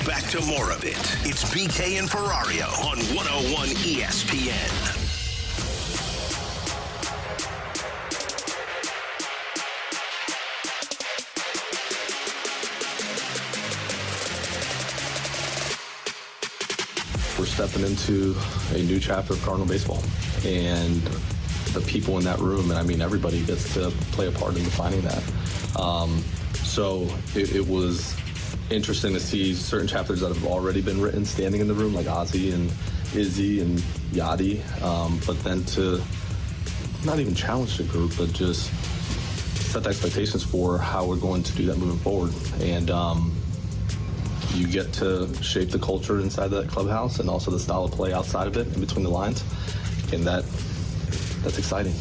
back to more of it. It's BK and Ferrario on 101 ESPN. We're stepping into a new chapter of Cardinal baseball, and the people in that room, and I mean everybody, gets to play a part in defining that. So it was interesting to see certain chapters that have already been written standing in the room, like Ozzy and Izzy and Yadi, but then to not even challenge the group, but just set the expectations for how we're going to do that moving forward. And you get to shape the culture inside that clubhouse and also the style of play outside of it, in between the lines, and that's exciting.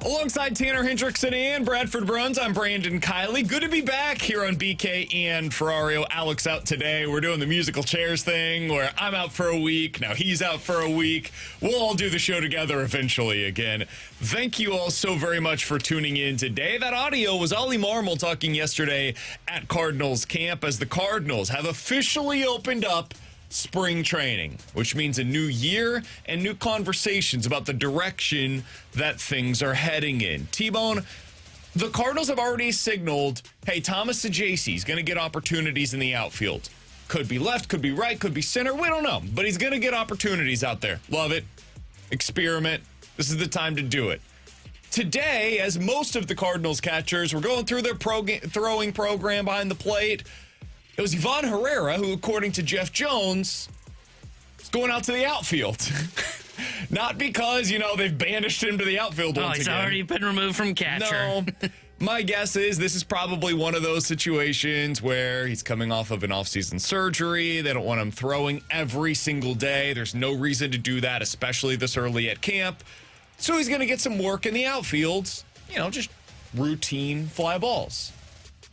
Alongside Tanner Hendrickson and Bradford Bruns, I'm Brandon Kiley. Good to be back here on BK and Ferrario. Alex out today. We're doing the musical chairs thing where I'm out for a week. Now he's out for a week. We'll all do the show together eventually again. Thank you all so very much for tuning in today. That audio was Ollie Marmol talking yesterday at Cardinals camp as the Cardinals have officially opened up spring training, which means a new year and new conversations about the direction that things are heading in. T-Bone, the Cardinals have already signaled, hey, Thomas Saggese is going to get opportunities in the outfield. Could be left, could be right, could be center. We don't know, but he's going to get opportunities out there. Love it. Experiment. This is the time to do it. Today, as most of the Cardinals catchers were going through their throwing program behind the plate, it was Ivan Herrera who, according to Jeff Jones, is going out to the outfield. Not because, they've banished him to the outfield once again. He's already been removed from catcher. No. My guess is this is probably one of those situations where he's coming off of an offseason surgery. They don't want him throwing every single day. There's no reason to do that, especially this early at camp. So he's going to get some work in the outfield, just routine fly balls.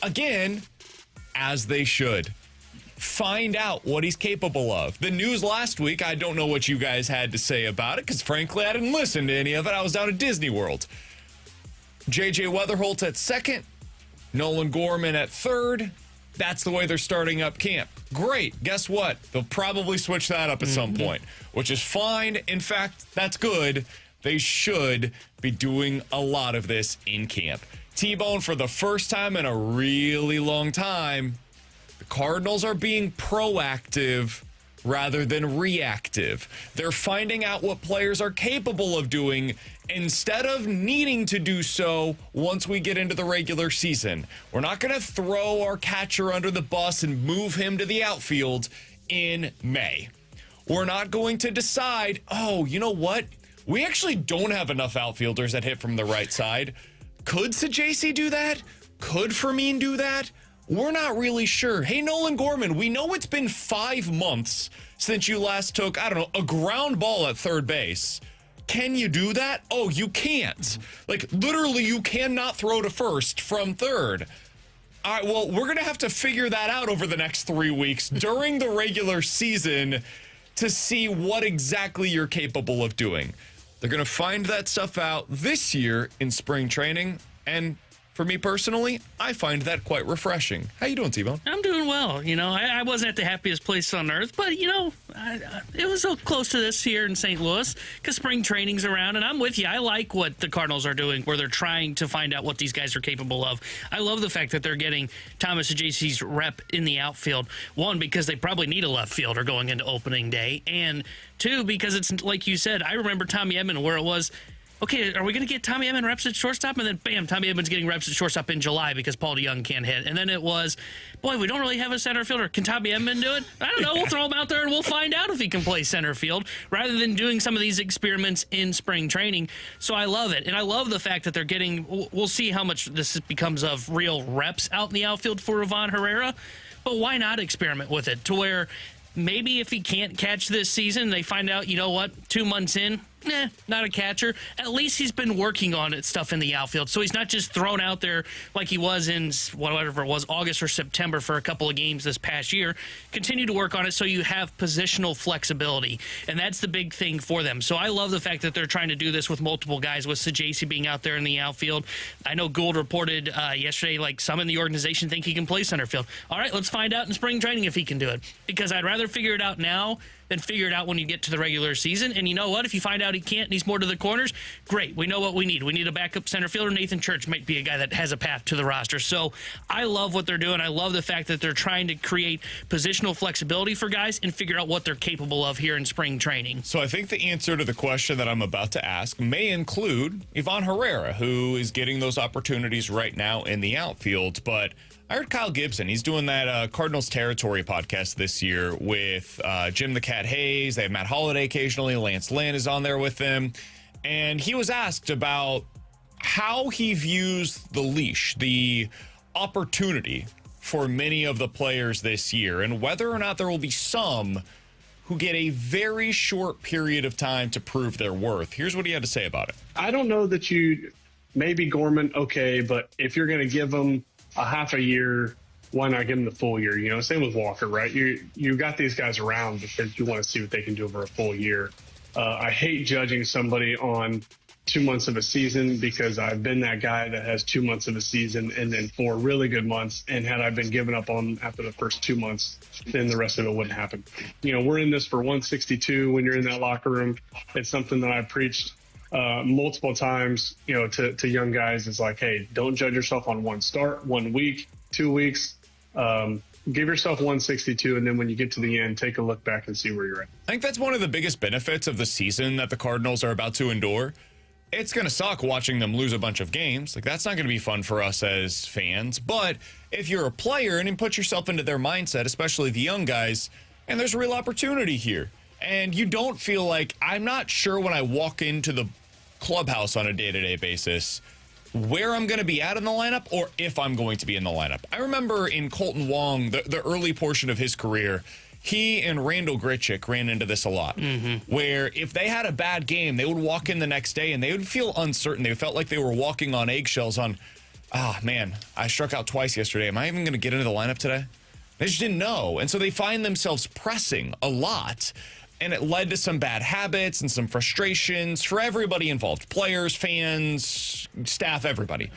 Again, as they should. Find out what he's capable of. The news last week, I don't know what you guys had to say about it, because frankly, I didn't listen to any of it. I was down at Disney World. J.J. Weatherholt at second, Nolan Gorman at third. That's the way they're starting up camp. Great. Guess what? They'll probably switch that up at some point, which is fine. In fact, that's good. They should be doing a lot of this in camp. T-Bone, for the first time in a really long time, the Cardinals are being proactive rather than reactive. They're finding out what players are capable of doing instead of needing to do so once we get into the regular season. We're not going to throw our catcher under the bus and move him to the outfield in May. We're not going to decide, you know what? We actually don't have enough outfielders that hit from the right side. Could Saggese do that? Could Fermin do that? We're not really sure. Hey, Nolan Gorman, we know it's been 5 months since you last took, a ground ball at third base. Can you do that? Oh, you can't. Literally, you cannot throw to first from third. All right, well, we're going to have to figure that out over the next 3 weeks during the regular season to see what exactly you're capable of doing. They're going to find that stuff out this year in spring training, and for me personally, I find that quite refreshing. How you doing, T-Bone? I'm doing well. I wasn't at the happiest place on earth, but, it was so close to this here in St. Louis because spring training's around, and I'm with you. I like what the Cardinals are doing, where they're trying to find out what these guys are capable of. I love the fact that they're getting Thomas Saggese's rep in the outfield. One, because they probably need a left fielder going into opening day, and two, because it's like you said, I remember Tommy Edman where it was, okay, are we going to get Tommy Edman reps at shortstop? And then, bam, Tommy Edman's getting reps at shortstop in July because Paul DeYoung can't hit. And then it was, boy, we don't really have a center fielder. Can Tommy Edman do it? I don't know. We'll throw him out there and we'll find out if he can play center field rather than doing some of these experiments in spring training. So I love it. And I love the fact that they're getting, we'll see how much this becomes of real reps out in the outfield for Ivan Herrera. But why not experiment with it to where maybe if he can't catch this season, they find out, 2 months in, not a catcher. At least he's been working on it stuff in the outfield. So he's not just thrown out there like he was in whatever it was, August or September for a couple of games this past year. Continue to work on it so you have positional flexibility. And that's the big thing for them. So I love the fact that they're trying to do this with multiple guys, with Seahawks being out there in the outfield. I know Gould reported yesterday, like, some in the organization think he can play center field. All right, let's find out in spring training if he can do it. Because I'd rather figure it out now than figure it out when you get to the regular season. And you know what? If you find out he can't and he's more to the corners, great. We know what we need. We need a backup center fielder. Nathan Church might be a guy that has a path to the roster. So I love what they're doing. I love the fact that they're trying to create positional flexibility for guys and figure out what they're capable of here in spring training. So I think the answer to the question that I'm about to ask may include Ivan Herrera, who is getting those opportunities right now in the outfield. But I heard Kyle Gibson. He's doing that Cardinals Territory podcast this year with Jim the Cat Hayes. They have Matt Holliday occasionally. Lance Lynn is on there with them. And he was asked about how he views the leash, the opportunity for many of the players this year, and whether or not there will be some who get a very short period of time to prove their worth. Here's what he had to say about it. I don't know that you, maybe Gorman, okay, but if you're going to give them a half a year, why not give them the full year? You know, same with Walker, right? You got these guys around because you want to see what they can do over a full year. I hate judging somebody on 2 months of a season because I've been that guy that has 2 months of a season and then 4 really good months. And had I been given up on after the first 2 months, then the rest of it wouldn't happen. You know, we're in this for 162 when you're in that locker room. It's something that I preached multiple times, you know, to young guys. It's like, hey, don't judge yourself on one start, 1 week, 2 weeks. Give yourself 162, and then when you get to the end, take a look back and see where you're at. I think that's one of the biggest benefits of the season that the Cardinals are about to endure. It's going to suck watching them lose a bunch of games. Like, that's not going to be fun for us as fans. But if you're a player and you put yourself into their mindset, especially the young guys, and there's a real opportunity here. And you don't feel like, I'm not sure when I walk into the clubhouse on a day-to-day basis where I'm going to be at in the lineup or if I'm going to be in the lineup. I remember in Colton Wong, the early portion of his career, he and Randall Grichuk ran into this a lot, where if they had a bad game, they would walk in the next day and they would feel uncertain. They felt like they were walking on eggshells on, man, I struck out twice yesterday. Am I even going to get into the lineup today? They just didn't know. And so they find themselves pressing a lot. And it led to some bad habits and some frustrations for everybody involved, players, fans, staff, everybody.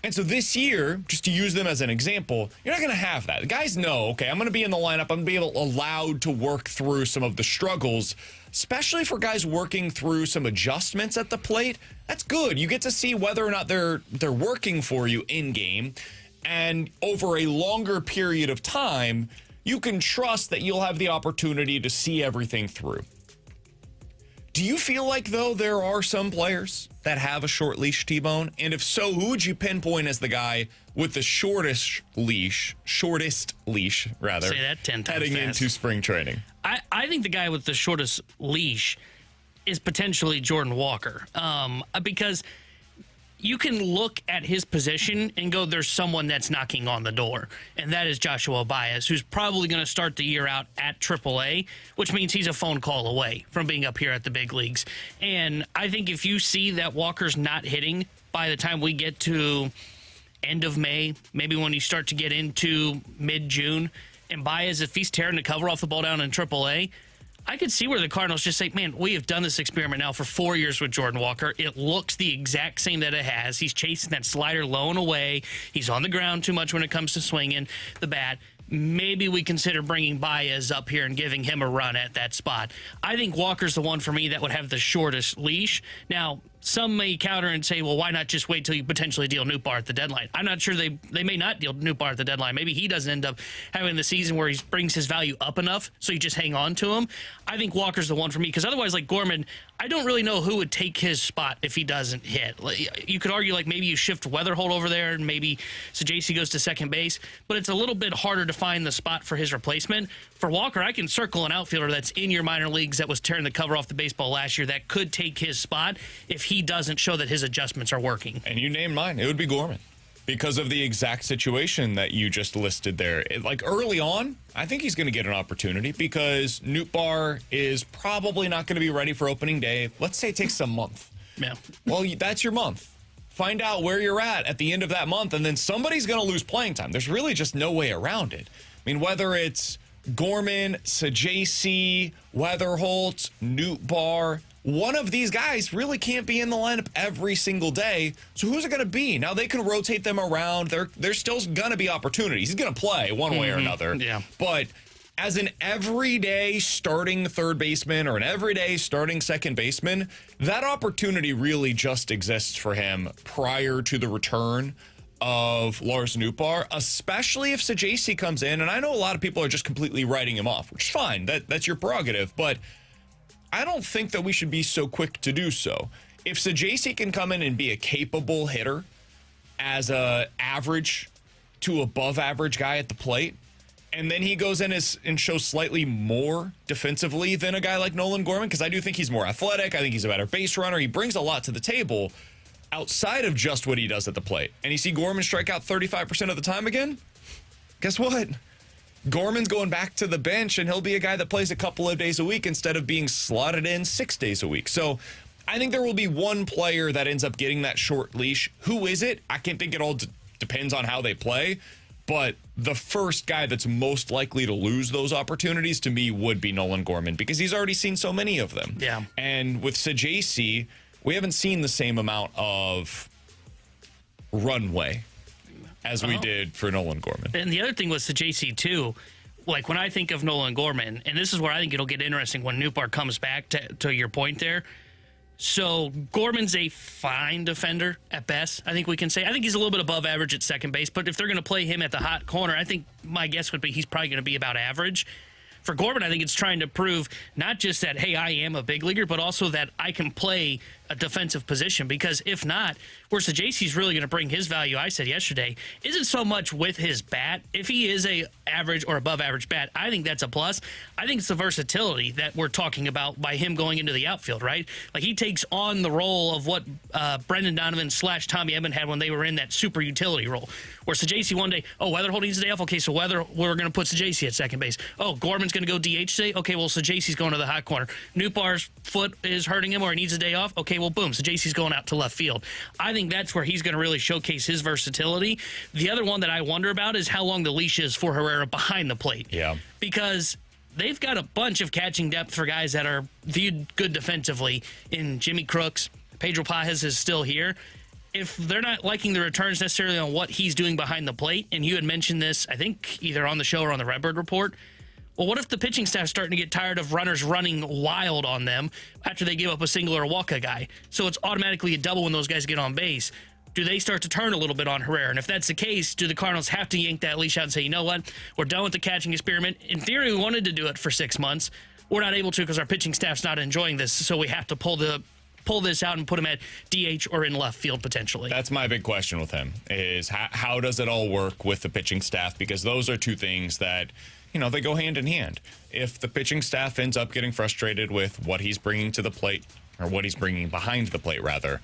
And so this year, just to use them as an example, you're not going to have that. The guys know, okay, I'm going to be in the lineup. I'm going to be allowed to work through some of the struggles, especially for guys working through some adjustments at the plate. That's good. You get to see whether or not they're working for you in game. And over a longer period of time, you can trust that you'll have the opportunity to see everything through. Do you feel like, though, there are some players that have a short leash, T-Bone? And if so, who would you pinpoint as the guy with the shortest leash, rather, say that 10 times heading fast. into spring training? I think the guy with the shortest leash is potentially Jordan Walker, because you can look at his position and go, there's someone that's knocking on the door, and that is Joshua Baez, who's probably going to start the year out at AAA, which means he's a phone call away from being up here at the big leagues. And I think if you see that Walker's not hitting by the time we get to end of May, maybe when you start to get into mid-June, and Baez, if he's tearing the cover off the ball down in AAA, I could see where the Cardinals just say, man, we have done this experiment now for 4 years with Jordan Walker. It looks the exact same that it has. He's chasing that slider low and away. He's on the ground too much when it comes to swinging the bat. Maybe we consider bringing Baez up here and giving him a run at that spot. I think Walker's the one for me that would have the shortest leash. Now, some may counter and say, well, why not just wait till you potentially deal Nootbaar at the deadline? I'm not sure they may not deal Nootbaar at the deadline. Maybe he doesn't end up having the season where he brings his value up enough, so you just hang on to him. I think Walker's the one for me, because otherwise, like Gorman, I don't really know who would take his spot if he doesn't hit. You could argue like maybe you shift Weatherholt over there and maybe Seahawks goes to second base, but it's a little bit harder to find the spot for his replacement. For Walker, I can circle an outfielder that's in your minor leagues that was tearing the cover off the baseball last year that could take his spot if he doesn't show that his adjustments are working. And you named mine. It would be Gorman. because of the exact situation that you just listed there. Like early on, I think he's going to get an opportunity because Nootbaar is probably not going to be ready for opening day. Let's say it takes a month. Yeah. Well, that's your month. Find out where you're at the end of that month, and then somebody's going to lose playing time. There's really just no way around it. I mean, whether it's Gorman, Sajasi, Weatherholt, Nootbaar, one of these guys really can't be in the lineup every single day. So who's it going to be? Now they can rotate them around. There's still going to be opportunities. He's going to play one way or another. Yeah. But as an everyday starting third baseman or an everyday starting second baseman, that opportunity really just exists for him prior to the return of Lars Nootbaar, especially if Sajasi comes in. And I know a lot of people are just completely writing him off, which is fine. That's your prerogative. But I don't think that we should be so quick to do so. If Sajasi can come in and be a capable hitter as a average to above average guy at the plate, and then he goes in and shows slightly more defensively than a guy like Nolan Gorman, because I do think he's more athletic. I think he's a better base runner. He brings a lot to the table outside of just what he does at the plate. And you see Gorman strike out 35% of the time again? Guess what? Gorman's going back to the bench, and he'll be a guy that plays a couple of days a week instead of being slotted in 6 days a week. So I think there will be one player that ends up getting that short leash. Who is it? I can't think. It all depends on how they play. But the first guy that's most likely to lose those opportunities to me would be Nolan Gorman, because he's already seen so many of them. Yeah. And with Sajasi, we haven't seen the same amount of runway as we did for Nolan Gorman. And the other thing was Sajasi, too. Like, when I think of Nolan Gorman, and this is where I think it'll get interesting when Nootbaar comes back, to your point there. So Gorman's a fine defender at best, I think we can say. I think he's a little bit above average at second base, but if they're going to play him at the hot corner, I think my guess would be he's probably going to be about average. For Gorman, I think it's trying to prove not just that, hey, I am a big leaguer, but also that I can play a defensive position. Because if not, where Sajasi's really going to bring his value, I said yesterday, isn't so much with his bat. If he is a average or above average bat, I think that's a plus. I think it's the versatility that we're talking about by him going into the outfield, right? Like, he takes on the role of what Brendan Donovan / Tommy Edman had when they were in that super utility role. Where Sajasi one day, Weatherholt needs a day off. Okay, so we're going to put Sajasi at second base. Gorman's going to go DH today. Okay, well, Sajasi's going to the hot corner. Nootbaar's foot is hurting him or he needs a day off. Okay, well, boom, Sajasi's going out to left field. I think that's where he's going to really showcase his versatility. The other one that I wonder about is how long the leash is for Herrera behind the plate. Yeah. Because they've got a bunch of catching depth for guys that are viewed good defensively in Jimmy Crooks. Pedro Pajes is still here. If they're not liking the returns necessarily on what he's doing behind the plate, and you had mentioned this, I think, either on the show or on the Redbird Report, well, what if the pitching staff's starting to get tired of runners running wild on them after they give up a single or walk a guy? So it's automatically a double when those guys get on base. Do they start to turn a little bit on Herrera? And if that's the case, do the Cardinals have to yank that leash out and say, you know what, we're done with the catching experiment? In theory, we wanted to do it for 6 months. We're not able to because our pitching staff's not enjoying this, so we have to pull this out and put him at DH or in left field potentially. That's my big question with him, is how does it all work with the pitching staff? Because those are two things that, they go hand in hand. If the pitching staff ends up getting frustrated with what he's bringing to the plate, or what he's bringing behind the plate, rather,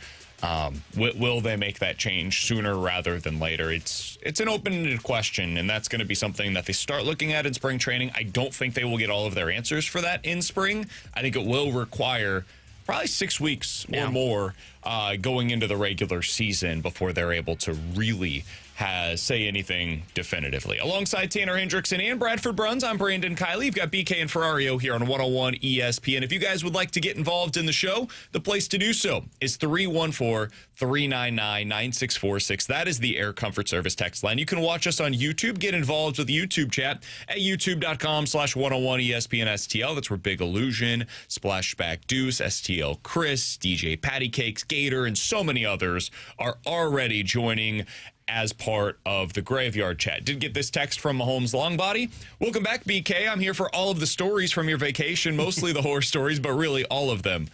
will they make that change sooner rather than later? It's an open-ended question, and that's going to be something that they start looking at in spring training. I don't think they will get all of their answers for that in spring. I think it will require probably 6 weeks or more going into the regular season before they're able to really say anything definitively. Alongside Tanner Hendrickson and Bradford Bruns, I'm Brandon Kiley. You've got BK and Ferrario here on 101 ESPN. If you guys would like to get involved in the show, the place to do so is 314-399-9646. That is the Air Comfort Service text line. You can watch us on YouTube. Get involved with the YouTube chat at youtube.com/101ESPN STL. That's where Big Illusion, Splashback Deuce, STL Chris, DJ Patty Cakes, Gator, and so many others are already joining as part of the graveyard chat. Did get this text from Mahomes Longbody. Welcome back, BK. I'm here for all of the stories from your vacation, mostly the horror stories, but really all of them.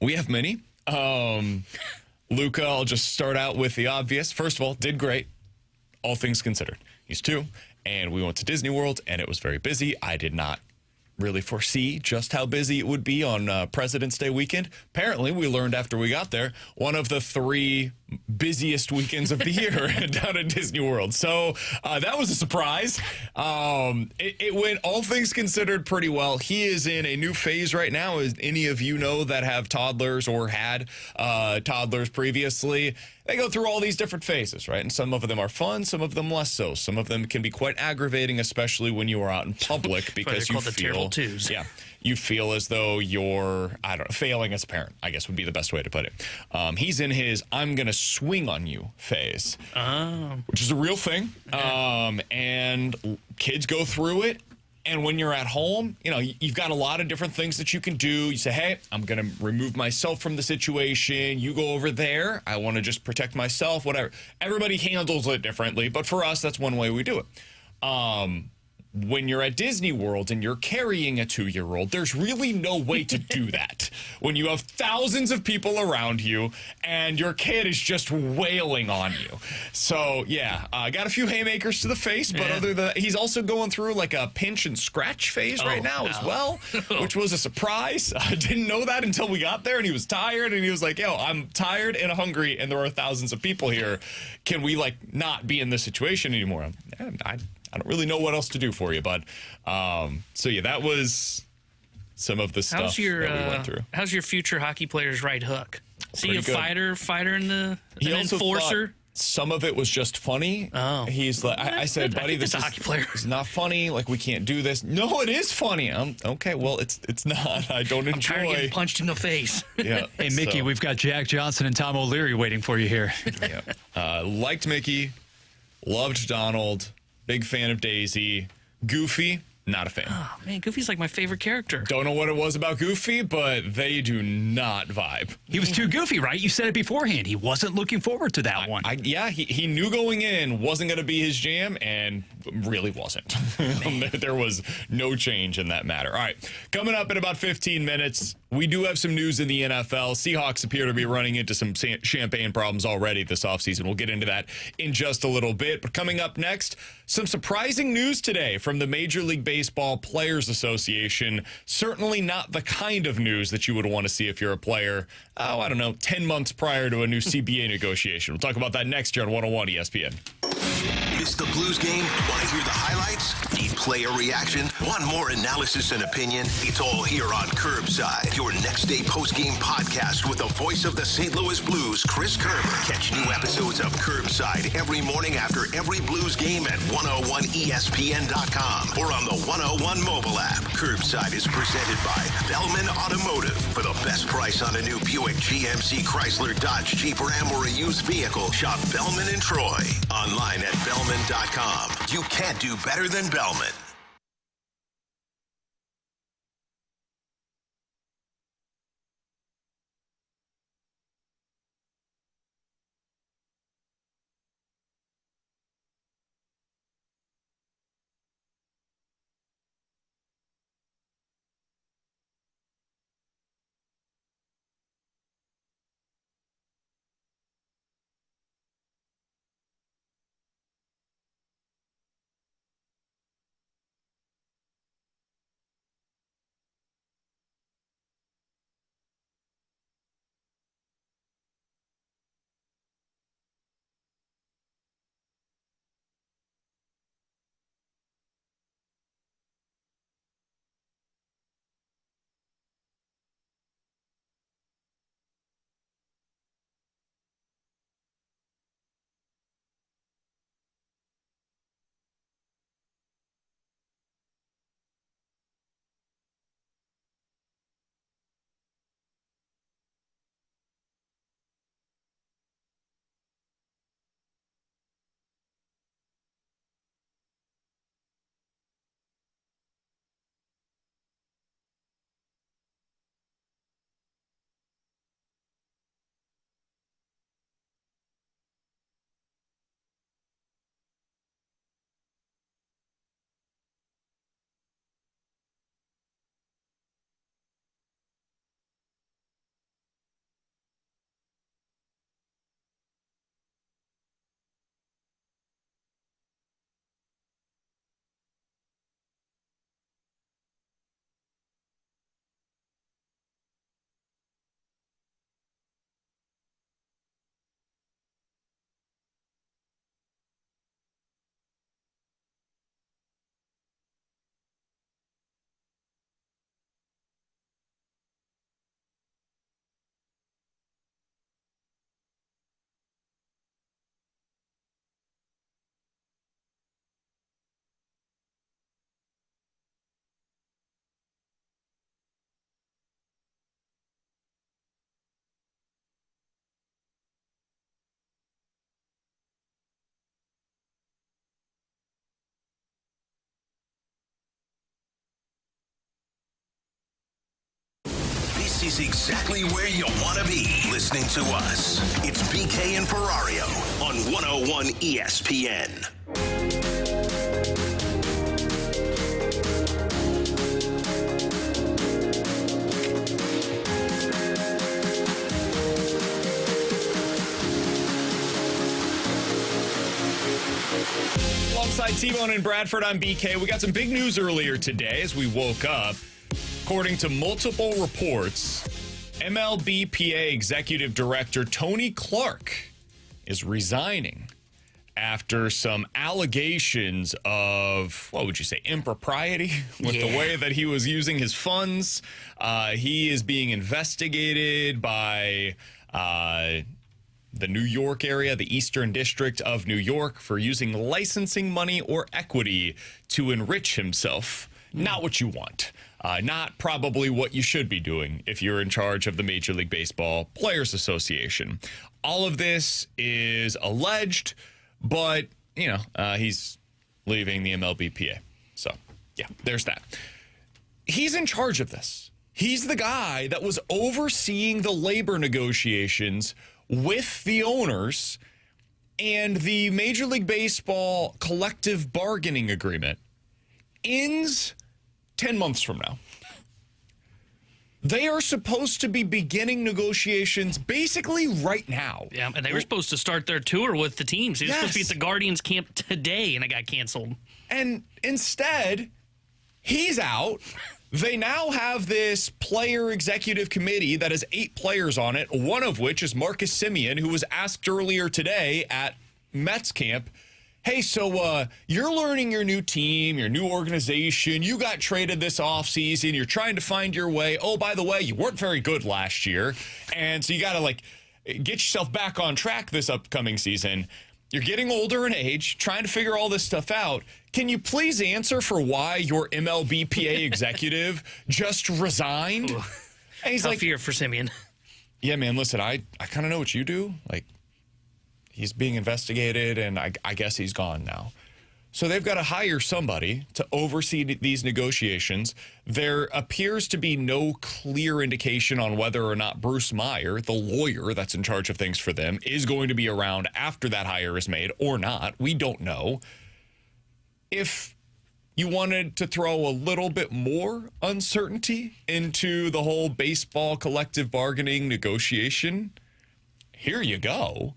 We have many. Luca, I'll just start out with the obvious. First of all, did great, all things considered. He's 2, and we went to Disney World, and it was very busy. I did not really foresee just how busy it would be on President's Day weekend. Apparently, we learned after we got there, one of the 3 busiest weekends of the year down at Disney World. So that was a surprise. It went, all things considered, pretty well. He is in a new phase right now, as any of you know that have toddlers or had toddlers previously. They go through all these different phases, right? And some of them are fun, some of them less so. Some of them can be quite aggravating, especially when you are out in public, because you the terrible twos. Yeah, you feel as though you're, I don't know, failing as a parent, I guess would be the best way to put it. He's in his I'm going to swing on you phase, which is a real thing. And kids go through it. And when you're at home, you know, you've got a lot of different things that you can do. You say, hey, I'm going to remove myself from the situation. You go over there. I want to just protect myself, whatever. Everybody handles it differently. But for us, that's one way we do it. When you're at Disney World and you're carrying a 2-year-old, there's really no way to do that. When you have thousands of people around you and your kid is just wailing on you. So, yeah, I got a few haymakers to the face, but other than that, he's also going through like a pinch and scratch phase right now as well, which was a surprise. I didn't know that until we got there, and he was tired, and he was like, yo, I'm tired and hungry, and there are thousands of people here. Can we, like, not be in this situation anymore? I don't really know what else to do for you, bud. So, yeah, that was some of the stuff that we went through. How's your future hockey player's right hook? See a good. fighter in the He also enforcer? Some of it was just funny. Oh. He's like, I said, buddy, this is hockey player. It's not funny. Like, we can't do this. No, it is funny. Okay, well, it's not. I don't I'm tired of enjoy. getting punched in the face. Yeah. Hey, Mickey, we've got Jack Johnson and Tom O'Leary waiting for you here. Yeah. Liked Mickey. Loved Donald. Big fan of Daisy. Goofy. Not a fan. Oh, man, Goofy's like my favorite character. Don't know what it was about Goofy, but they do not vibe. He was too goofy, right? You said it beforehand. He wasn't looking forward to that one. He knew going in wasn't going to be his jam, and really wasn't. There was no change in that matter. All right, coming up in about 15 minutes, we do have some news in the NFL. Seahawks appear to be running into some champagne problems already this offseason. We'll get into that in just a little bit. But coming up next, some surprising news today from the Major League Baseball Players Association. Certainly not the kind of news that you would want to see if you're a player, 10 months prior to a new CBA negotiation. We'll talk about that next year on 101 ESPN. Missed the Blues game? Want to hear the highlights? Need player reaction? Want more analysis and opinion? It's all here on Curbside, your next day post-game podcast with the voice of the St. Louis Blues, Chris Kerber. Catch new episodes of Curbside every morning after every Blues game at 101ESPN.com or on the 101 mobile app. Curbside is presented by Bellman Automotive. For the best price on a new Buick, GMC, Chrysler, Dodge, Jeep, Ram, or a used vehicle, shop Bellman and Troy. Online at Bellman.com. You can't do better than Bellman. This is exactly where you want to be, listening to us. It's BK and Ferrario on 101 ESPN. Alongside T-Bone and Bradford, I'm BK. We got some big news earlier today as we woke up. According to multiple reports, MLBPA Executive Director Tony Clark is resigning after some allegations of, what would you say, impropriety with the way that he was using his funds. He is being investigated by the New York area, the Eastern District of New York, for using licensing money or equity to enrich himself. Not what you want. Not probably what you should be doing if you're in charge of the Major League Baseball Players Association. All of this is alleged, but, he's leaving the MLBPA. So, yeah, there's that. He's in charge of this. He's the guy that was overseeing the labor negotiations with the owners and the Major League Baseball collective bargaining agreement ends 10 months from now. They are supposed to be beginning negotiations basically right now. Yeah, and they were supposed to start their tour with the teams. They were supposed to be at the Guardians camp today, and it got canceled. And instead, he's out. They now have this player executive committee that has 8 players on it, one of which is Marcus Semien, who was asked earlier today at Mets camp, hey, so you're learning your new team, your new organization. You got traded this offseason. You're trying to find your way. Oh, by the way, you weren't very good last year. And so you got to, get yourself back on track this upcoming season. You're getting older in age, trying to figure all this stuff out. Can you please answer for why your MLBPA executive just resigned? Ooh. And he's Tough year for Semien. Yeah, man, listen, I kind of know what you do. He's being investigated, and I guess he's gone now. So they've got to hire somebody to oversee these negotiations. There appears to be no clear indication on whether or not Bruce Meyer, the lawyer that's in charge of things for them, is going to be around after that hire is made or not. We don't know. If you wanted to throw a little bit more uncertainty into the whole baseball collective bargaining negotiation, here you go.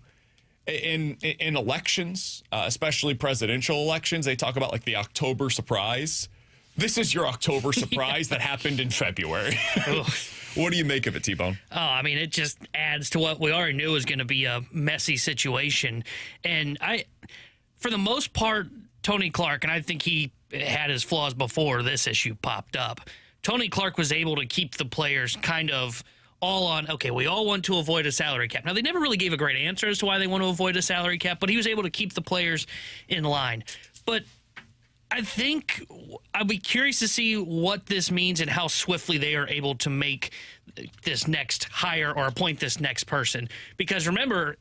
In elections, especially presidential elections, they talk about the October surprise. This is your October surprise that happened in February. What do you make of it, T-Bone? Oh, I mean, it just adds to what we already knew was going to be a messy situation. And for the most part, Tony Clark, and I think he had his flaws before this issue popped up, Tony Clark was able to keep the players kind of all on, okay, we all want to avoid a salary cap. Now, they never really gave a great answer as to why they want to avoid a salary cap, but he was able to keep the players in line. But I think I'd be curious to see what this means and how swiftly they are able to make this next hire or appoint this next person. Because remember,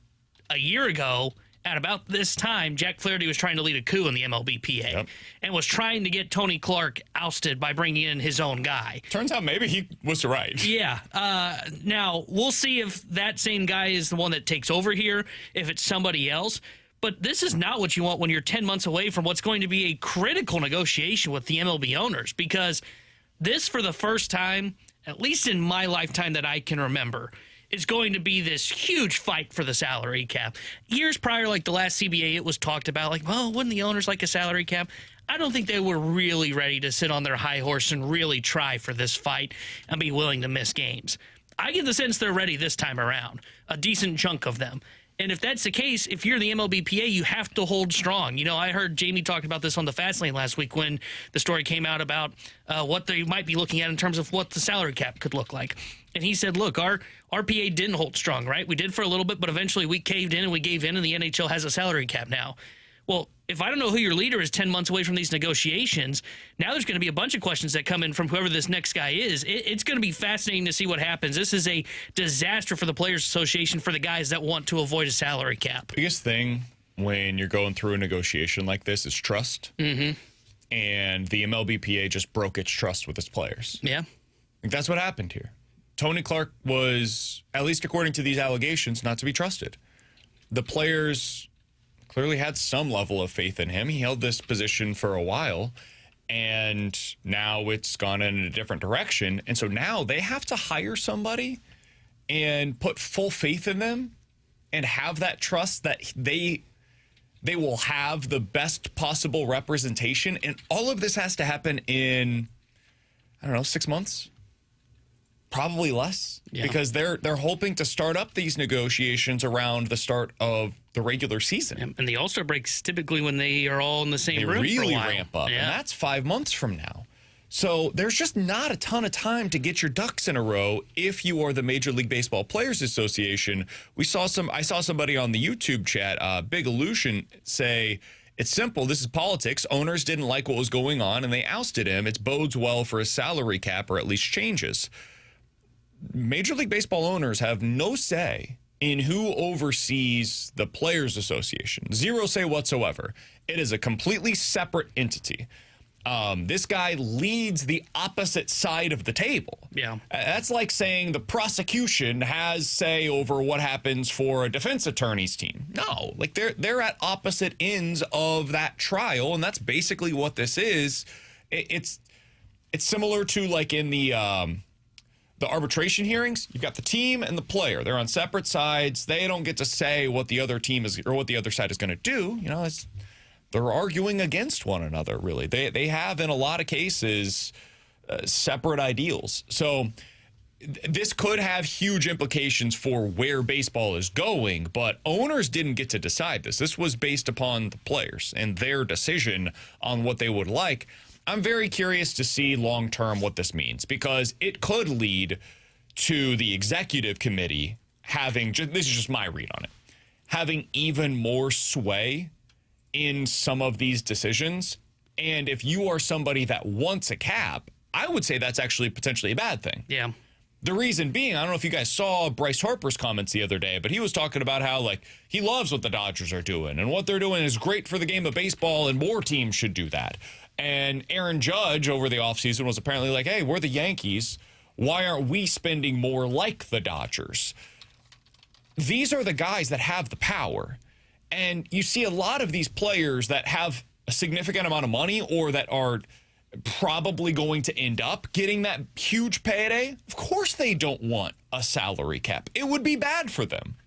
a year ago, at about this time, Jack Flaherty was trying to lead a coup in the MLBPA and was trying to get Tony Clark ousted by bringing in his own guy. Turns out maybe he was right. Yeah. Now, we'll see if that same guy is the one that takes over here, if it's somebody else. But this is not what you want when you're 10 months away from what's going to be a critical negotiation with the MLB owners, because this, for the first time, at least in my lifetime that I can remember, is going to be this huge fight for the salary cap. Years prior, like the last CBA, it was talked about, wouldn't the owners like a salary cap? I don't think they were really ready to sit on their high horse and really try for this fight and be willing to miss games. I get the sense they're ready this time around, a decent chunk of them. And if that's the case, if you're the MLBPA, you have to hold strong. I heard Jamie talk about this on the Fast Lane last week when the story came out about what they might be looking at in terms of what the salary cap could look like. And he said, look, our RPA didn't hold strong, right? We did for a little bit, but eventually we caved in and we gave in, and the NHL has a salary cap now. Well, if I don't know who your leader is 10 months away from these negotiations, now there's going to be a bunch of questions that come in from whoever this next guy is. It's going to be fascinating to see what happens. This is a disaster for the Players Association for the guys that want to avoid a salary cap. Biggest thing when you're going through a negotiation like this is trust. Mm-hmm. And the MLBPA just broke its trust with its players. Yeah. That's what happened here. Tony Clark was, at least according to these allegations, not to be trusted. The players clearly had some level of faith in him. He held this position for a while, and now it's gone in a different direction. And so now they have to hire somebody and put full faith in them and have that trust that they will have the best possible representation. And all of this has to happen in, 6 months? Probably less, because they're hoping to start up these negotiations around the start of the regular season. And the All-Star break's typically when they are all in the same room really for a while. ramp up, and that's 5 months from now. So there's just not a ton of time to get your ducks in a row if you are the Major League Baseball Players Association. I saw somebody on the YouTube chat, Big Illusion, say, it's simple. This is politics. Owners didn't like what was going on, and they ousted him. It bodes well for a salary cap, or at least changes. Major League Baseball owners have no say in who oversees the Players Association. Zero say whatsoever. It is a completely separate entity. This guy leads the opposite side of the table. Yeah. That's like saying the prosecution has say over what happens for a defense attorney's team. No, like they're at opposite ends of that trial, and that's basically what this is. It's similar to like in the arbitration hearings. You've got the team and the player. They're on separate sides. They don't get to say what the other team is or what the other side is going to do. They're arguing against one another, really. They have, in a lot of cases, separate ideals. So this could have huge implications for where baseball is going, but owners didn't get to decide this. This was based upon the players and their decision on what they would like. I'm very curious to see long-term what this means, because it could lead to the executive committee having, this is just my read on it, having even more sway in some of these decisions. And if you are somebody that wants a cap, I would say that's actually potentially a bad thing. Yeah. The reason being, I don't know if you guys saw Bryce Harper's comments the other day, but he was talking about how he loves what the Dodgers are doing, and what they're doing is great for the game of baseball, and more teams should do that. And Aaron Judge over the offseason was apparently like, hey, we're the Yankees. Why aren't we spending more like the Dodgers? These are the guys that have the power. And you see a lot of these players that have a significant amount of money, or that are probably going to end up getting that huge payday. Of course they don't want a salary cap. It would be bad for them.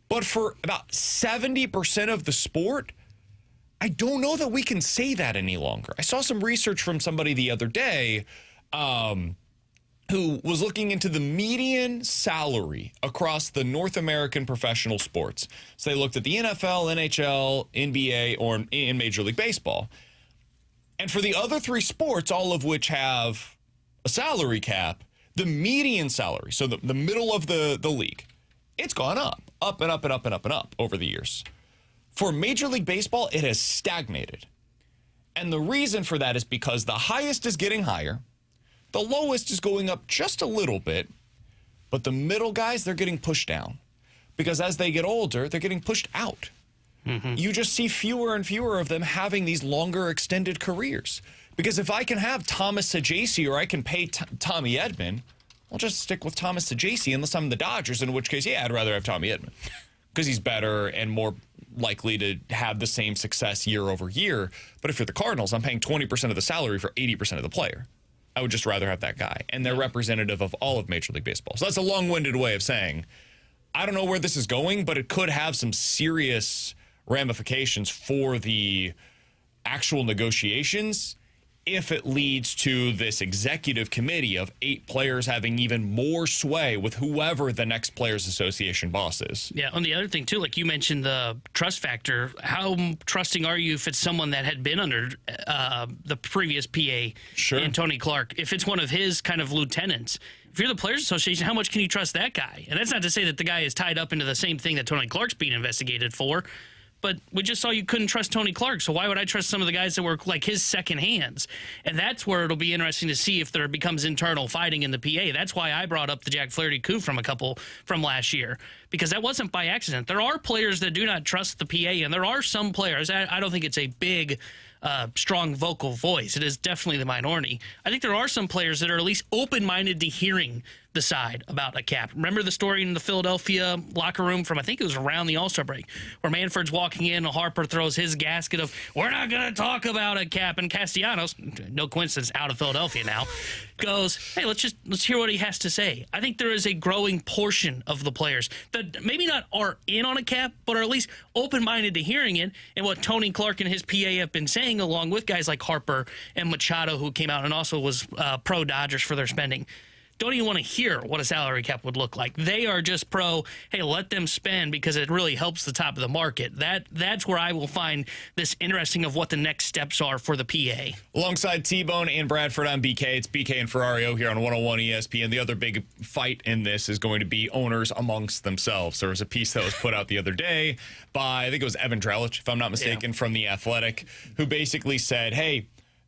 But for about 70% of the sport, I don't know that we can say that any longer. I saw some research from somebody the other day who was looking into the median salary across the North American professional sports. So they looked at the NFL, NHL, NBA, or in Major League Baseball. And for the other three sports, all of which have a salary cap, the median salary, so the middle of the league, it's gone up and up and up and up and up over the years. For Major League Baseball, it has stagnated. And the reason for that is because the highest is getting higher, the lowest is going up just a little bit, but the middle guys, they're getting pushed down. Because as they get older, they're getting pushed out. Mm-hmm. You just see fewer and fewer of them having these longer extended careers. Because if I can have Thomas Saggese, or I can pay Tommy Edman, I'll just stick with Thomas Saggese unless I'm the Dodgers, in which case, yeah, I'd rather have Tommy Edman. Because he's better and more likely to have the same success year over year. But if you're the Cardinals, I'm paying 20% of the salary for 80% of the player. I would just rather have that guy. And they're representative of all of Major League Baseball. So that's a long-winded way of saying, I don't know where this is going, but it could have some serious ramifications for the actual negotiations if it leads to this executive committee of 8 players having even more sway with whoever the next Players Association boss is. Yeah, and the other thing, too, like you mentioned the trust factor, how trusting are you if it's someone that had been under the previous PA, sure, and Tony Clark, if it's one of his kind of lieutenants? If you're the Players Association, how much can you trust that guy? And that's not to say that the guy is tied up into the same thing that Tony Clark's being investigated for, but we just saw you couldn't trust Tony Clark, so why would I trust some of the guys that were like his second hands? And that's where it'll be interesting to see if there becomes internal fighting in the PA. That's why I brought up the Jack Flaherty coup from last year, because that wasn't by accident. There are players that do not trust the PA, and there are some players. I don't think it's a big, strong vocal voice. It is definitely the minority. I think there are some players that are at least open-minded to hearing the side about a cap. Remember the story in the Philadelphia locker room from, I think it was around the All-Star break, where Manfred's walking in and Harper throws his gasket of, we're not going to talk about a cap, and Castellanos, no coincidence, out of Philadelphia now, goes, hey, let's hear what he has to say. I think there is a growing portion of the players that maybe not are in on a cap, but are at least open-minded to hearing it, and what Tony Clark and his PA have been saying, along with guys like Harper and Machado, who came out and also was pro-Dodgers for their spending. Don't even want to hear what a salary cap would look like. They are just pro, hey, let them spend because it really helps the top of the market. That's where I will find this interesting of what the next steps are for the PA. Alongside T-Bone and Bradford, I'm BK. It's BK and Ferrario here on 101 ESPN. The other big fight in this is going to be owners amongst themselves. There was a piece that was put out the other day by, I think it was Evan Drellich, if I'm not mistaken, from The Athletic, who basically said, hey,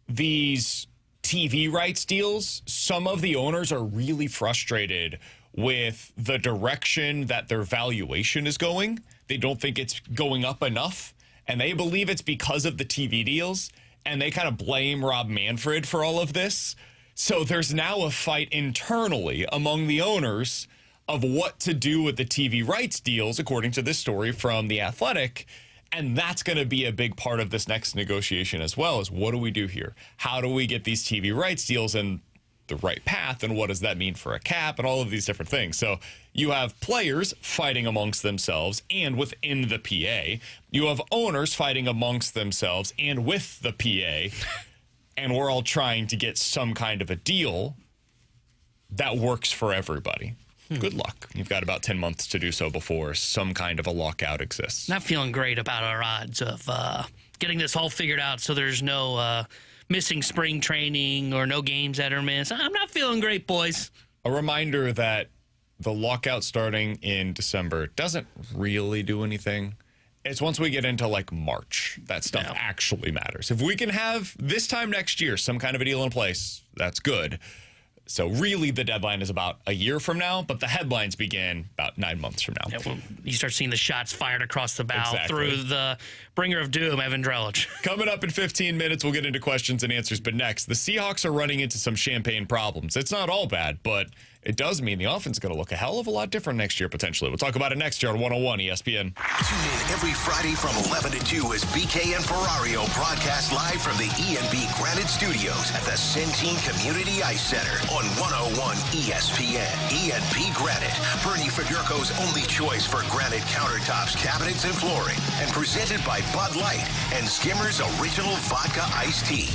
these TV rights deals, some of the owners are really frustrated with the direction that their valuation is going. They don't think it's going up enough, and they believe it's because of the TV deals, and they kind of blame Rob Manfred for all of this. So there's now a fight internally among the owners of what to do with the TV rights deals, according to this story from The Athletic. And that's going to be a big part of this next negotiation as well, is what do we do here? How do we get these TV rights deals in the right path? And what does that mean for a cap and all of these different things? So you have players fighting amongst themselves and within the PA. You have owners fighting amongst themselves and with the PA. And we're all trying to get some kind of a deal that works for everybody. Good luck. You've got about 10 months to do so before some kind of a lockout exists. Not feeling great about our odds of getting this all figured out so there's no missing spring training or no games that are missed. I'm not feeling great, boys. A reminder that the lockout starting in December doesn't really do anything. It's once we get into like March that stuff actually matters. If we can have this time next year some kind of a deal in place, that's good. So really the deadline is about a year from now, but the headlines begin about 9 months from now. Yeah, well, you start seeing the shots fired across the bow through the bringer of doom, Evan Drellich. Coming up in 15 minutes, we'll get into questions and answers. But next, the Seahawks are running into some champagne problems. It's not all bad, but it does mean the offense is going to look a hell of a lot different next year, potentially. We'll talk about it next year on 101 ESPN. Tune in every Friday from 11 to 2 as BK and Ferrario broadcast live from the E&B Granite Studios at the Centene Community Ice Center on 101 ESPN. E&B Granite, Bernie Federko's only choice for granite countertops, cabinets, and flooring. And presented by Bud Light and Skimmer's Original Vodka Iced Tea.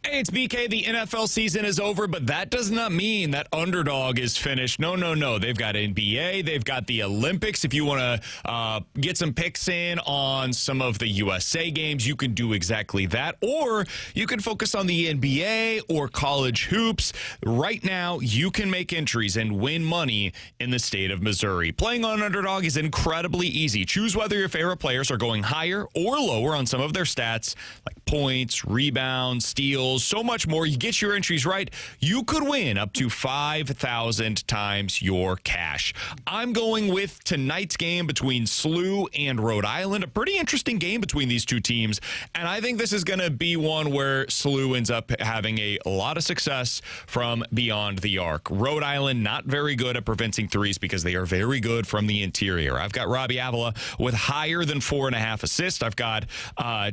Hey, it's BK. The NFL season is over, but that does not mean that Underdog is finished. No. They've got NBA. They've got the Olympics. If you want to get some picks in on some of the USA games, you can do exactly that. Or you can focus on the NBA or college hoops. Right now, you can make entries and win money in the state of Missouri. Playing on Underdog is incredibly easy. Choose whether your favorite players are going higher or lower on some of their stats, like points, rebounds, steals, so much more. You get your entries right, you could win up to 5,000 times your cash. I'm going with tonight's game between SLU and Rhode Island. A pretty interesting game between these two teams, and I think this is going to be one where SLU ends up having a lot of success from beyond the arc. Rhode Island not very good at preventing threes because they are very good from the interior. I've got Robbie Avila with higher than 4.5 assists. I've got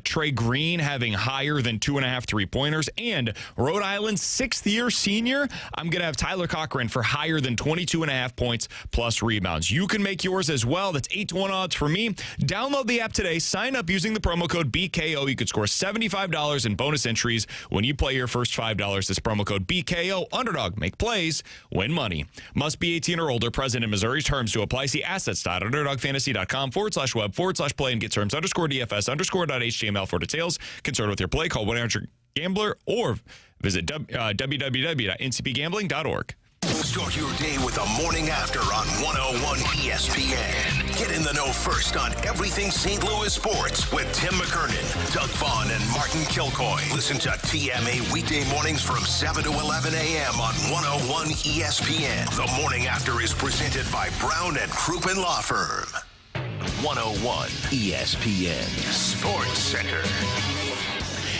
Trey Green having higher than 2.5 3-pointers. And Rhode Island's sixth-year senior, I'm going to have Tyler Cochran for higher than 22.5 points plus rebounds. You can make yours as well. That's 8-1 odds for me. Download the app today. Sign up using the promo code BKO. You could score $75 in bonus entries when you play your first $5. This promo code BKO. Underdog. Make plays. Win money. Must be 18 or older. Present in Missouri. Terms to apply. See assets.underdogfantasy.com/web/play and get terms _DFS_.html for details. Concerned with your play, call 1-800-GAMBLER or visit www.ncpgambling.org. Start your day with the morning after on 101 ESPN. Get in the know first on everything St. Louis sports with Tim McKernan, Doug Vaughn, and Martin Kilcoy. Listen to TMA weekday mornings from 7 to 11 a.m. on 101 ESPN. The morning after is presented by Brown and Crouppen Law Firm. 101 ESPN Sports Center.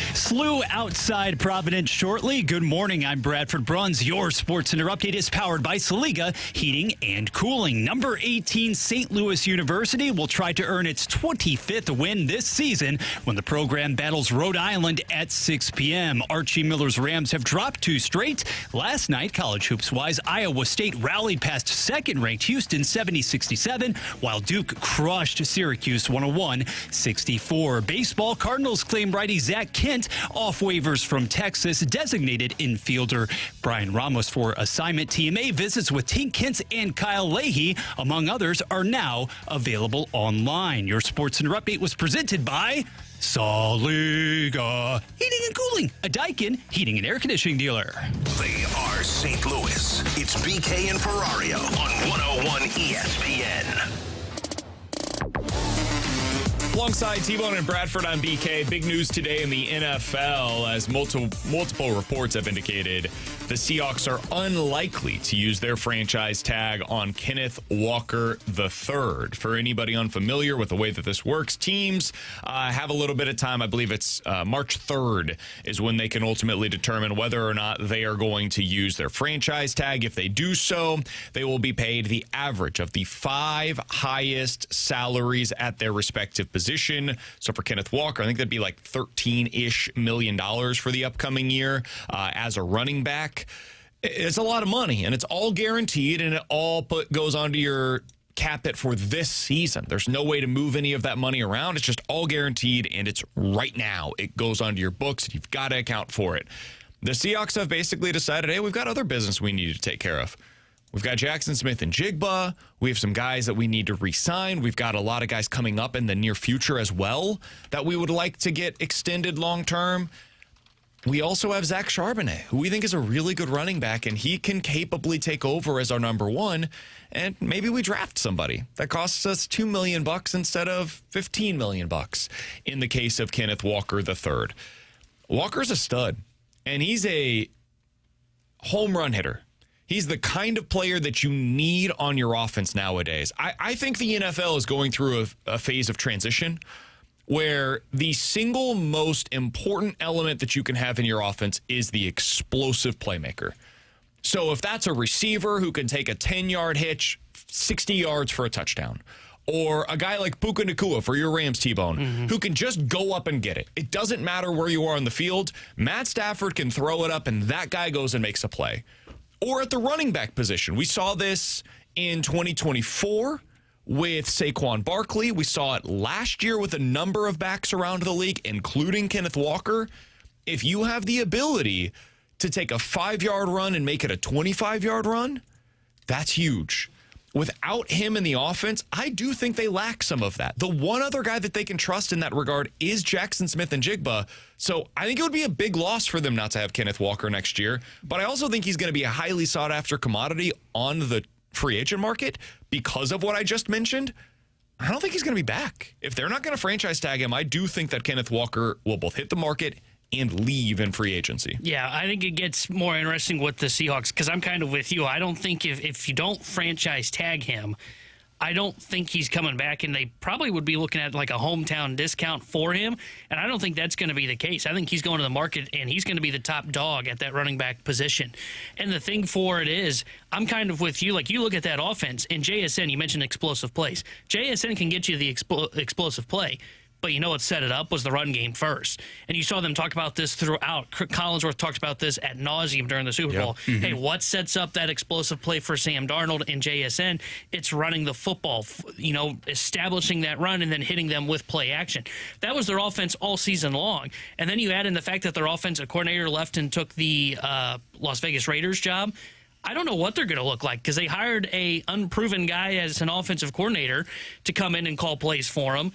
SLU outside Providence shortly. Good morning. I'm Bradford Bruns. Your Sports Center update is powered by Saliga Heating and Cooling. Number 18 St. Louis University will try to earn its 25th win this season when the program battles Rhode Island at 6 p.m. Archie Miller's Rams have dropped 2 straight. Last night, college hoops-wise, Iowa State rallied past second-ranked Houston 70-67, while Duke crushed Syracuse 101-64. Baseball, Cardinals claim righty Zach Kent off waivers from Texas. Designated infielder Brian Ramos for assignment. TMA visits with Tink Kentz and Kyle Leahy, among others, are now available online. Your Sports Center update was presented by Saliga Heating and Cooling, a Daikin heating and air conditioning dealer. They are St. Louis. It's BK and Ferrario on 101 ESPN. Alongside T-Bone and Bradford, I'm BK. Big news today in the NFL as multiple reports have indicated the Seahawks are unlikely to use their franchise tag on Kenneth Walker III. For anybody unfamiliar with the way that this works, teams have a little bit of time. I believe it's March 3rd is when they can ultimately determine whether or not they are going to use their franchise tag. If they do so, they will be paid the average of the 5 highest salaries at their respective position. So for Kenneth Walker, I think that'd be like $13-ish million for the upcoming year as a running back. It's a lot of money, and it's all guaranteed, and it all goes onto your cap hit for this season. There's no way to move any of that money around. It's just all guaranteed, and it's right now. It goes onto your books, and you've got to account for it. The Seahawks have basically decided, hey, we've got other business we need to take care of. We've got Jackson Smith and Jigba. We have some guys that we need to re-sign. We've got a lot of guys coming up in the near future as well that we would like to get extended long-term. We also have Zach Charbonnet, who we think is a really good running back, and he can capably take over as our number one. And maybe we draft somebody that costs us $2 million instead of $15 million in the case of Kenneth Walker III. Walker's a stud, and he's a home run hitter. He's the kind of player that you need on your offense nowadays. I think the NFL is going through a phase of transition where the single most important element that you can have in your offense is the explosive playmaker. So if that's a receiver who can take a 10-yard hitch, 60 yards for a touchdown, or a guy like Puka Nacua for your Rams, T-Bone, who can just go up and get it. It doesn't matter where you are on the field. Matt Stafford can throw it up, and that guy goes and makes a play. Or at the running back position. We saw this in 2024 with Saquon Barkley. We saw it last year with a number of backs around the league, including Kenneth Walker. if you have the ability to take a 5-yard run and make it a 25-yard run, that's huge. Without him in the offense, I do think they lack some of that. The one other guy that they can trust in that regard is Jackson Smith-Njigba. So I think it would be a big loss for them not to have Kenneth Walker next year. But I also think he's going to be a highly sought-after commodity on the free agent market because of what I just mentioned. I don't think he's going to be back. If they're not going to franchise tag him, I do think that Kenneth Walker will both hit the market and leave in free agency. Yeah, I think it gets more interesting with the Seahawks because I'm kind of with you. I don't think if you don't franchise tag him, I don't think he's coming back, and they probably would be looking at like a hometown discount for him, and I don't think that's going to be the case. I think he's going to the market, and he's going to be the top dog at that running back position. And the thing for it is, I'm kind of with you. Like, you look at that offense, and JSN, you mentioned explosive plays. JSN can get you the explosive play. But you know what set it up was the run game first. And you saw them talk about this throughout. Collinsworth talked about this ad nauseum during the Super Bowl. Mm-hmm. Hey, what sets up that explosive play for Sam Darnold and JSN? It's running the football, establishing that run and then hitting them with play action. That was their offense all season long. And then you add in the fact that their offensive coordinator left and took the Las Vegas Raiders job. I don't know what they're going to look like because they hired a unproven guy as an offensive coordinator to come in and call plays for them.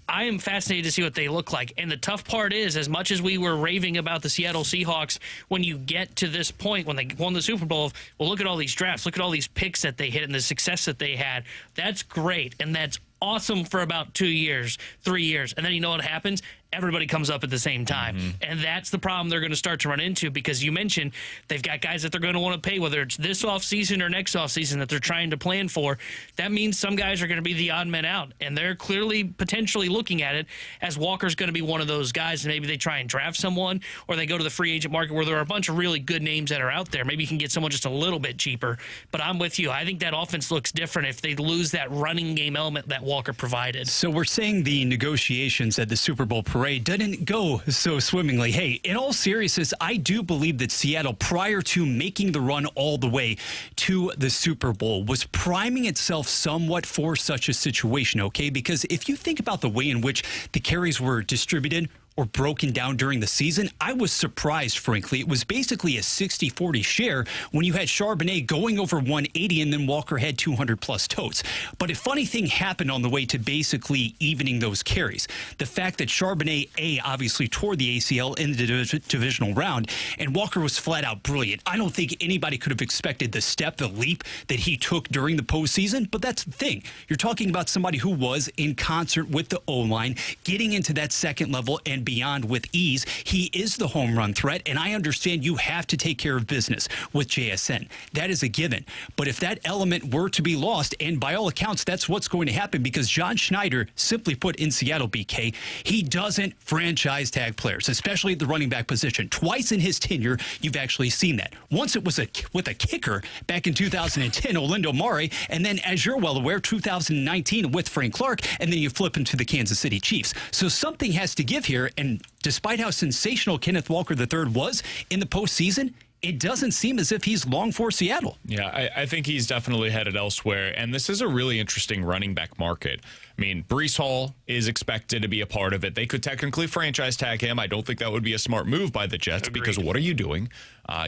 I am fascinated to see what they look like. And the tough part is, as much as we were raving about the Seattle Seahawks, when you get to this point, when they won the Super Bowl, well, look at all these drafts, look at all these picks that they hit and the success that they had. That's great. And that's awesome for about 2 years, 3 years. And then you know what happens? Everybody comes up at the same time. Mm-hmm. And that's the problem they're going to start to run into because you mentioned they've got guys that they're going to want to pay, whether it's this offseason or next offseason that they're trying to plan for. That means some guys are going to be the odd men out. And they're clearly potentially looking at it as Walker's going to be one of those guys. And maybe they try and draft someone or they go to the free agent market where there are a bunch of really good names that are out there. Maybe you can get someone just a little bit cheaper. But I'm with you. I think that offense looks different if they lose that running game element that Walker provided. So we're saying the negotiations at the Super Bowl parade didn't go so swimmingly. Hey, in all seriousness, I do believe that Seattle, prior to making the run all the way to the Super Bowl, was priming itself somewhat for such a situation, okay? Because if you think about the way in which the carries were distributed or broken down during the season, I was surprised, frankly. It was basically a 60-40 share when you had Charbonnet going over 180 and then Walker had 200-plus totes. But a funny thing happened on the way to basically evening those carries. The fact that Charbonnet, obviously tore the ACL in the divisional round, and Walker was flat-out brilliant. I don't think anybody could have expected the leap that he took during the postseason, but that's the thing. You're talking about somebody who was in concert with the O-line, getting into that second level and beyond with ease. He is the home run threat, and I understand you have to take care of business with JSN. That is a given. But if that element were to be lost, and by all accounts, that's what's going to happen because John Schneider, simply put in Seattle, BK, he doesn't franchise tag players, especially at the running back position. Twice in his tenure, you've actually seen that. Once it was with a kicker back in 2010, Olindo Mare, and then, as you're well aware, 2019 with Frank Clark, and then you flip into the Kansas City Chiefs. So something has to give here. And despite how sensational Kenneth Walker III was in the postseason, it doesn't seem as if he's long for Seattle. Yeah, I think he's definitely headed elsewhere. And this is a really interesting running back market. I mean, Breece Hall is expected to be a part of it. They could technically franchise tag him. I don't think that would be a smart move by the Jets. Agreed. Because what are you doing?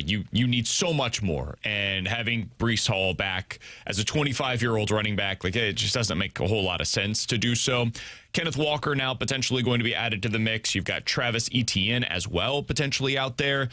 You need so much more. And having Breece Hall back as a 25-year-old running back, like, it just doesn't make a whole lot of sense to do so. Kenneth Walker now potentially going to be added to the mix. You've got Travis Etienne as well potentially out there.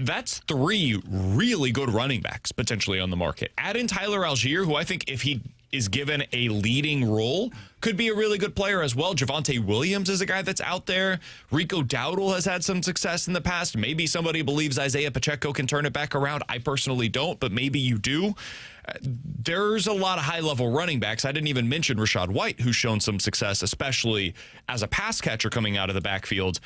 That's 3 really good running backs potentially on the market. Add in Tyler Algier, who I think if he is given a leading role, could be a really good player as well. Javonte Williams is a guy that's out there. Rico Dowdle has had some success in the past. Maybe somebody believes Isaiah Pacheco can turn it back around. I personally don't, but maybe you do. There's a lot of high-level running backs. I didn't even mention Rachaad White, who's shown some success, especially as a pass catcher coming out of the backfield.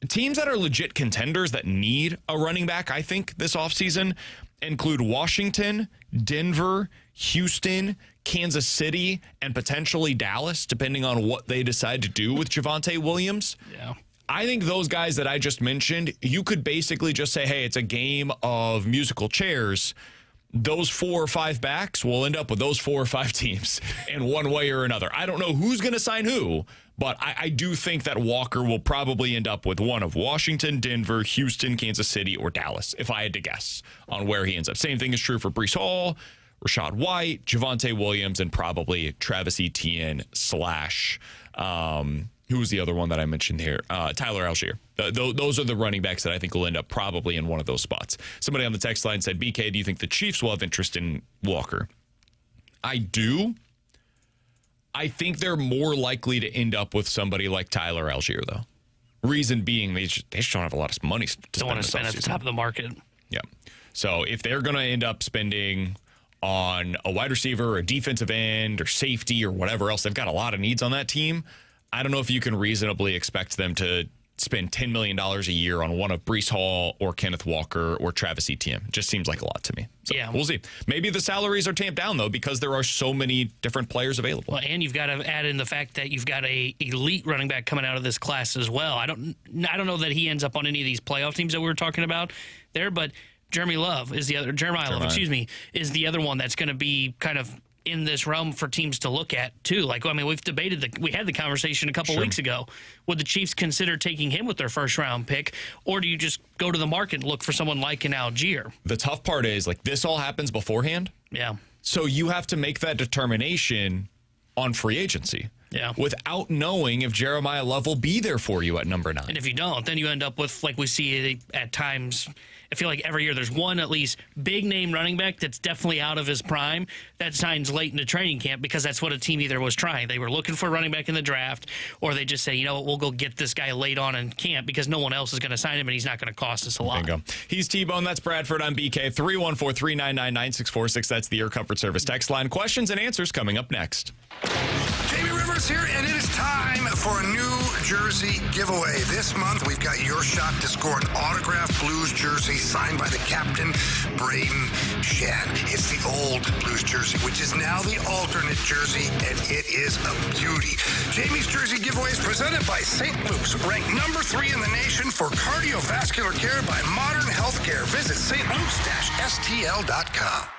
Teams that are legit contenders that need a running back, I think, this offseason include Washington, Denver, Houston, Kansas City, and potentially Dallas, depending on what they decide to do with Javonte Williams. Yeah. I think those guys that I just mentioned, you could basically just say, hey, it's a game of musical chairs. Those 4 or 5 backs will end up with those 4 or 5 teams in one way or another. I don't know who's going to sign who, But I do think that Walker will probably end up with one of Washington, Denver, Houston, Kansas City, or Dallas, if I had to guess on where he ends up. Same thing is true for Breece Hall, Rashad White, Javonte Williams, and probably Travis Etienne / who was the other one that I mentioned here? Tyler Algier. Those are the running backs that I think will end up probably in one of those spots. Somebody on the text line said, BK, do you think the Chiefs will have interest in Walker? I do. I think they're more likely to end up with somebody like Tyler Algier, though. Reason being, they just don't have a lot of money to spend. Don't want to spend at the top of the market. Yeah. So if they're going to end up spending on a wide receiver or a defensive end or safety or whatever else, they've got a lot of needs on that team. I don't know if you can reasonably expect them to spend $10 million a year on one of Breece Hall or Kenneth Walker or Travis Etienne. It just seems like a lot to me. So yeah. We'll see. Maybe the salaries are tamped down, though, because there are so many different players available. Well, and you've got to add in the fact that you've got a elite running back coming out of this class as well. I don't know that he ends up on any of these playoff teams that we were talking about there, but Jeremiah Love, is the other one that's going to be kind of in this realm for teams to look at too. Like, I mean, we had the conversation a couple weeks ago. Would the Chiefs consider taking him with their first round pick, or do you just go to the market and look for someone like an Algier? The tough part is, like, this all happens beforehand. Yeah. So you have to make that determination on free agency. Yeah. Without knowing if Jeremiah Love will be there for you at number 9. And if you don't, then you end up with, like we see at times, I feel like every year there's one at least big name running back that's definitely out of his prime that signs late into training camp because that's what a team either was trying. They were looking for a running back in the draft, or they just say, you know what, we'll go get this guy late on in camp because no one else is going to sign him and he's not going to cost us a lot. Bingo. He's T-Bone. That's Bradford. I'm BK. 314-399-9646. That's the Air Comfort Service text line. Questions and answers coming up next. Jamie Rivers here, and it is time for a New Jersey giveaway. This month, we've got your shot to score an autographed Blues jersey signed by the captain, Braden Shen. It's the old Blues jersey, which is now the alternate jersey, and it is a beauty. Jamie's jersey giveaway is presented by St. Luke's, ranked number 3 in the nation for cardiovascular care by Modern Healthcare. Visit stlukes-stl.com.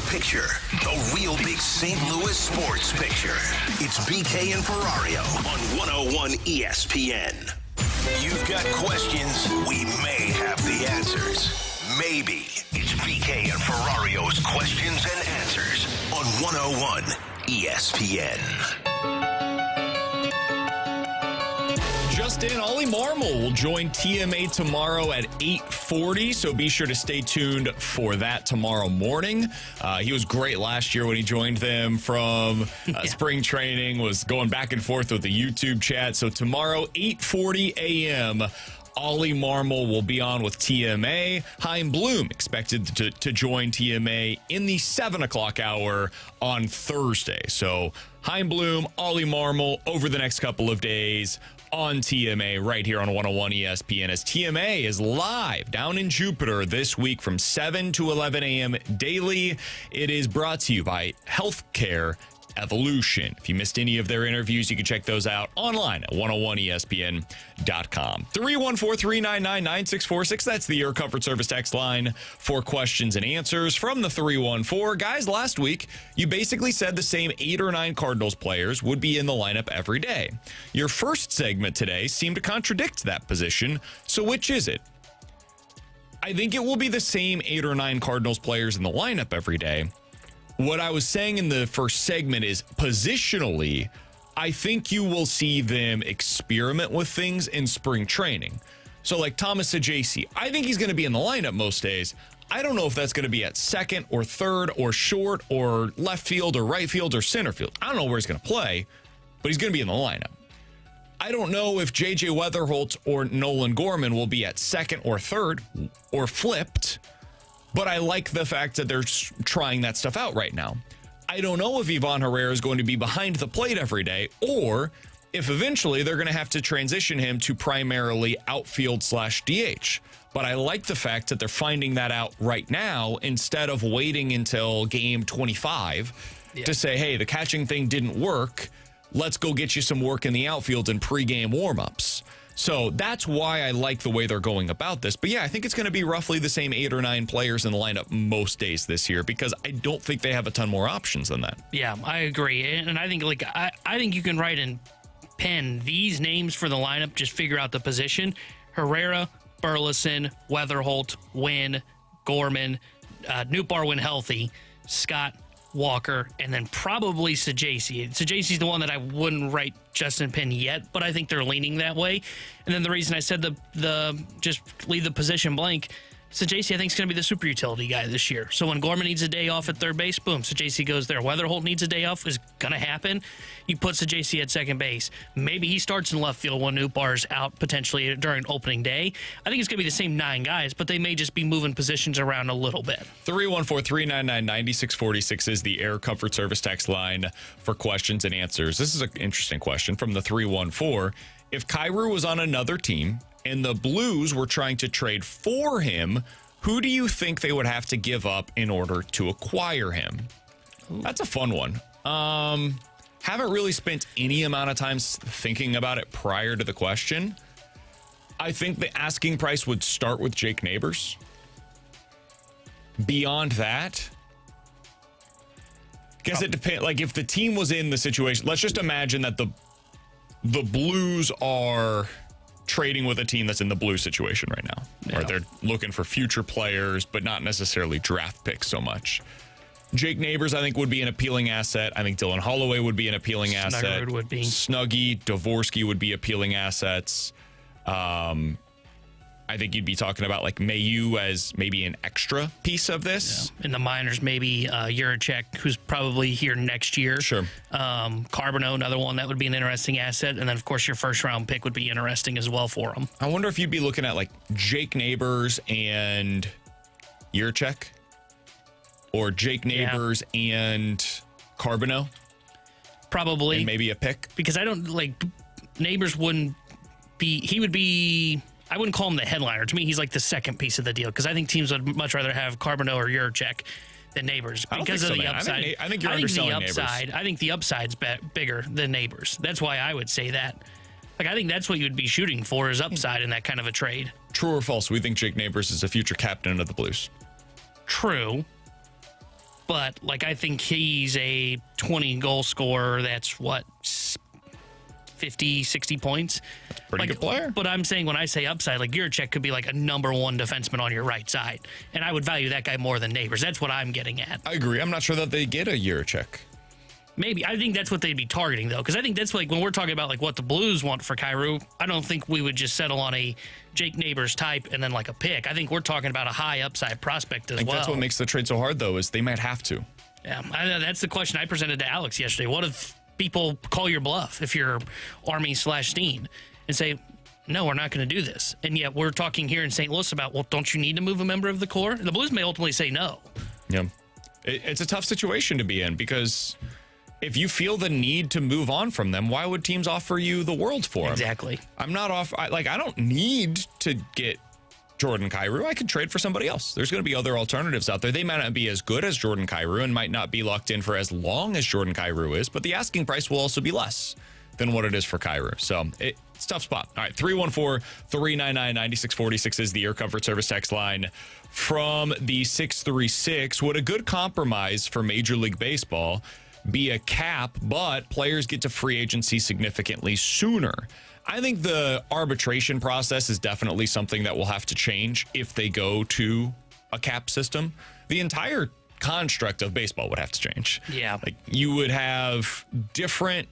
picture. The real big St. Louis sports picture. It's BK and Ferrario on 101 ESPN. You've got questions, we may have the answers. Maybe. It's BK and Ferrario's questions and answers on 101 ESPN. Just in, Ollie Marmol will join TMA tomorrow at 8:40, so be sure to stay tuned for that tomorrow morning. He was great last year when he joined them from spring training, was going back and forth with the YouTube chat. So tomorrow, 8:40 a.m., Ollie Marmol will be on with TMA. Chaim Bloom expected to join TMA in the 7 o'clock hour on Thursday. So Chaim Bloom, Ollie Marmol over the next couple of days on TMA right here on 101 ESPN, as TMA is live down in Jupiter this week from 7 to 11 a.m. daily. It is brought to you by Healthcare Evolution. If you missed any of their interviews, you can check those out online at 101ESPN.com. 314-399-9646. That's the Air Comfort Service text line for questions and answers from the 314. Guys, last week, you basically said the same 8 or 9 Cardinals players would be in the lineup every day. Your first segment today seemed to contradict that position. So which is it? I think it will be the same 8 or 9 Cardinals players in the lineup every day. What I was saying in the first segment is positionally, I think you will see them experiment with things in spring training. So like Thomas Sajaci, I think he's going to be in the lineup most days. I don't know if that's going to be at second or third or short or left field or right field or center field. I don't know where he's going to play, but he's going to be in the lineup. I don't know if J.J. Weatherholt or Nolan Gorman will be at second or third or flipped. But I like the fact that they're trying that stuff out right now. I don't know if Ivan Herrera is going to be behind the plate every day, or if eventually they're going to have to transition him to primarily outfield/DH. But I like the fact that they're finding that out right now instead of waiting until game 25 to say, hey, the catching thing didn't work. Let's go get you some work in the outfield and pregame warmups. So that's why I like the way they're going about this. But yeah, I think it's going to be roughly the same 8 or 9 players in the lineup most days this year, because I don't think they have a ton more options than that. Yeah, I agree. And I think I think you can write in pen these names for the lineup, just figure out the position. Herrera, Burleson, Weatherholt, Wynn, Gorman, Nootbaar when healthy, Scott, Walker, and then probably Sajaci. Sajaci's the one that I wouldn't write Justin Penn yet, but I think they're leaning that way. And then the reason I said the just leave the position blank, Sajaci I think is going to be the super utility guy this year. So when Gorman needs a day off at third base, boom, Sajaci goes there. Weatherholt needs a day off, is going to happen. You put Sajaci at second base. Maybe he starts in left field when Nootbaar's out potentially during opening day. I think it's going to be the same 9 guys, but they may just be moving positions around a little bit. 314-399-9646 is the Air Comfort Service text line for questions and answers. This is an interesting question from the 314. If Kyrou was on another team and the Blues were trying to trade for him, who do you think they would have to give up in order to acquire him? Ooh. That's a fun one. Haven't really spent any amount of time thinking about it prior to the question. I think the asking price would start with Jake Neighbors. Beyond that, guess it depends. Like if the team was in the situation, let's just imagine that the Blues are trading with a team that's in the blue situation right now, where they're looking for future players, but not necessarily draft picks so much. Jake Neighbors, I think, would be an appealing asset. I think Dylan Holloway would be an appealing asset. Would be. Snuggie, Dvorsky would be appealing assets. I think you'd be talking about like Mayu as maybe an extra piece of this. Yeah. In the minors, maybe Juracek, who's probably here next year. Sure. Carbonneau, another one that would be an interesting asset. And then, of course, your first-round pick would be interesting as well for him. I wonder if you'd be looking at like Jake Neighbors and Juracek, or Jake Neighbors and Carbonneau. Probably. And maybe a pick. Because I don't, like, Neighbors wouldn't be, he would be, I wouldn't call him the headliner. To me, he's like the second piece of the deal, because I think teams would much rather have Carbonneau or Juracek than Neighbors because of the upside. I think you're underselling Neighbors. I think the upside's bigger than Neighbors. That's why I would say that. Like, I think that's what you'd be shooting for, is upside in that kind of a trade. True or false? We think Jake Neighbors is a future captain of the Blues. True. But, like, I think he's a 20-goal scorer that's, 50, 60 points. Pretty good player. But I'm saying when I say upside, like, Juracek could be like a number one defenseman on your right side. And I would value that guy more than Neighbors. That's what I'm getting at. I agree. I'm not sure that they get a Yuracek. Maybe. I think that's what they'd be targeting, though. Because I think that's like when we're talking about like what the Blues want for Kyrou, I don't think we would just settle on a Jake Neighbors type and then like a pick. I think we're talking about a high upside prospect as well. That's what makes the trade so hard, though, is they might have to. Yeah, that's the question I presented to Alex yesterday. What if people call your bluff if you're Army/Steen and say, no, we're not going to do this. And yet we're talking here in St. Louis about, well, don't you need to move a member of the core? The Blues may ultimately say no. Yeah. It's a tough situation to be in because if you feel the need to move on from them, why would teams offer you the world for them? Exactly. I'm not I don't need to get Jordan Kyrou. I could trade for somebody else. There's going to be other alternatives out there. They might not be as good as Jordan Kyrou and might not be locked in for as long as Jordan Kyrou is, but the asking price will also be less than what it is for Kyrou. So it's a tough spot. All right, 314-399-9646 is the Air Comfort Service text line from the 636. Would a good compromise for Major League Baseball be a cap, but players get to free agency significantly sooner? I think the arbitration process is definitely something that will have to change if they go to a cap system. The entire construct of baseball would have to change. Yeah. Like you would have different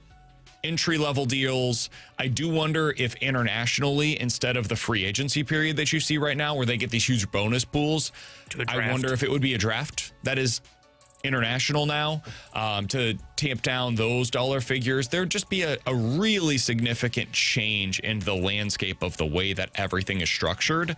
entry-level deals. I do wonder if internationally, instead of the free agency period that you see right now where they get these huge bonus pools, I wonder if it would be a draft that is international now to tamp down those dollar figures. There'd just be a really significant change in the landscape of the way that everything is structured.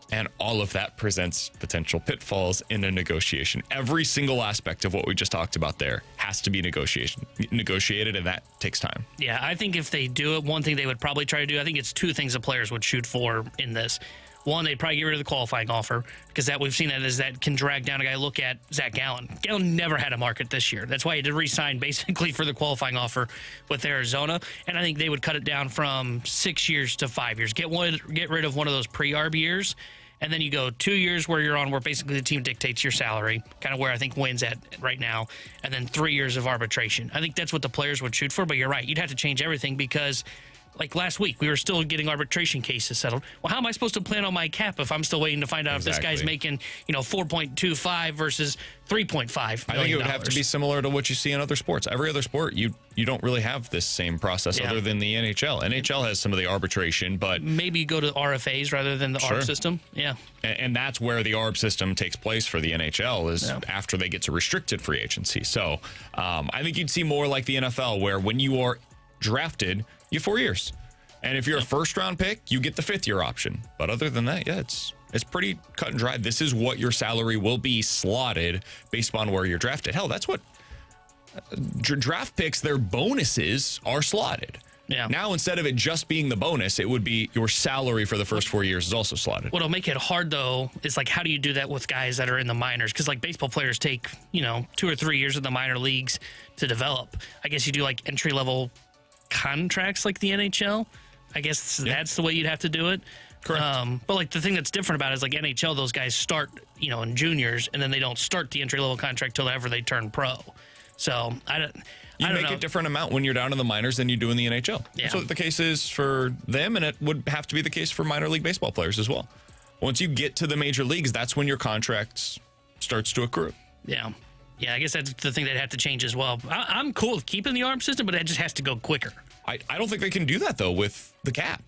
And all of that presents potential pitfalls in a negotiation. Every single aspect of what we just talked about there has to be negotiated, and that takes time. Yeah, I think if they do it, one thing they would probably try to do, I think it's two things the players would shoot for in this. One, they'd probably get rid of the qualifying offer because that we've seen that as that can drag down a guy. Look at Zach Gallen. Gallen never had a market this year. That's why he did re-sign basically for the qualifying offer with Arizona. And I think they would cut it down from 6 years to 5 years. Get rid of one of those pre-arb years. And then you go 2 years where you're on, where basically the team dictates your salary, kind of where I think Wynn's at right now. And then 3 years of arbitration. I think that's what the players would shoot for. But you're right. You'd have to change everything because, like last week, we were still getting arbitration cases settled. Well, how am I supposed to plan on my cap if I'm still waiting to find out if this guy's making, 4.25 versus 3.5 million? I think it would have to be similar to what you see in other sports. Every other sport, you don't really have this same process other than the NHL. NHL has some of the arbitration, but maybe you go to RFAs rather than the ARB system. Yeah. And that's where the ARB system takes place for the NHL is after they get to restricted free agency. So I think you'd see more like the NFL where when you are drafted, you have 4 years. And if you're a first-round pick, you get the fifth-year option. But other than that, it's pretty cut and dry. This is what your salary will be slotted based on where you're drafted. Hell, that's what draft picks, their bonuses are slotted. Yeah. Now, instead of it just being the bonus, it would be your salary for the first 4 years is also slotted. What'll make it hard, though, is like how do you do that with guys that are in the minors? Because like baseball players take, 2 or 3 years in the minor leagues to develop. I guess you do like entry-level contracts like the NHL. I guess that's the way you'd have to do it. Correct. But like the thing that's different about it is like NHL, those guys start, in juniors, and then they don't start the entry-level contract till ever they turn pro. So I don't make know. a different amount when you're down in the minors than you do in the NHL. Yeah. That's what the case is for them, and it would have to be the case for minor league baseball players as well. Once you get to the major leagues, that's when your contract starts to accrue. Yeah. Yeah, I guess that's the thing that had to change as well. I'm cool with keeping the ARB system, but it just has to go quicker. I don't think they can do that, though, with the cap.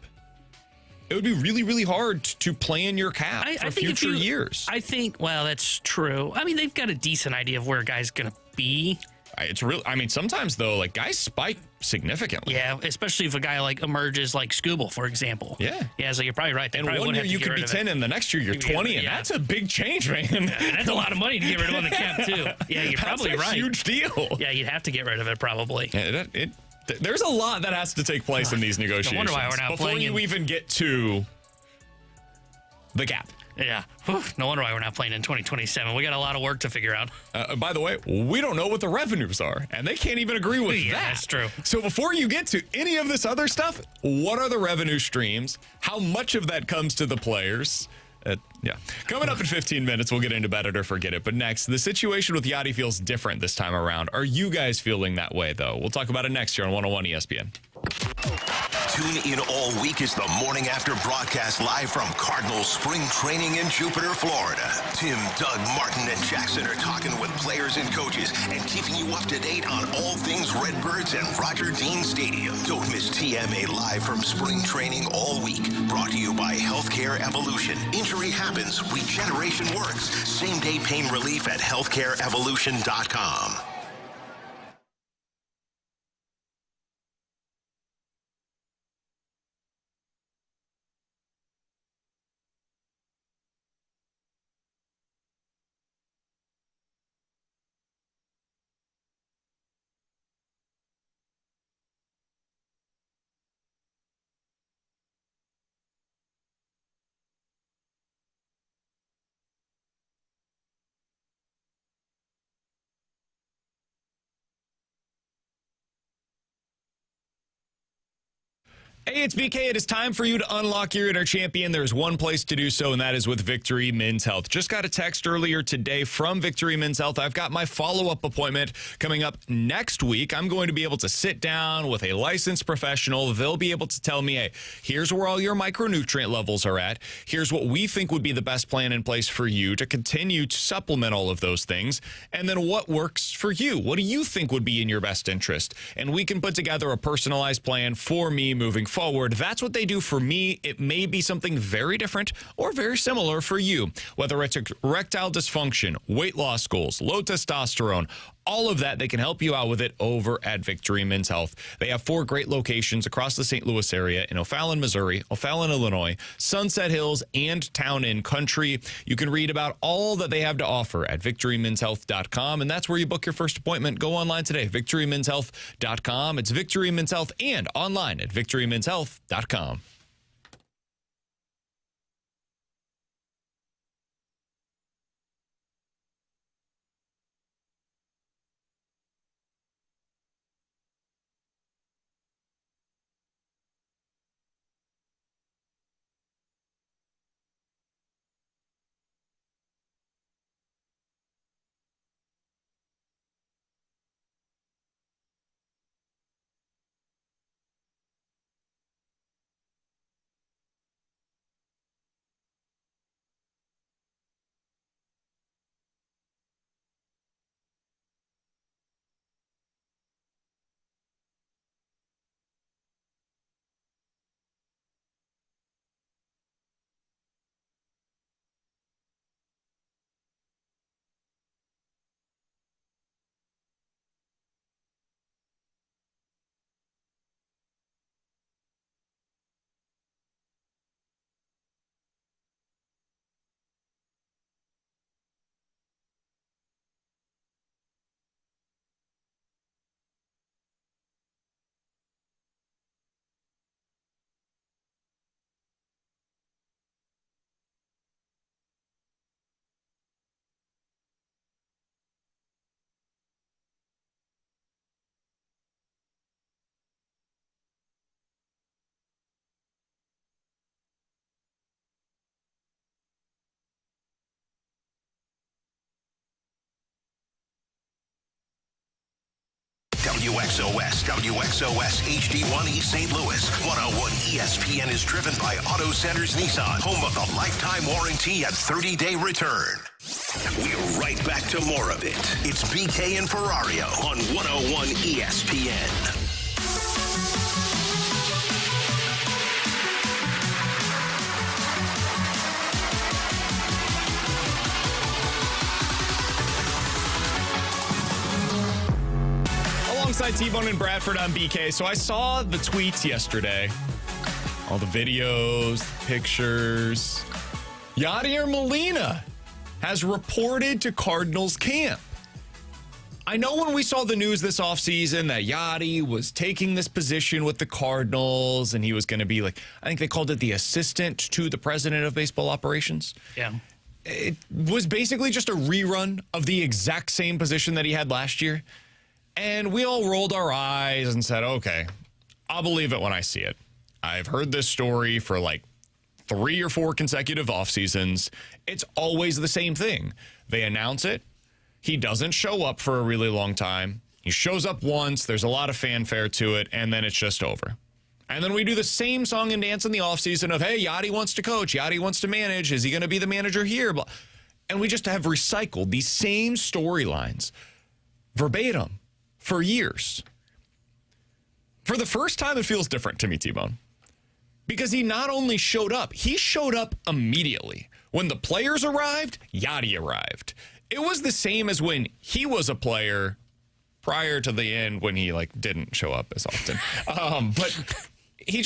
It would be really, really hard to plan your cap for future years. I think, well, that's true. I mean, they've got a decent idea of where a guy's going to be. It's real. I mean, sometimes, though, like guys spike significantly. Yeah, especially if a guy like emerges like Skubal, for example. Yeah. Yeah, so you're probably right. And 1 year you could be 10 and the next year you're 20, and that's a big change, man. And that's a lot of money to get rid of on the cap, too. Yeah, you're probably right. That's a huge deal. Yeah, you'd have to get rid of it, probably. Yeah, there's a lot that has to take place in these negotiations. No wonder why we're not before playing you even get to the cap. Yeah. Whew, no wonder why we're not playing in 2027. We got a lot of work to figure out. By the way, we don't know what the revenues are, and they can't even agree with that. That's true. So before you get to any of this other stuff, what are the revenue streams? How much of that comes to the players? Yeah. Coming up in 15 minutes, we'll get into Bet It or Forget It. But next, the situation with Yadi feels different this time around. Are you guys feeling that way, though? We'll talk about it next year on 101 ESPN. Tune in all week as the morning after broadcast live from Cardinals spring training in Jupiter, Florida. Tim, Doug, Martin, and Jackson are talking with players and coaches and keeping you up to date on all things Redbirds and Roger Dean Stadium. Don't miss TMA live from spring training all week. Brought to you by Healthcare Evolution. Injury happens, regeneration works. Same-day pain relief at healthcareevolution.com. Hey, it's BK. It is time for you to unlock your inner champion. There's one place to do so, and that is with Victory Men's Health. Just got a text earlier today from Victory Men's Health. I've got my follow-up appointment coming up next week. I'm going to be able to sit down with a licensed professional. They'll be able to tell me, hey, here's where all your micronutrient levels are at. Here's what we think would be the best plan in place for you to continue to supplement all of those things. And then what works for you? What do you think would be in your best interest? And we can put together a personalized plan for me moving forward. That's what they do for me. It may be something very different or very similar for you. Whether it's erectile dysfunction, weight loss goals, low testosterone, all of that, they can help you out with it over at Victory Men's Health. They have 4 great locations across the St. Louis area in O'Fallon, Missouri, O'Fallon, Illinois, Sunset Hills, and Town and Country. You can read about all that they have to offer at victorymenshealth.com, and that's where you book your first appointment. Go online today, victorymenshealth.com. It's Victory Men's Health and online at victorymenshealth.com. WXOS HD1 East St. Louis. 101 ESPN is driven by Auto Centers Nissan, home of the lifetime warranty and 30-day return. We're right back to more of it. It's BK and Ferrario on 101 ESPN. Alongside T-Bone and Bradford on BK. So I saw the tweets yesterday. All the videos, pictures. Yadi Molina has reported to Cardinals camp. I know when we saw the news this offseason that Yadi was taking this position with the Cardinals and he was going to be like, I think they called it the assistant to the president of baseball operations. Yeah. It was basically just a rerun of the exact same position that he had last year. And we all rolled our eyes and said, okay, I'll believe it when I see it. I've heard this story for like 3 or 4 consecutive off seasons, it's always the same thing. They announce it. He doesn't show up for a really long time. He shows up once. There's a lot of fanfare to it, and then it's just over. And then we do the same song and dance in the offseason of, hey, Yadi wants to coach. Yadi wants to manage. Is he going to be the manager here? And we just have recycled these same storylines verbatim for years. For the first time, it feels different to me, T-Bone. Because he not only showed up, he showed up immediately. When the players arrived, Yadi arrived. It was the same as when he was a player prior to the end when he didn't show up as often. But he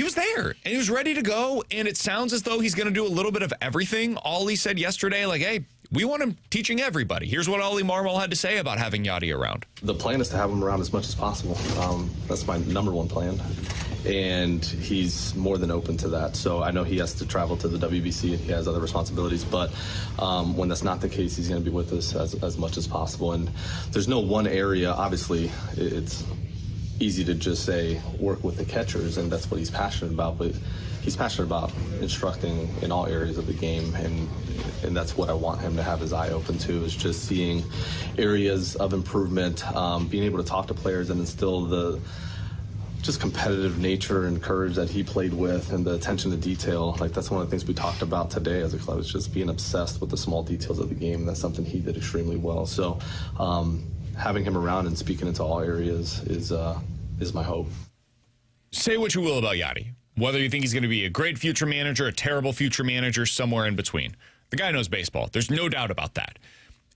was there and he was ready to go. And it sounds as though he's going to do a little bit of everything. Ollie said yesterday, hey, we want him teaching everybody. Here's what Ollie Marmol had to say about having Yadi around. The plan is to have him around as much as possible. That's my number one plan. And he's more than open to that. So I know he has to travel to the WBC and he has other responsibilities, but when that's not the case, he's going to be with us as much as possible. And there's no one area. Obviously, it's easy to just say work with the catchers, and that's what he's passionate about, but he's passionate about instructing in all areas of the game, and that's what I want him to have his eye open to, is just seeing areas of improvement, being able to talk to players and instill the just competitive nature and courage that he played with, and the attention to detail. That's one of the things we talked about today as a club, is just being obsessed with the small details of the game. That's something he did extremely well. So having him around and speaking into all areas is my hope. Say what you will about Yadi, whether you think he's going to be a great future manager, a terrible future manager, somewhere in between. The guy knows baseball. There's no doubt about that.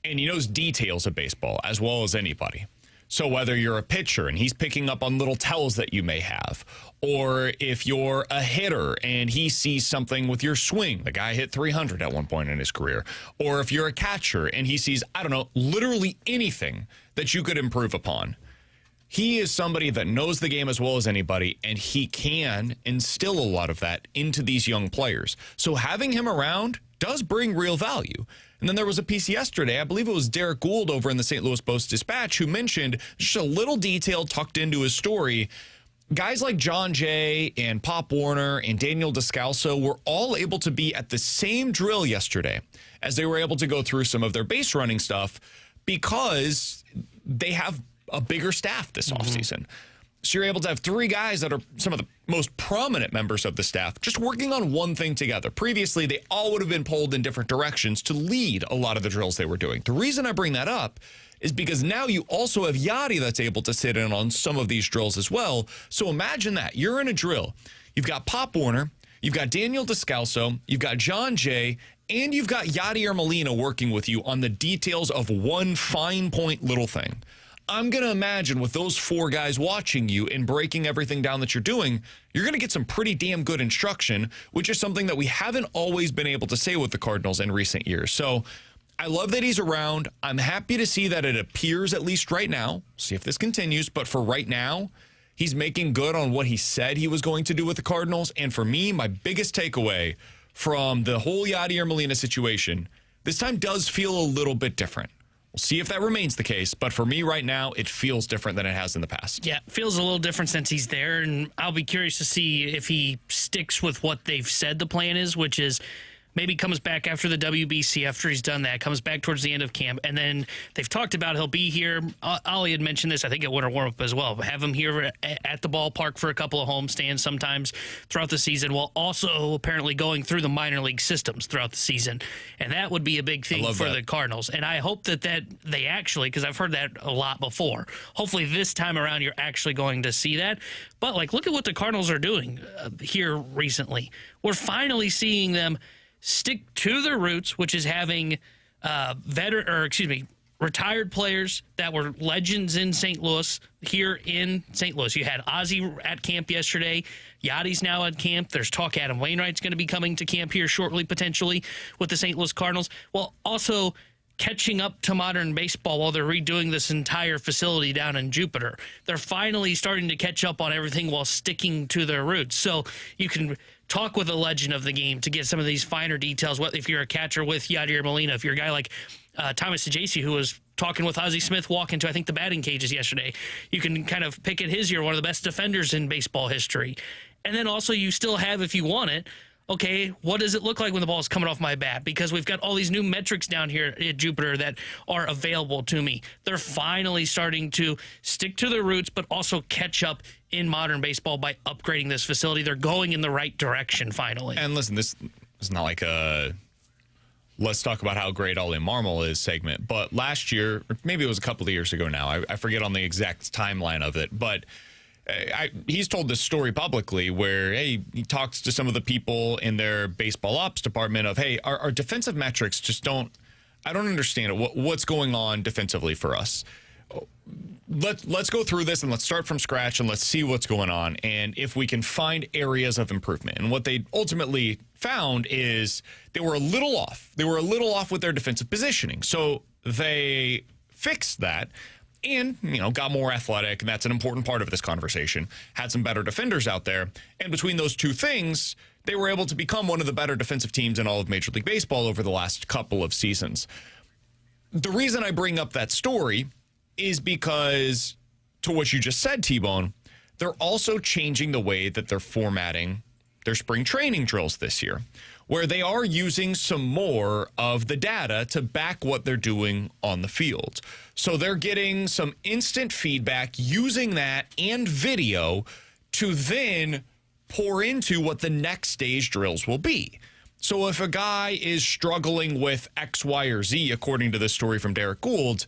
And he knows details of baseball as well as anybody. So whether you're a pitcher and he's picking up on little tells that you may have, or if you're a hitter and he sees something with your swing, the guy hit 300 at one point in his career, or if you're a catcher and he sees, literally anything that you could improve upon. He is somebody that knows the game as well as anybody, and he can instill a lot of that into these young players. So having him around does bring real value. And then there was a piece yesterday, I believe it was Derek Gould over in the St. Louis Post-Dispatch, who mentioned just a little detail tucked into his story. Guys like John Jay and Pop Warner and Daniel Descalso were all able to be at the same drill yesterday as they were able to go through some of their base running stuff because they have a bigger staff this offseason. So you're able to have 3 guys that are some of the most prominent members of the staff just working on one thing together. Previously, they all would have been pulled in different directions to lead a lot of the drills they were doing. The reason I bring that up is because now you also have Yadi that's able to sit in on some of these drills as well. So imagine that. You're in a drill. You've got Pop Warner, you've got Daniel Descalso, you've got John Jay, and you've got Yadi or Molina working with you on the details of one fine point little thing. I'm going to imagine with those 4 guys watching you and breaking everything down that you're doing, you're going to get some pretty damn good instruction, which is something that we haven't always been able to say with the Cardinals in recent years. So I love that he's around. I'm happy to see that it appears, at least right now, see if this continues, but for right now, he's making good on what he said he was going to do with the Cardinals. And for me, my biggest takeaway from the whole Yadi or Molina situation, this time does feel a little bit different. We'll see if that remains the case, but for me right now, it feels different than it has in the past. Yeah, it feels a little different since he's there, and I'll be curious to see if he sticks with what they've said the plan is, which is maybe comes back after the WBC, after he's done that, comes back towards the end of camp, and then they've talked about he'll be here. Ollie had mentioned this, I think, at Winter Warm-Up as well. Have him here at the ballpark for a couple of homestands sometimes throughout the season, while also apparently going through the minor league systems throughout the season. And that would be a big thing for the Cardinals. And I hope that they actually, because I've heard that a lot before, hopefully this time around you're actually going to see that. But, look at what the Cardinals are doing here recently. We're finally seeing them stick to their roots, which is having retired players that were legends in St. Louis here in St. Louis. You had Ozzie at camp yesterday. Yadi's now at camp. There's talk Adam Wainwright's going to be coming to camp here shortly, potentially, with the St. Louis Cardinals. Well, also catching up to modern baseball while they're redoing this entire facility down in Jupiter. They're finally starting to catch up on everything while sticking to their roots. So you can talk with a legend of the game to get some of these finer details. What if you're a catcher with Yadi or Molina, if you're a guy like Thomas Sajaci, who was talking with Ozzie Smith walking to, I think, the batting cages yesterday, you can kind of pick at his year, one of the best defenders in baseball history. And then also you still have, if you want it, okay, what does it look like when the ball is coming off my bat? Because we've got all these new metrics down here at Jupiter that are available to me. They're finally starting to stick to their roots, but also catch up in modern baseball by upgrading this facility. They're going in the right direction finally. And listen, this is not like a let's talk about how great Ollie Marmol is segment. But last year, or maybe it was a couple of years ago now, I forget on the exact timeline of it, but he's told this story publicly where, hey, he talks to some of the people in their baseball ops department of, hey, our defensive metrics just I don't understand it. What's going on defensively for us? Let's go through this and let's start from scratch and let's see what's going on and if we can find areas of improvement. And what they ultimately found is they were a little off. They were a little off with their defensive positioning. So they fixed that and, got more athletic. And that's an important part of this conversation. Had some better defenders out there. And between those two things, they were able to become one of the better defensive teams in all of Major League Baseball over the last couple of seasons. The reason I bring up that story is because, to what you just said, T-Bone, they're also changing the way that they're formatting their spring training drills this year, where they are using some more of the data to back what they're doing on the field. So they're getting some instant feedback using that and video to then pour into what the next stage drills will be. So if a guy is struggling with X, Y, or Z, according to this story from Derek Gould,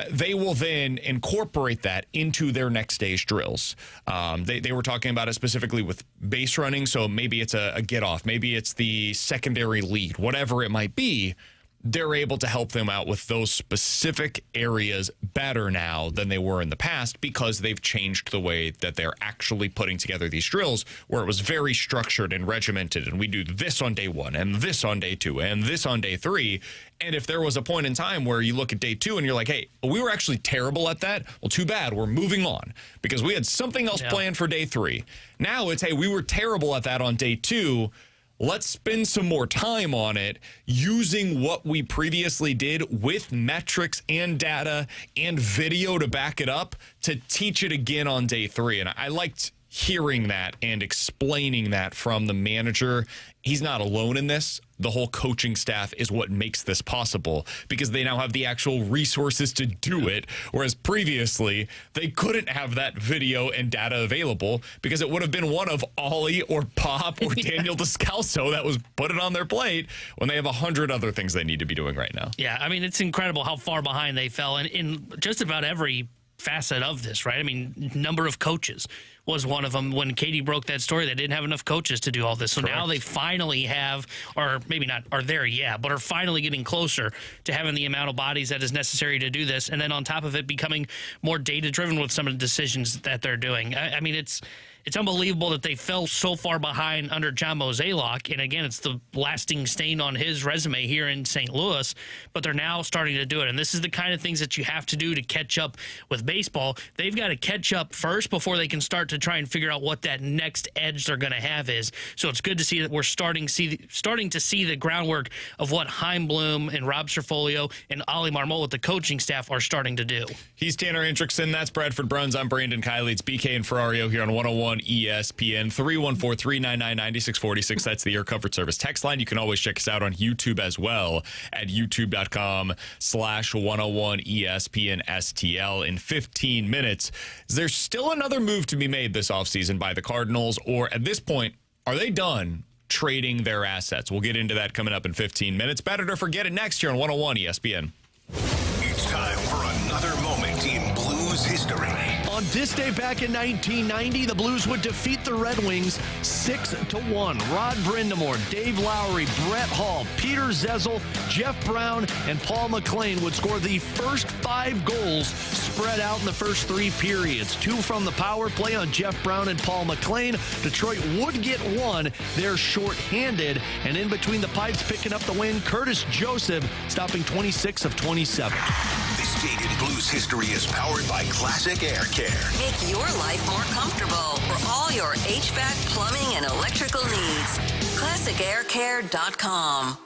they will then incorporate that into their next stage drills. They were talking about it specifically with base running, so maybe it's a get off, maybe it's the secondary lead, whatever it might be. They're able to help them out with those specific areas better now than they were in the past because they've changed the way that they're actually putting together these drills, where it was very structured and regimented, and we do this on day 1 and this on day 2 and this on day 3. And if there was a point in time where you look at day 2 and you're like, hey, we were actually terrible at that, well, too bad, we're moving on because we had something else planned for day 3. Now it's, hey, we were terrible at that on day 2. Let's spend some more time on it using what we previously did with metrics and data and video to back it up to teach it again on day 3. And I liked hearing that and explaining that from the manager. He's not alone in this. The whole coaching staff is what makes this possible because they now have the actual resources to do it, whereas previously they couldn't have that video and data available because it would have been one of Ollie or Pop or Daniel Descalso that was put it on their plate when they have 100 other things they need to be doing right now. Yeah, I mean, it's incredible how far behind they fell in just about every facet of this, right? I mean, number of coaches was one of them. When Katie broke that story, they didn't have enough coaches to do all this. So now they finally have, or maybe not are there yet, but are finally getting closer to having the amount of bodies that is necessary to do this. And then on top of it, becoming more data-driven with some of the decisions that they're doing. I mean, it's unbelievable that they fell so far behind under John Mozeliak. And again, it's the lasting stain on his resume here in St. Louis, but they're now starting to do it. And this is the kind of things that you have to do to catch up with baseball. They've got to catch up first before they can start to try and figure out what that next edge they're going to have is. So it's good to see that we're starting to see the groundwork of what Heimblum and Rob Cerfolio and Ollie Marmol with the coaching staff are starting to do. He's Tanner Hendrickson. That's Bradford Bruns. I'm Brandon Kiley. It's BK and Ferrario here on 101 ESPN. 314-399-9646. That's the Air Comfort Service text line. You can always check us out on YouTube as well at youtube.com/101ESPN STL. In 15 minutes, is there still another move to be made this offseason by the Cardinals, or at this point, are they done trading their assets? We'll get into that coming up in 15 minutes. Better to forget it next year on 101 ESPN. It's time for another moment in Blues history. On this day back in 1990, the Blues would defeat the Red Wings 6-1. Rod Brindamore, Dave Lowry, Brett Hall, Peter Zezel, Jeff Brown, and Paul McLean would score the first 5 goals spread out in the first 3 periods. 2 from the power play on Jeff Brown and Paul McLean. Detroit would get 1. They're shorthanded. And in between the pipes picking up the win, Curtis Joseph stopping 26 of 27. This date in Blues history is powered by Classic Air Care. Make your life more comfortable for all your HVAC, plumbing, and electrical needs. ClassicAirCare.com.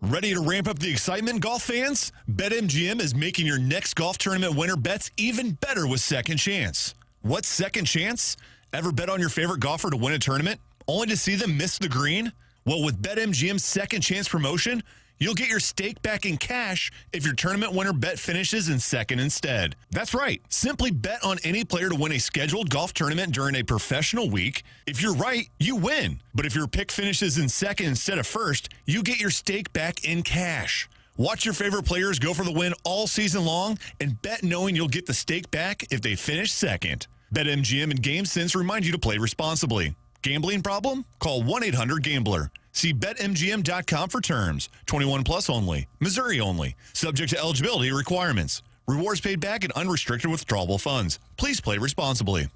Ready to ramp up the excitement, golf fans? BetMGM is making your next golf tournament winner bets even better with Second Chance. What second chance? Ever bet on your favorite golfer to win a tournament, only to see them miss the green? Well, with BetMGM's second chance promotion, you'll get your stake back in cash if your tournament winner bet finishes in second instead. That's right. Simply bet on any player to win a scheduled golf tournament during a professional week. If you're right, you win. But if your pick finishes in second instead of first, you get your stake back in cash. Watch your favorite players go for the win all season long and bet knowing you'll get the stake back if they finish second. BetMGM and GameSense remind you to play responsibly. Gambling problem? Call 1-800-GAMBLER. See BetMGM.com for terms. 21 plus only. Missouri only. Subject to eligibility requirements. Rewards paid back in unrestricted withdrawable funds. Please play responsibly.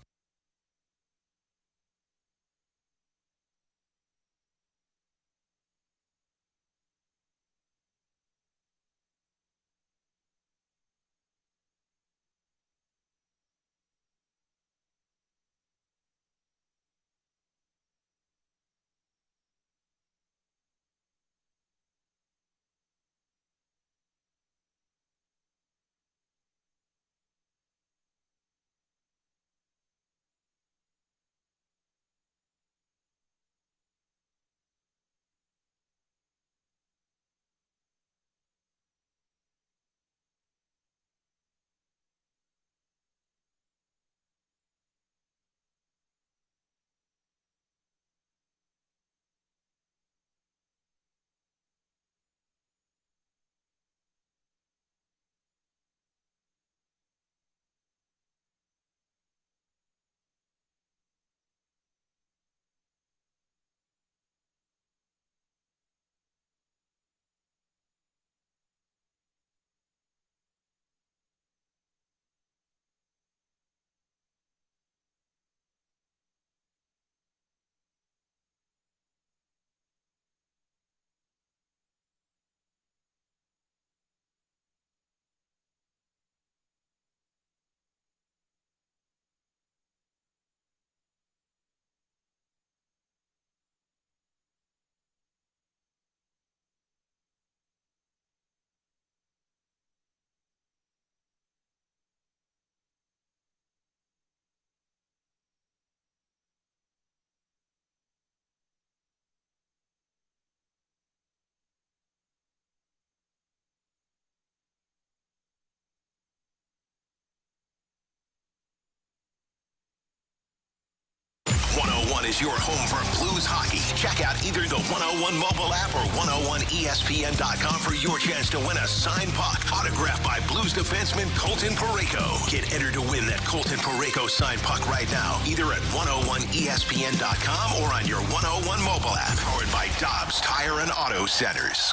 Is your home for Blues hockey. Check out either the 101 mobile app or 101ESPN.com for your chance to win a signed puck autographed by Blues defenseman Colton Parayko. Get entered to win that Colton Parayko signed puck right now, either at 101ESPN.com or on your 101 mobile app, powered by Dobbs Tire and Auto Centers.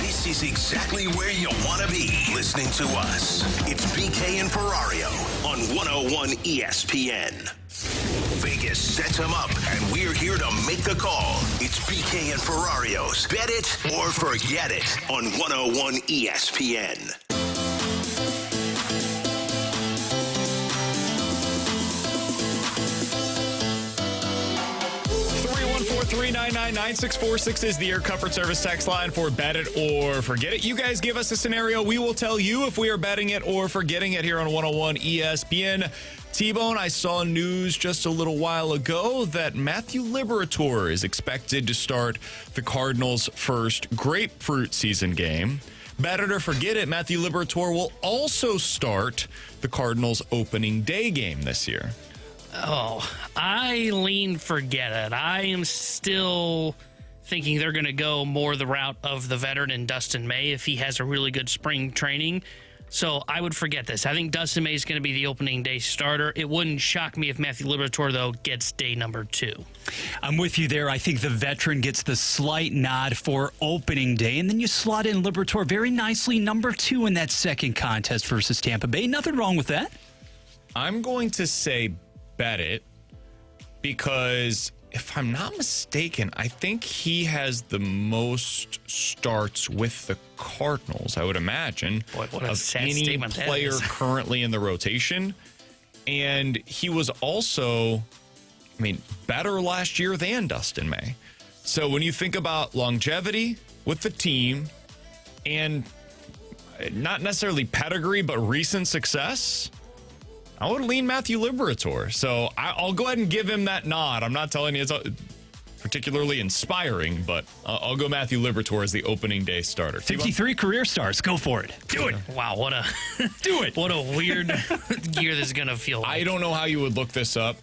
This is exactly where you want to be, listening to us. It's BK and Ferrario on 101 ESPN. Vegas sets them up, and we're here to make the call. It's BK and Ferrario's Bet It or Forget It on 101 ESPN. 399-9646 is the Air Comfort Service text line for Bet It or Forget It. You guys give us a scenario. We will tell you if we are betting it or forgetting it here on 101 ESPN. T-Bone, I saw news just a little while ago that Matthew Liberatore is expected to start the Cardinals' first grapefruit season game. Bet it or forget it, Matthew Liberatore will also start the Cardinals' opening day game this year. Oh, I lean forget it. I am still thinking they're going to go more the route of the veteran in Dustin May if he has a really good spring training. So I would forget this. I think Dustin May is going to be the opening day starter. It wouldn't shock me if Matthew Liberatore, though, gets day number 2. I'm with you there. I think the veteran gets the slight nod for opening day, and then you slot in Liberatore very nicely, number 2 in that second contest versus Tampa Bay. Nothing wrong with that. I'm going to say bet it because if I'm not mistaken, I think he has the most starts with the Cardinals, I would imagine, Boy, what a of sad any statement that player is. currently in the rotation. And he was also, better last year than Dustin May. So when you think about longevity with the team and not necessarily pedigree, but recent success, I would lean Matthew Liberatore. So I'll go ahead and give him that nod. I'm not telling you it's particularly inspiring, but I'll go Matthew Liberatore as the opening day starter. 53 career starts. Go for it. Do it. Wow, what a Do it. what a weird year this is gonna feel like. I don't know how you would look this up.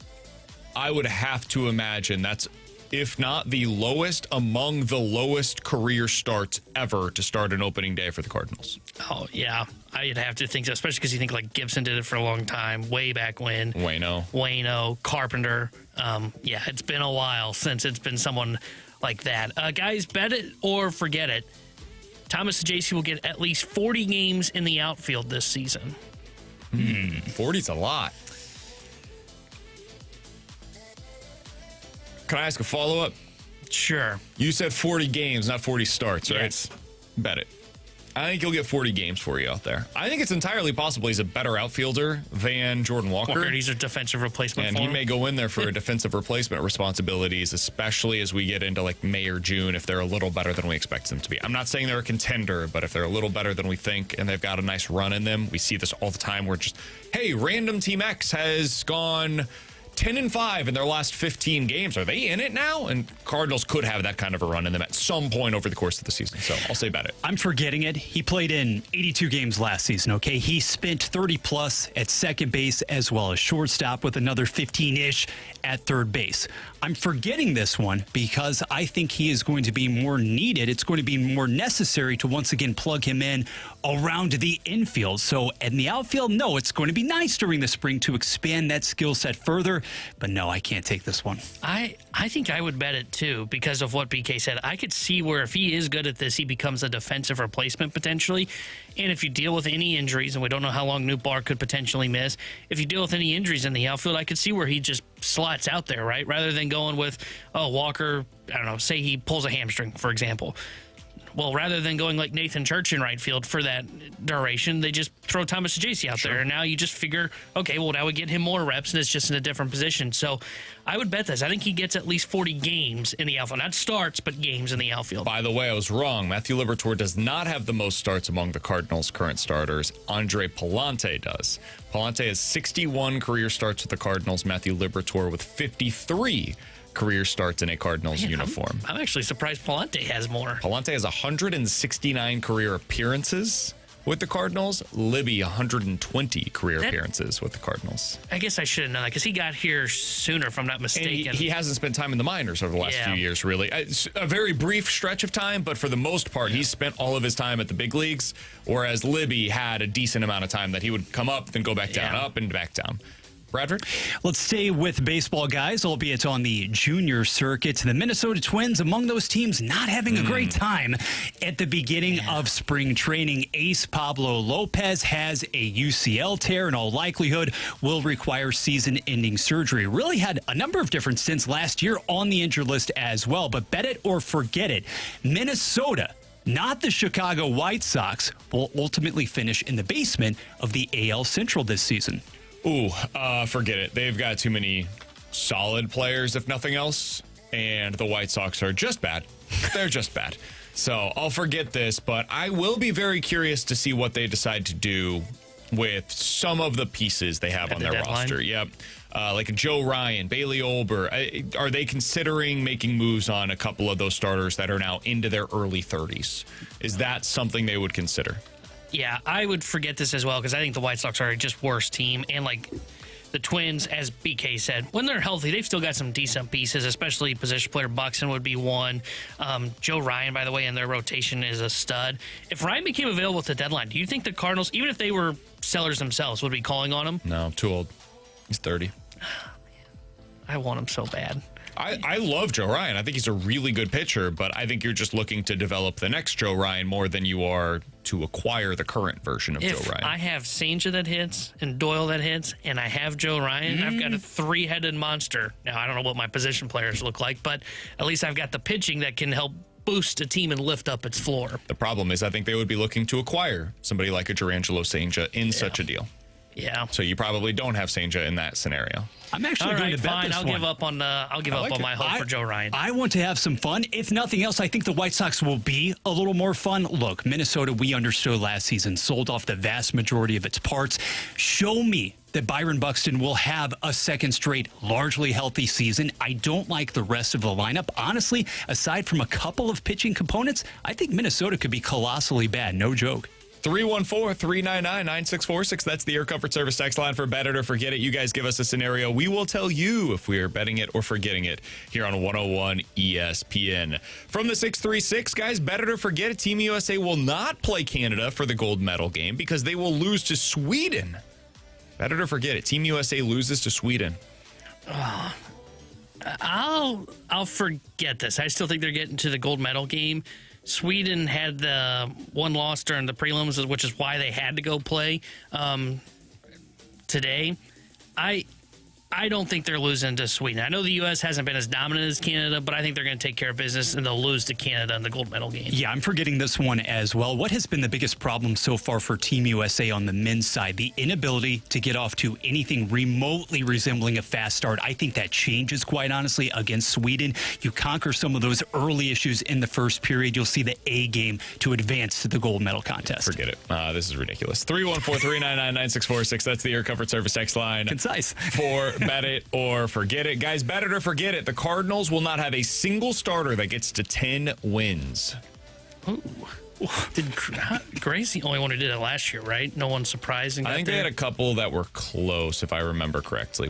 I would have to imagine that's, if not the lowest, among the lowest career starts ever to start an opening day for the Cardinals. Yeah, I'd have to think so, especially because you think like Gibson did it for a long time, way back when. Waino, Carpenter. Yeah, it's been a while since it's been someone like that. Guys, bet it or forget it. Thomas Saggese will get at least 40 games in the outfield this season. 40's a lot. Can I ask a follow-up? Sure. You said 40 games, not 40 starts, right? Yes. Bet it. I think he'll get 40 games for you out there. I think it's entirely possible he's a better outfielder than Jordan Walker. He's a defensive replacement and for he him. may go in there for defensive replacement responsibilities, especially as we get into like May or June, if they're a little better than we expect them to be. I'm not saying they're a contender, but if they're a little better than we think and they've got a nice run in them, we see this all the time where just, hey, random team X has gone 10-5 in their last 15 games. Are they in it now? And Cardinals could have that kind of a run in them at some point over the course of the season. So I'll say bet it. I'm forgetting it. He played in 82 games last season, okay? He spent 30-plus at second base as well as shortstop with another 15-ish at third base. I'm forgetting this one because I think he is going to be more needed. It's going to be more necessary to once again plug him in around the infield. So in the outfield, no, it's going to be nice during the spring to expand that skill set further. But no, I can't take this one. I think I would bet it too because of what BK said. I could see where if he is good at this, he becomes a defensive replacement potentially. And if you deal with any injuries, and we don't know how long Nootbaar could potentially miss, if you deal with any injuries in the outfield, I could see where he just slots out there, right? Rather than going with, Walker, I don't know, say he pulls a hamstring, for example. Well, rather than going like Nathan Church in right field for that duration, they just throw Thomas Saggese out there. And now you just figure, okay, well, now we get him more reps, and it's just in a different position. So I would bet this. I think he gets at least 40 games in the outfield. Not starts, but games in the outfield. By the way, I was wrong. Matthew Liberatore does not have the most starts among the Cardinals' current starters. Andre Pallante does. Pallante has 61 career starts with the Cardinals. Matthew Liberatore with 53 career starts in a Cardinals uniform. I'm actually surprised Pallante has more. Pallante has 169 career appearances with the Cardinals. Libby, 120 career appearances with the Cardinals. I guess I should have known that because he got here sooner, if I'm not mistaken. And he hasn't spent time in the minors over the last few years, really. It's a very brief stretch of time, but for the most part, he's spent all of his time at the big leagues, whereas Libby had a decent amount of time that he would come up, then go back down, up and back down. Bradford? Let's stay with baseball, guys, albeit on the junior circuit. The Minnesota Twins, among those teams not having a great time at the beginning of spring training. Ace Pablo Lopez has a UCL tear, in all likelihood will require season-ending surgery. Really had a number of different stints last year on the injured list as well, but bet it or forget it. Minnesota, not the Chicago White Sox, will ultimately finish in the basement of the AL Central this season. Forget it. They've got too many solid players, if nothing else, and the White Sox are just bad. They're just bad. So I'll forget this, but I will be very curious to see what they decide to do with some of the pieces they have on their roster. Yep. Like Joe Ryan, Bailey Olber. Are they considering making moves on a couple of those starters that are now into their early 30s? Is that something they would consider? Yeah, I would forget this as well because I think the White Sox are a just worse team. And like the Twins, as BK said, when they're healthy, they've still got some decent pieces, especially position player Buxton would be one. Joe Ryan, by the way, in their rotation is a stud. If Ryan became available at the deadline, do you think the Cardinals, even if they were sellers themselves, would be calling on him? No, too old. He's 30. I want him so bad. I love Joe Ryan. I think he's a really good pitcher, but I think you're just looking to develop the next Joe Ryan more than you are to acquire the current version of Joe Ryan. I have Senga that hits and Doyle that hits, and I have Joe Ryan, I've got a three-headed monster. Now, I don't know what my position players look like, but at least I've got the pitching that can help boost a team and lift up its floor. The problem is I think they would be looking to acquire somebody like a Jurangelo Senga in such a deal. Yeah. So you probably don't have Senga in that scenario. I'm actually going to bet this I'll one. give up on my hope for Joe Ryan. I want to have some fun. If nothing else, I think the White Sox will be a little more fun. Look, Minnesota, we understood last season, sold off the vast majority of its parts. Show me that Byron Buxton will have a second straight largely healthy season. I don't like the rest of the lineup. Honestly, aside from a couple of pitching components, I think Minnesota could be colossally bad. No joke. 314-399-9646. That's the Air Comfort Service text line for Bet It or Forget It. You guys give us a scenario. We will tell you if we are betting it or forgetting it here on 101 ESPN. From the 636, guys, Bet It or Forget It. Team USA will not play Canada for the gold medal game because they will lose to Sweden. Bet it or forget it. Team USA loses to Sweden. I'll forget this. I still think they're getting to the gold medal game. Sweden had the one loss during the prelims, which is why they had to go play today. I don't think they're losing to Sweden. I know the U.S. hasn't been as dominant as Canada, but I think they're going to take care of business, and they'll lose to Canada in the gold medal game. Yeah, I'm forgetting this one as well. What has been the biggest problem so far for Team USA on the men's side? The inability to get off to anything remotely resembling a fast start. I think that changes, quite honestly, against Sweden. You conquer some of those early issues in the first period, you'll see the A game to advance to the gold medal contest. Forget it. This is ridiculous. 314-399-9646. That's the Air Comfort Service text line. Concise. For Bet It or Forget It. Guys, bet it or forget it. The Cardinals will not have a single starter that gets to 10 wins. Ooh. Gray's the only one who did it last year, right? No one surprised. I think they had a couple that were close, if I remember correctly.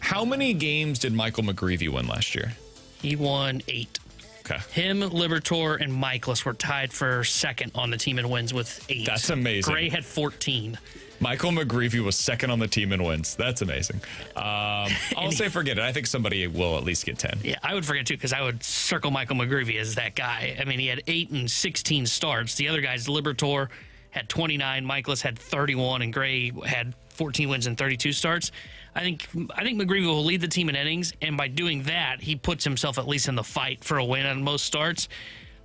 How many games did Michael McGreevy win last year? He won 8. Okay. Him, Liberatore, and Michaelis were tied for second on the team in wins with 8. That's amazing. Gray had 14. Michael McGreevy was second on the team in wins. That's amazing. I'll say forget it. I think somebody will at least get 10. Yeah, I would forget too, because I would circle Michael McGreevy as that guy. I mean, he had 8 and 16 starts. The other guys, Liberatore had 29, Michaelis had 31, and Gray had 14 wins and 32 starts. I think McGreevy will lead the team in innings, and by doing that, he puts himself at least in the fight for a win on most starts.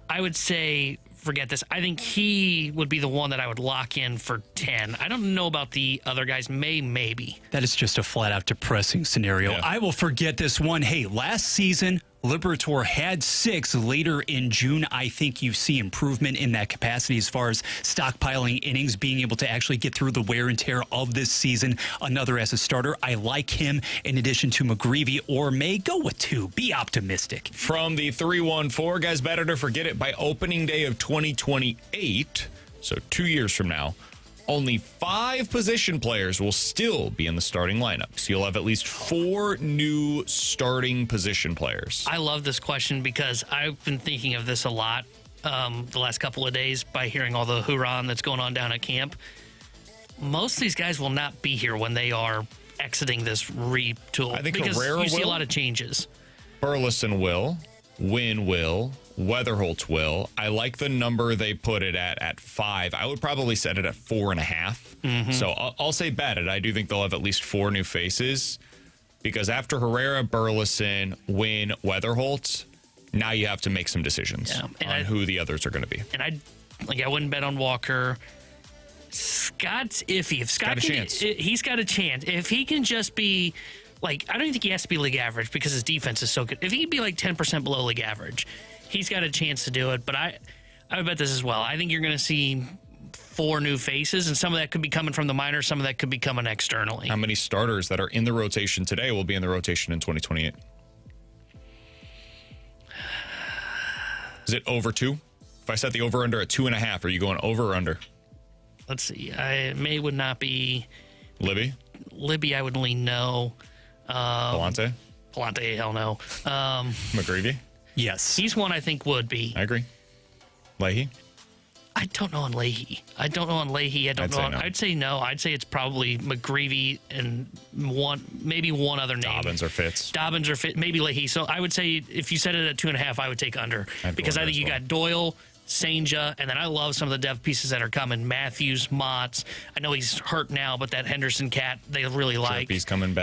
I would say forget this. I think he would be the one that I would lock in for 10. I don't know about the other guys. Maybe. That is just a flat-out depressing scenario. Yeah. I will forget this one. Hey, last season, Liberatore had 6 later in June. I think you see improvement in that capacity as far as stockpiling innings, being able to actually get through the wear and tear of this season. Another as a starter. I like him in addition to McGreevy, or may go with 2. Be optimistic. From the 314, guys, bet it or forget it, by opening day of 2028, so 2 years from now, only 5 position players will still be in the starting lineup. So you'll have at least 4 new starting position players. I love this question because I've been thinking of this a lot the last couple of days by hearing all the hoorah that's going on down at camp. Most of these guys will not be here when they are exiting this retool. I think because Herrera you see will. A lot of changes. Burleson will. Wynn will. Weatherholtz will. I like the number they put it at 5. I would probably set it at 4.5. Mm-hmm. So I'll say bet it. I do think they'll have at least 4 new faces because after Herrera, Burleson, Wynn, Weatherholtz, now you have to make some decisions on who the others are going to be. And I wouldn't bet on Walker. Scott's iffy. If Scott he's got a chance. If he can just be I don't think he has to be league average because his defense is so good. If he can be 10% below league average, he's got a chance to do it. But I would bet this as well. I think you're going to see 4 new faces, and some of that could be coming from the minors, some of that could be coming externally. How many starters that are in the rotation today will be in the rotation in 2028? Is it over 2? If I set the over-under at 2.5, are you going over or under? Let's see. May would not be. Libby, I would lean no. Palante, hell no. McGreevy? Yes. He's one I think would be. I agree. Leahy? I don't know on Leahy. I'd say no. I'd say it's probably McGreevy and maybe one other name. Dobbins or Fitz. Maybe Leahy. So I would say if you set it at 2.5, I would take under. Because I think you got Doyle, Senja, and then I love some of the depth pieces that are coming. Matthews, Motts. I know he's hurt now, but that Henderson cat they really like. Jerpy's coming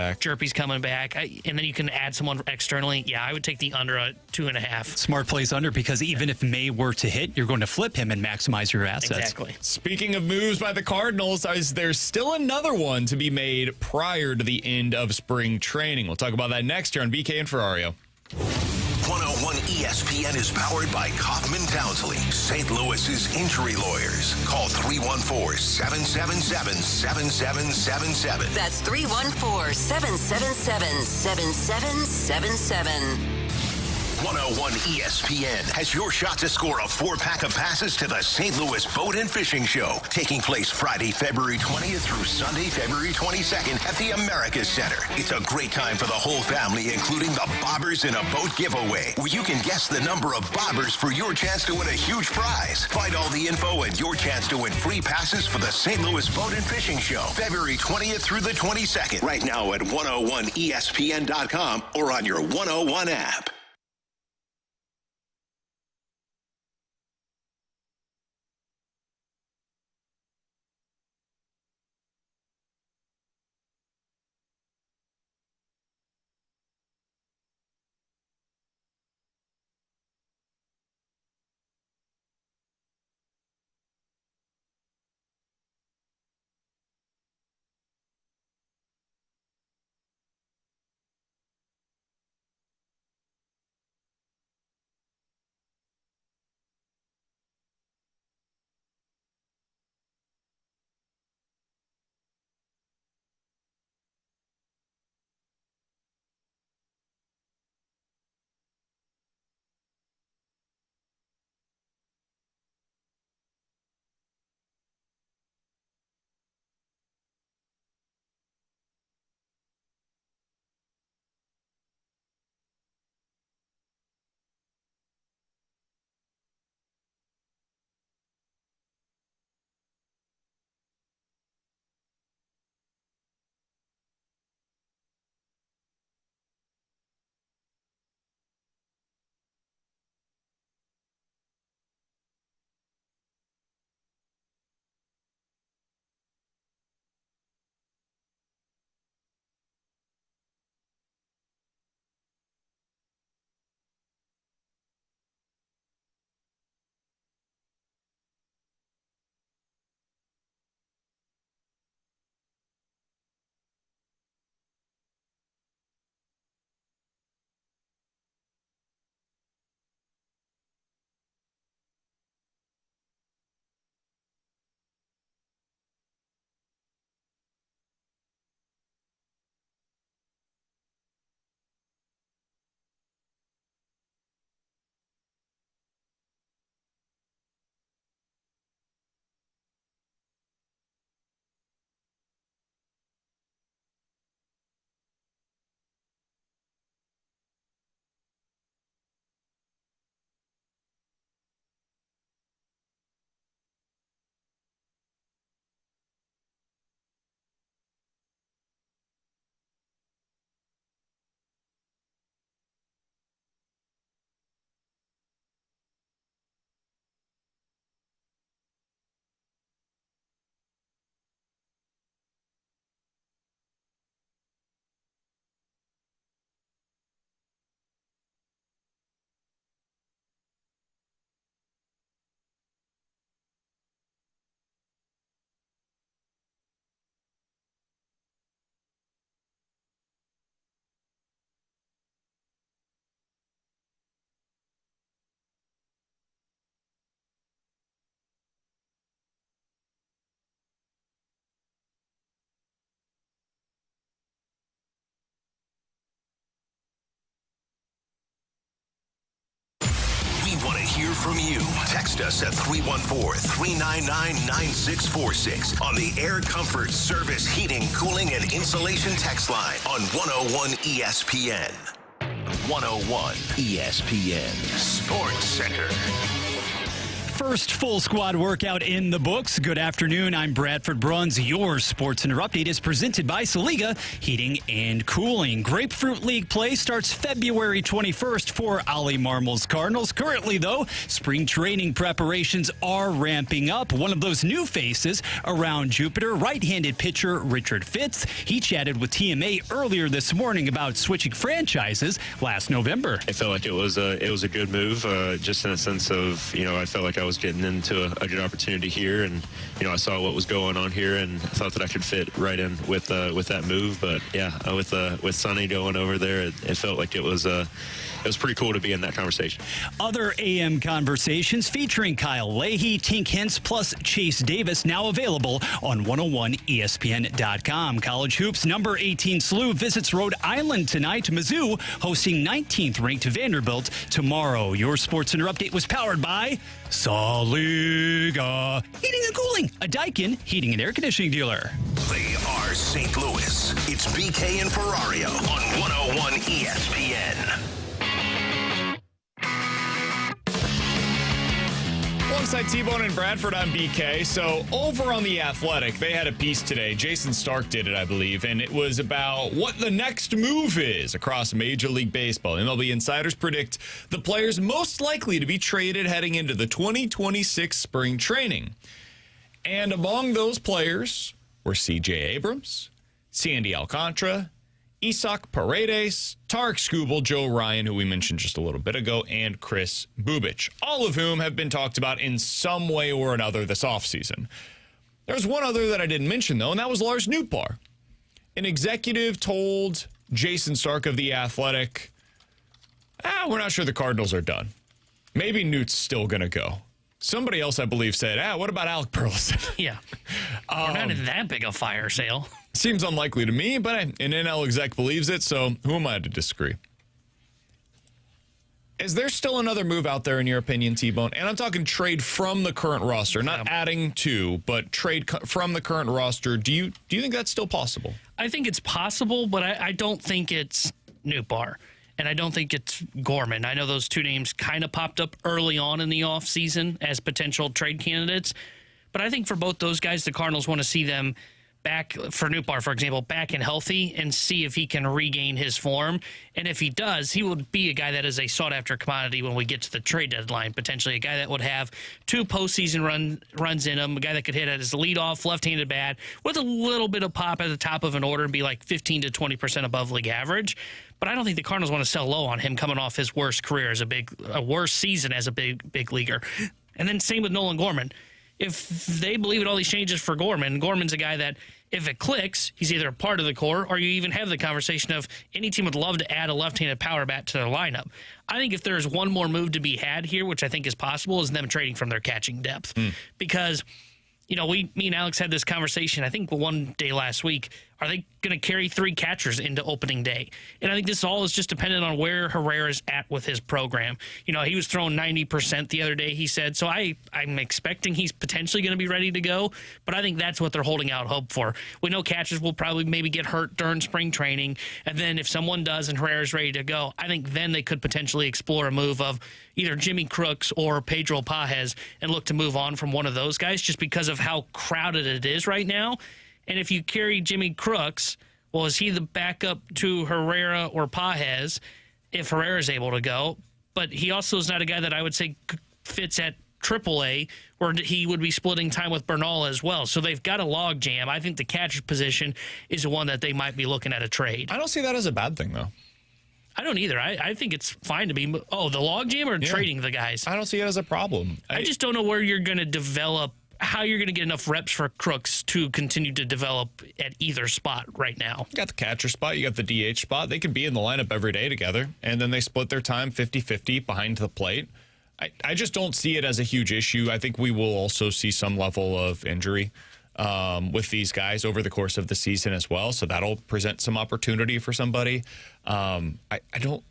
back. And then you can add someone externally. Yeah, I would take the under at 2.5. Smart plays under because even if May were to hit, you're going to flip him and maximize your assets. Exactly. Speaking of moves by the Cardinals, there's still another one to be made prior to the end of spring training. We'll talk about that next here on BK and Ferrario. 101 ESPN is powered by Kaufman Townsley, St. Louis's injury lawyers. Call 314-777-7777. That's 314-777-7777. 101 ESPN has your shot to score a 4-pack of passes to the St. Louis Boat and Fishing Show, taking place Friday, February 20th through Sunday, February 22nd at the Americas Center. It's a great time for the whole family, including the Bobbers in a Boat giveaway, where you can guess the number of bobbers for your chance to win a huge prize. Find all the info and your chance to win free passes for the St. Louis Boat and Fishing Show, February 20th through the 22nd, right now at 101ESPN.com or on your 101 app. We want to hear from you. Text us at 314-399-9646 on the Air Comfort Service Heating, Cooling, and Insulation text line on 101 ESPN. 101 ESPN Sports Center. First full squad workout in the books. Good afternoon. I'm Bradford Bruns. Your Sports Center update is presented by Saliga Heating and Cooling. Grapefruit League play starts February 21st for Ollie Marmol's Cardinals. Currently, though, spring training preparations are ramping up. One of those new faces around Jupiter, right-handed pitcher Richard Fitz. He chatted with TMA earlier this morning about switching franchises last November. I felt like it was a good move, just in a sense of, I felt like I was was getting into a good opportunity here, and I saw what was going on here, and I thought that I could fit right in with that move. But yeah, with Sonny going over there, it felt like it was pretty cool to be in that conversation. Other AM conversations featuring Kyle Leahy, Tink Hintz, plus Chase Davis, now available on 101ESPN.com. College Hoops number 18 SLU visits Rhode Island tonight. Mizzou hosting 19th ranked Vanderbilt tomorrow. Your SportsCenter update was powered by Saliga Heating and Cooling, a Daikin heating and air conditioning dealer. They are St. Louis. It's BK and Ferrario on 101 ESPN. Alongside T-Bone and Bradford, I'm BK. So over on The Athletic, they had a piece today. Jason Stark did it, I believe, and it was about what the next move is across Major League Baseball. MLB insiders predict the players most likely to be traded heading into the 2026 spring training. And among those players were C.J. Abrams, Sandy Alcantara, Isaac Paredes, Tarek Skubal, Joe Ryan, who we mentioned just a little bit ago, and Chris Bubich, all of whom have been talked about in some way or another this offseason. There's one other that I didn't mention, though, and that was Lars Nootbaar. An executive told Jason Stark of The Athletic, we're not sure the Cardinals are done. Maybe Newt's still going to go. Somebody else, I believe, said, what about Alec Burleson? Yeah. We're not in that big a fire sale. Seems unlikely to me, but an NL exec believes it, so who am I to disagree? Is there still another move out there, in your opinion, T-Bone? And I'm talking trade from the current roster, not adding to, but trade from the current roster. Do you think that's still possible? I think it's possible, but I don't think it's Nootbaar. And I don't think it's Gorman. I know those two names kind of popped up early on in the offseason as potential trade candidates. But I think for both those guys, the Cardinals want to see them back, for Nootbaar, for example, back and healthy and see if he can regain his form. And if he does, he would be a guy that is a sought-after commodity when we get to the trade deadline, potentially a guy that would have 2 postseason runs in him, a guy that could hit at his leadoff, left-handed bat, with a little bit of pop at the top of an order and be like 15 to 20% above league average. But I don't think the Cardinals want to sell low on him coming off his worst career as a worst season as a big leaguer. And then same with Nolan Gorman. If they believe in all these changes for Gorman, Gorman's a guy that if it clicks, he's either a part of the core or you even have the conversation of any team would love to add a left-handed power bat to their lineup. I think if there's one more move to be had here, which I think is possible, is them trading from their catching depth. Because, me and Alex had this conversation, I think one day last week. Are they going to carry 3 catchers into opening day? And I think this all is just dependent on where Herrera's at with his program. He was throwing 90% the other day, he said. So I'm expecting he's potentially going to be ready to go. But I think that's what they're holding out hope for. We know catchers will probably maybe get hurt during spring training. And then if someone does and Herrera's ready to go, I think then they could potentially explore a move of either Jimmy Crooks or Pedro Pajes and look to move on from one of those guys just because of how crowded it is right now. And if you carry Jimmy Crooks, well, is he the backup to Herrera or Pajes if Herrera's able to go? But he also is not a guy that I would say fits at AAA, where he would be splitting time with Bernal as well. So they've got a log jam. I think the catcher position is the one that they might be looking at a trade. I don't see that as a bad thing, though. I don't either. I think it's fine to be, the log jam or trading the guys? I don't see it as a problem. I just don't know where you're going to develop, how you're going to get enough reps for Crooks to continue to develop at either spot right now. You got the catcher spot, you got the DH spot. They could be in the lineup every day together, and then they split their time 50-50 behind the plate. I just don't see it as a huge issue. I think we will also see some level of injury with these guys over the course of the season as well, so that'll present some opportunity for somebody. I don't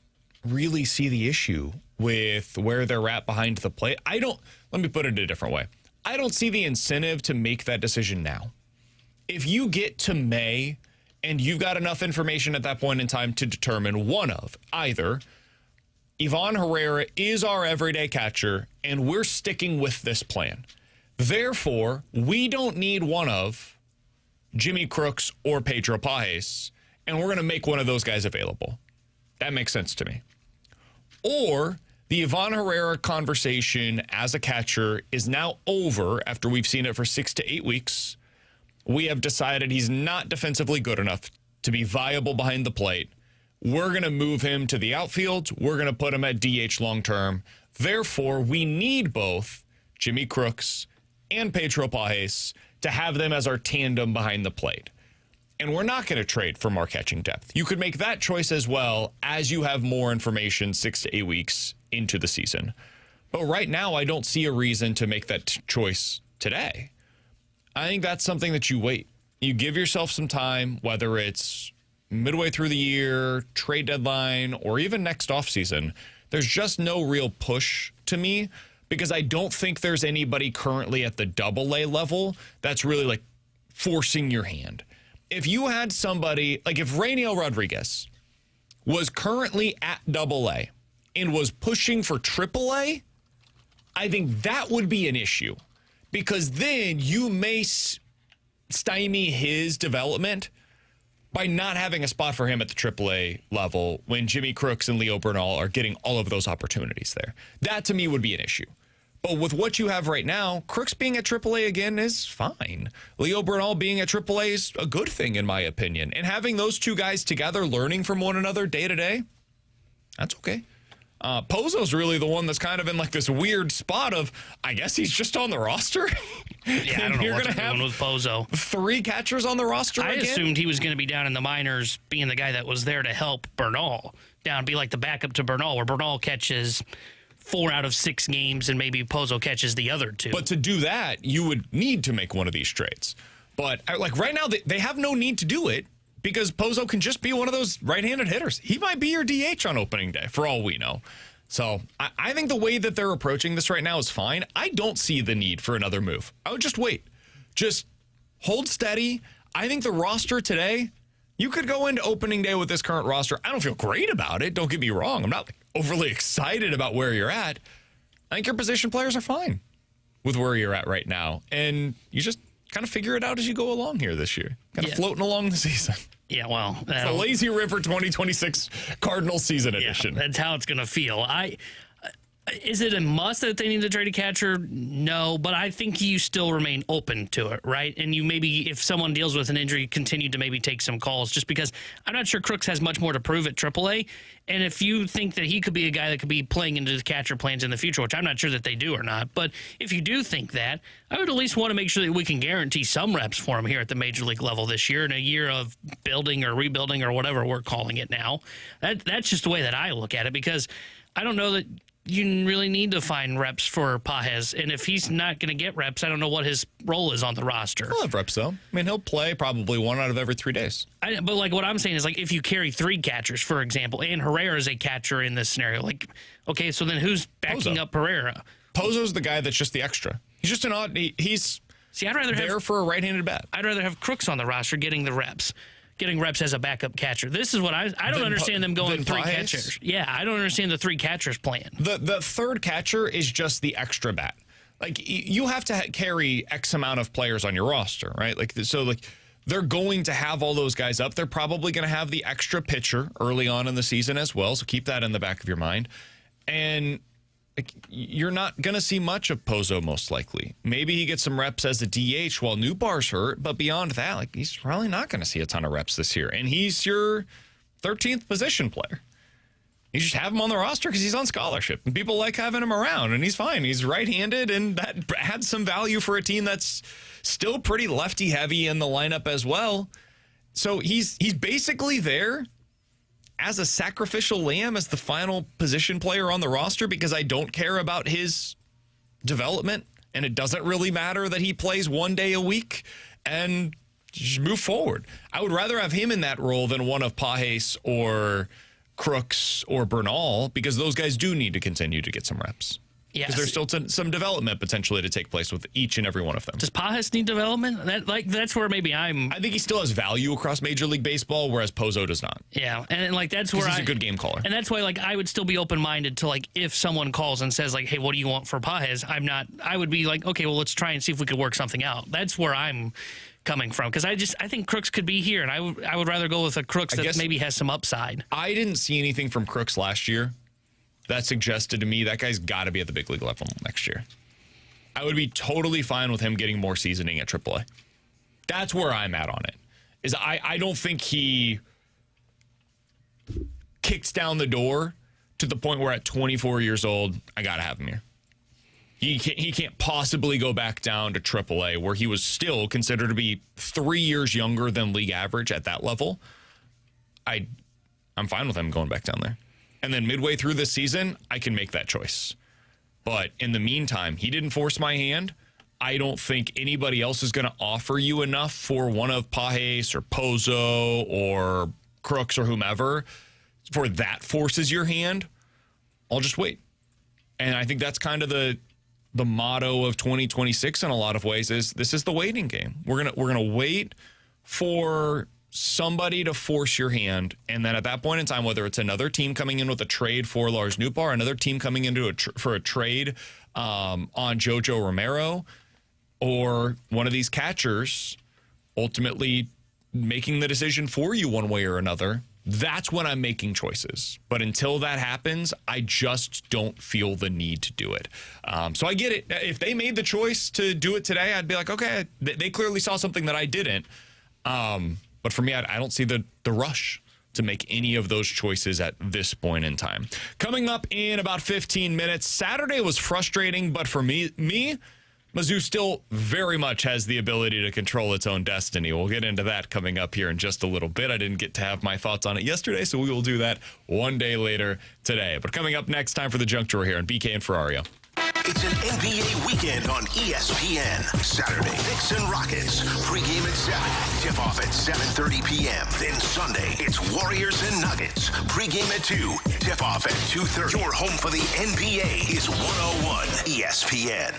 really see the issue with where they're at behind the plate. Let me put it a different way. I don't see the incentive to make that decision now. If you get to May and you've got enough information at that point in time to determine one of either Ivan Herrera is our everyday catcher and we're sticking with this plan. Therefore, we don't need one of Jimmy Crooks or Pedro Pajes, and we're going to make one of those guys available. That makes sense to me. Or the Ivan Herrera conversation as a catcher is now over after we've seen it for 6 to 8 weeks. We have decided he's not defensively good enough to be viable behind the plate. We're going to move him to the outfield. We're going to put him at DH long term. Therefore, we need both Jimmy Crooks and Pedro Pajes to have them as our tandem behind the plate. And we're not going to trade for more catching depth. You could make that choice as well as you have more information 6 to 8 weeks into the season. But right now, I don't see a reason to make that choice today. I think that's something that you wait. You give yourself some time, whether it's midway through the year, trade deadline, or even next offseason. There's just no real push to me because I don't think there's anybody currently at the AA level that's really like forcing your hand. If you had somebody, like if Rainiel Rodriguez was currently at AA and was pushing for AAA, I think that would be an issue because then you may stymie his development by not having a spot for him at the AAA level when Jimmy Crooks and Leo Bernal are getting all of those opportunities there. That to me would be an issue. But with what you have right now, Crooks being at AAA again is fine. Leo Bernal being at AAA is a good thing, in my opinion. And having those two guys together learning from one another day to day, that's okay. Pozo's really the one that's kind of in like this weird spot of, I guess he's just on the roster. Yeah, I don't know what's going on with Pozo. 3 catchers on the roster I again? assumed he was going to be down in the minors being the guy that was there to help Bernal. Down, be like the backup to Bernal, where Bernal catches 4 out of 6 games and maybe Pozo catches the other 2. But to do that, you would need to make one of these trades. But like right now, they have no need to do it because Pozo can just be one of those right-handed hitters. He might be your DH on opening day, for all we know. So I think the way that they're approaching this right now is fine. I don't see the need for another move. I would just wait. Just hold steady. I think the roster today, you could go into opening day with this current roster. I don't feel great about it. Don't get me wrong. I'm not overly excited about where you're at. I think your position players are fine with where you're at right now. And you just kind of figure it out as you go along here this year. Kind of floating along the season. Yeah, well. It's the Lazy River 2026 Cardinals season edition. That's how it's going to feel. Is it a must that they need to trade a catcher? No, but I think you still remain open to it, right? And you maybe, if someone deals with an injury, continue to maybe take some calls just because I'm not sure Crooks has much more to prove at AAA. And if you think that he could be a guy that could be playing into the catcher plans in the future, which I'm not sure that they do or not, but if you do think that, I would at least want to make sure that we can guarantee some reps for him here at the major league level this year in a year of building or rebuilding or whatever we're calling it now. That's just the way that I look at it because I don't know that you really need to find reps for Pajes. And if he's not going to get reps, I don't know what his role is on the roster. He'll have reps, though. I mean, he'll play probably 1 out of every 3 days. But like what I'm saying is, like, if you carry 3 catchers, for example, and Herrera is a catcher in this scenario, like, okay, so then who's backing up Herrera? Pozo's the guy that's just the extra. He's just an odd... He's I'd rather there for a right-handed bat. I'd rather have Crooks on the roster getting the reps. Getting reps as a backup catcher. This is what I don't understand them going 3 catchers. Yeah, I don't understand the 3 catchers plan. The third catcher is just the extra bat. Like you have to carry X amount of players on your roster, right? Like so, like they're going to have all those guys up. They're probably going to have the extra pitcher early on in the season as well. So keep that in the back of your mind. And you're not going to see much of Pozo most likely. Maybe he gets some reps as a DH while Newbar's hurt, but beyond that, like he's probably not going to see a ton of reps this year. And he's your 13th position player. You just have him on the roster because he's on scholarship, and people like having him around, and he's fine. He's right-handed, and that adds some value for a team that's still pretty lefty-heavy in the lineup as well. So he's basically there as a sacrificial lamb as the final position player on the roster because I don't care about his development and it doesn't really matter that he plays 1 day a week and just move forward. I would rather have him in that role than one of Pajes or Crooks or Bernal because those guys do need to continue to get some reps. Because there's still some development potentially to take place with each and every one of them. Does Pajes need development? That's where maybe I think he still has value across Major League Baseball, whereas Pozo does not. Yeah, and like that's where he's a good game caller. And that's why like I would still be open-minded to like if someone calls and says like, hey, what do you want for Pajes? I would be like, okay, well, let's try and see if we could work something out. That's where I'm coming from because I think Crooks could be here, and I would rather go with a Crooks that maybe has some upside. I didn't see anything from Crooks last year that suggested to me that guy's got to be at the big league level next year. I would be totally fine with him getting more seasoning at AAA. That's where I'm at on it. Is I don't think he kicks down the door to the point where at 24 years old, I got to have him here. he can't possibly go back down to AAA, where he was still considered to be 3 years younger than league average at that level. I'm fine with him going back down there. And then midway through this season, I can make that choice. But in the meantime, he didn't force my hand. I don't think anybody else is going to offer you enough for one of Pajes or Pozo or Crooks or whomever for that forces your hand. I'll just wait. And I think that's kind of the motto of 2026 in a lot of ways is this is the waiting game. We're gonna wait for somebody to force your hand, and then at that point in time, whether it's another team coming in with a trade for Lars Nootbaar, another team coming into for a trade on Jojo Romero, or one of these catchers ultimately making the decision for you one way or another, that's when I'm making choices. But until that happens, I just don't feel the need to do it. So I get it. If they made the choice to do it today, I'd be like, okay, they clearly saw something that I didn't. But for me, I don't see the rush to make any of those choices at this point in time. Coming up in about 15 minutes, Saturday was frustrating, but for me, Mizzou still very much has the ability to control its own destiny. We'll get into that coming up here in just a little bit. I didn't get to have my thoughts on it yesterday, so we will do that one day later today. But coming up next, time for the Junk Drawer here on BK and Ferrario. It's an NBA weekend on ESPN. Saturday, Knicks and Rockets. Pre-game at 7. Tip-off at 7:30 p.m. Then Sunday, it's Warriors and Nuggets. Pre-game at 2. Tip-off at 2:30. Your home for the NBA is 101 ESPN.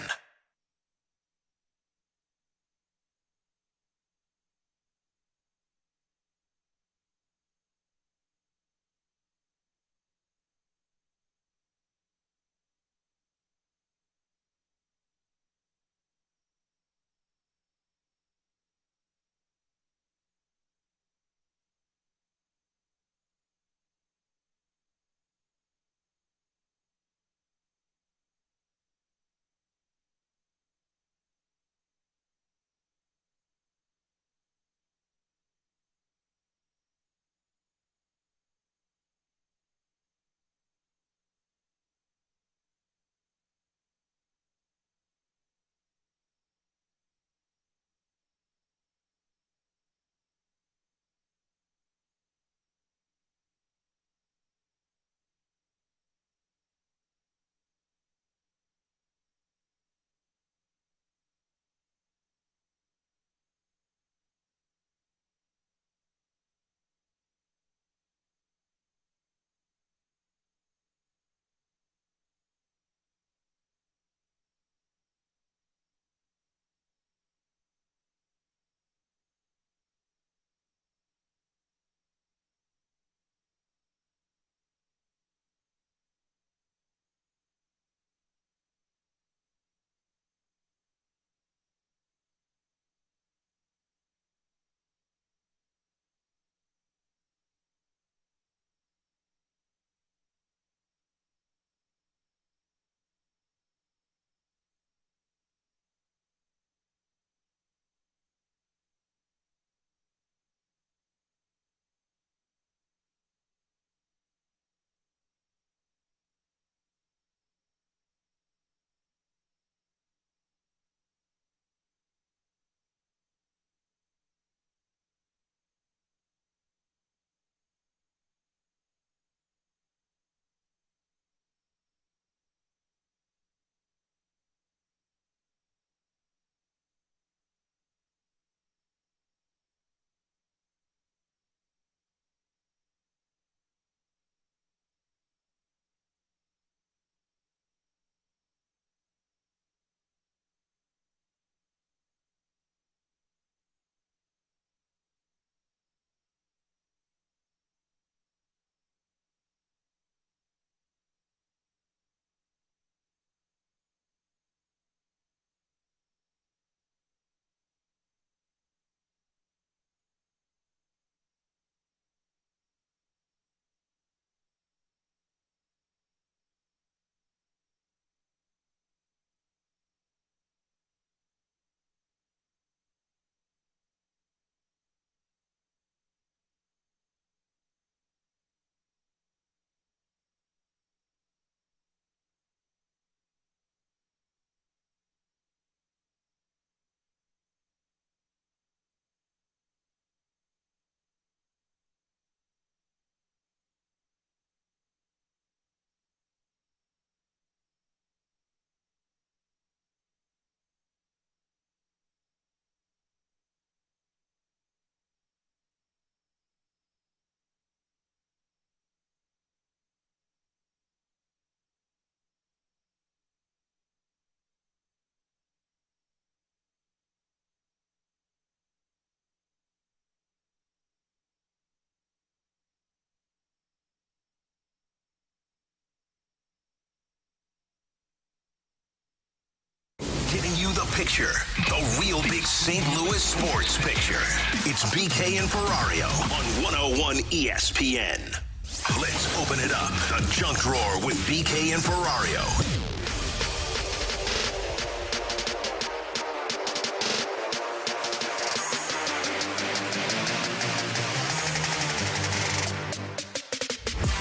Giving you the picture, the real big St. Louis sports picture. It's BK and Ferrario on 101 ESPN. Let's open it up. The Junk Drawer with BK and Ferrario.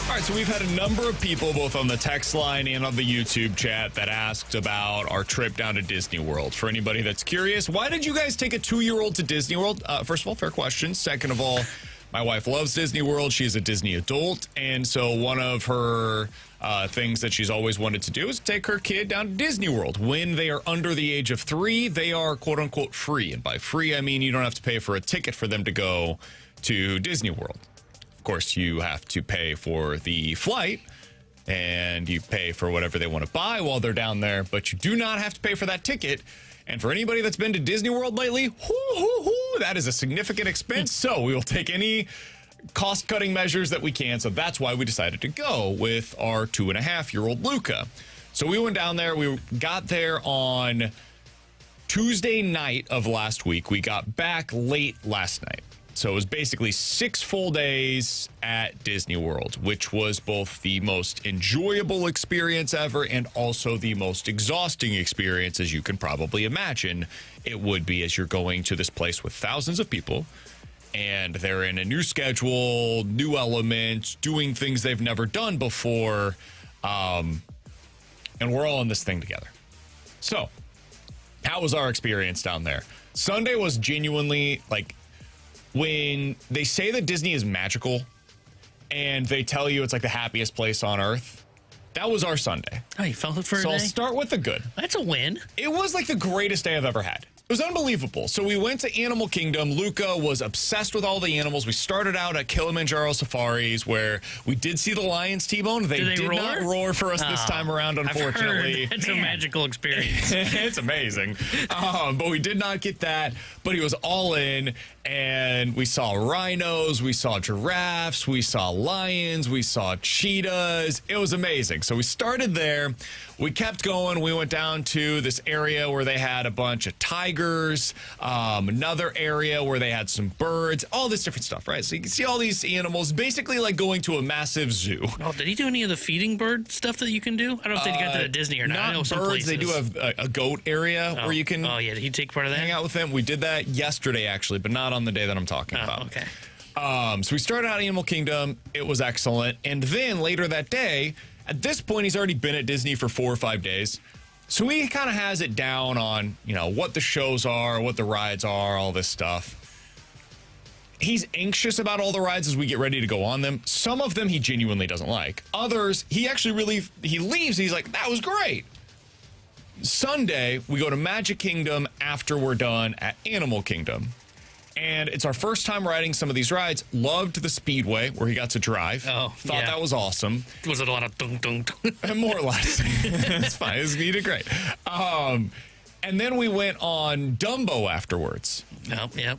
All right, so we've had a number of people, both on the text line and on the YouTube chat, that asked about our trip down to Disney World. For anybody that's curious, why did you guys take a 2-year-old to Disney World? First of all, fair question. Second of all, my wife loves Disney World. She's a Disney adult, and so one of her things that she's always wanted to do is take her kid down to Disney World. When they are under the age of 3, they are quote-unquote free. And by free, I mean you don't have to pay for a ticket for them to go to Disney World. Of course, you have to pay for the flight, and you pay for whatever they want to buy while they're down there, but you do not have to pay for that ticket. And for anybody that's been to Disney World lately, that is a significant expense. So we will take any cost-cutting measures that we can. So that's why we decided to go with our 2.5-year-old Luca. So we went down there. We got there on Tuesday night of last week. We got back late last night. So it was basically 6 full days at Disney World, which was both the most enjoyable experience ever and also the most exhausting experience, as you can probably imagine it would be, as you're going to this place with thousands of people, and they're in a new schedule, new elements, doing things they've never done before, and we're all in this thing together. So, how was our experience down there? Sunday was genuinely, like, when they say that Disney is magical and they tell you it's like the happiest place on earth, that was our Sunday. Oh, you felt it for a day? So I'll start with the good. That's a win. It was like the greatest day I've ever had. It was unbelievable. So we went to Animal Kingdom. Luca was obsessed with all the animals. We started out at Kilimanjaro Safaris, where we did see the lions, T-Bone. They did roar? not roar for us this time around, unfortunately. It's a magical experience. It's amazing. But we did not get that. But he was all in, and we saw rhinos, we saw giraffes, we saw lions, we saw cheetahs. It was amazing. So we started there. We kept going. We went down to this area where they had a bunch of tigers, another area where they had some birds, all this different stuff, right? So you can see all these animals, basically like going to a massive zoo. Oh, did he do any of the feeding bird stuff that you can do? I don't know if they got that at Disney or not. I know some birds. places. They do have a goat area where you can. Oh, yeah. Did he take part of that? Hang out with them. We did that yesterday, actually, but not on the day that I'm talking about. Okay. So we started out at Animal Kingdom. It was excellent. And then later that day, at this point, he's already been at Disney for 4 or 5 days. So he kind of has it down on, you know, what the shows are, what the rides are, all this stuff. He's anxious about all the rides as we get ready to go on them. Some of them he genuinely doesn't like. Others, he actually he leaves. He's like, that was great. Sunday, we go to Magic Kingdom after we're done at Animal Kingdom. And it's our first time riding some of these rides. Loved the Speedway, where he got to drive. Oh, Thought that was awesome. Was it a lot of dunk? More or less. It's fine. He did great. And then we went on Dumbo afterwards. Oh, yep.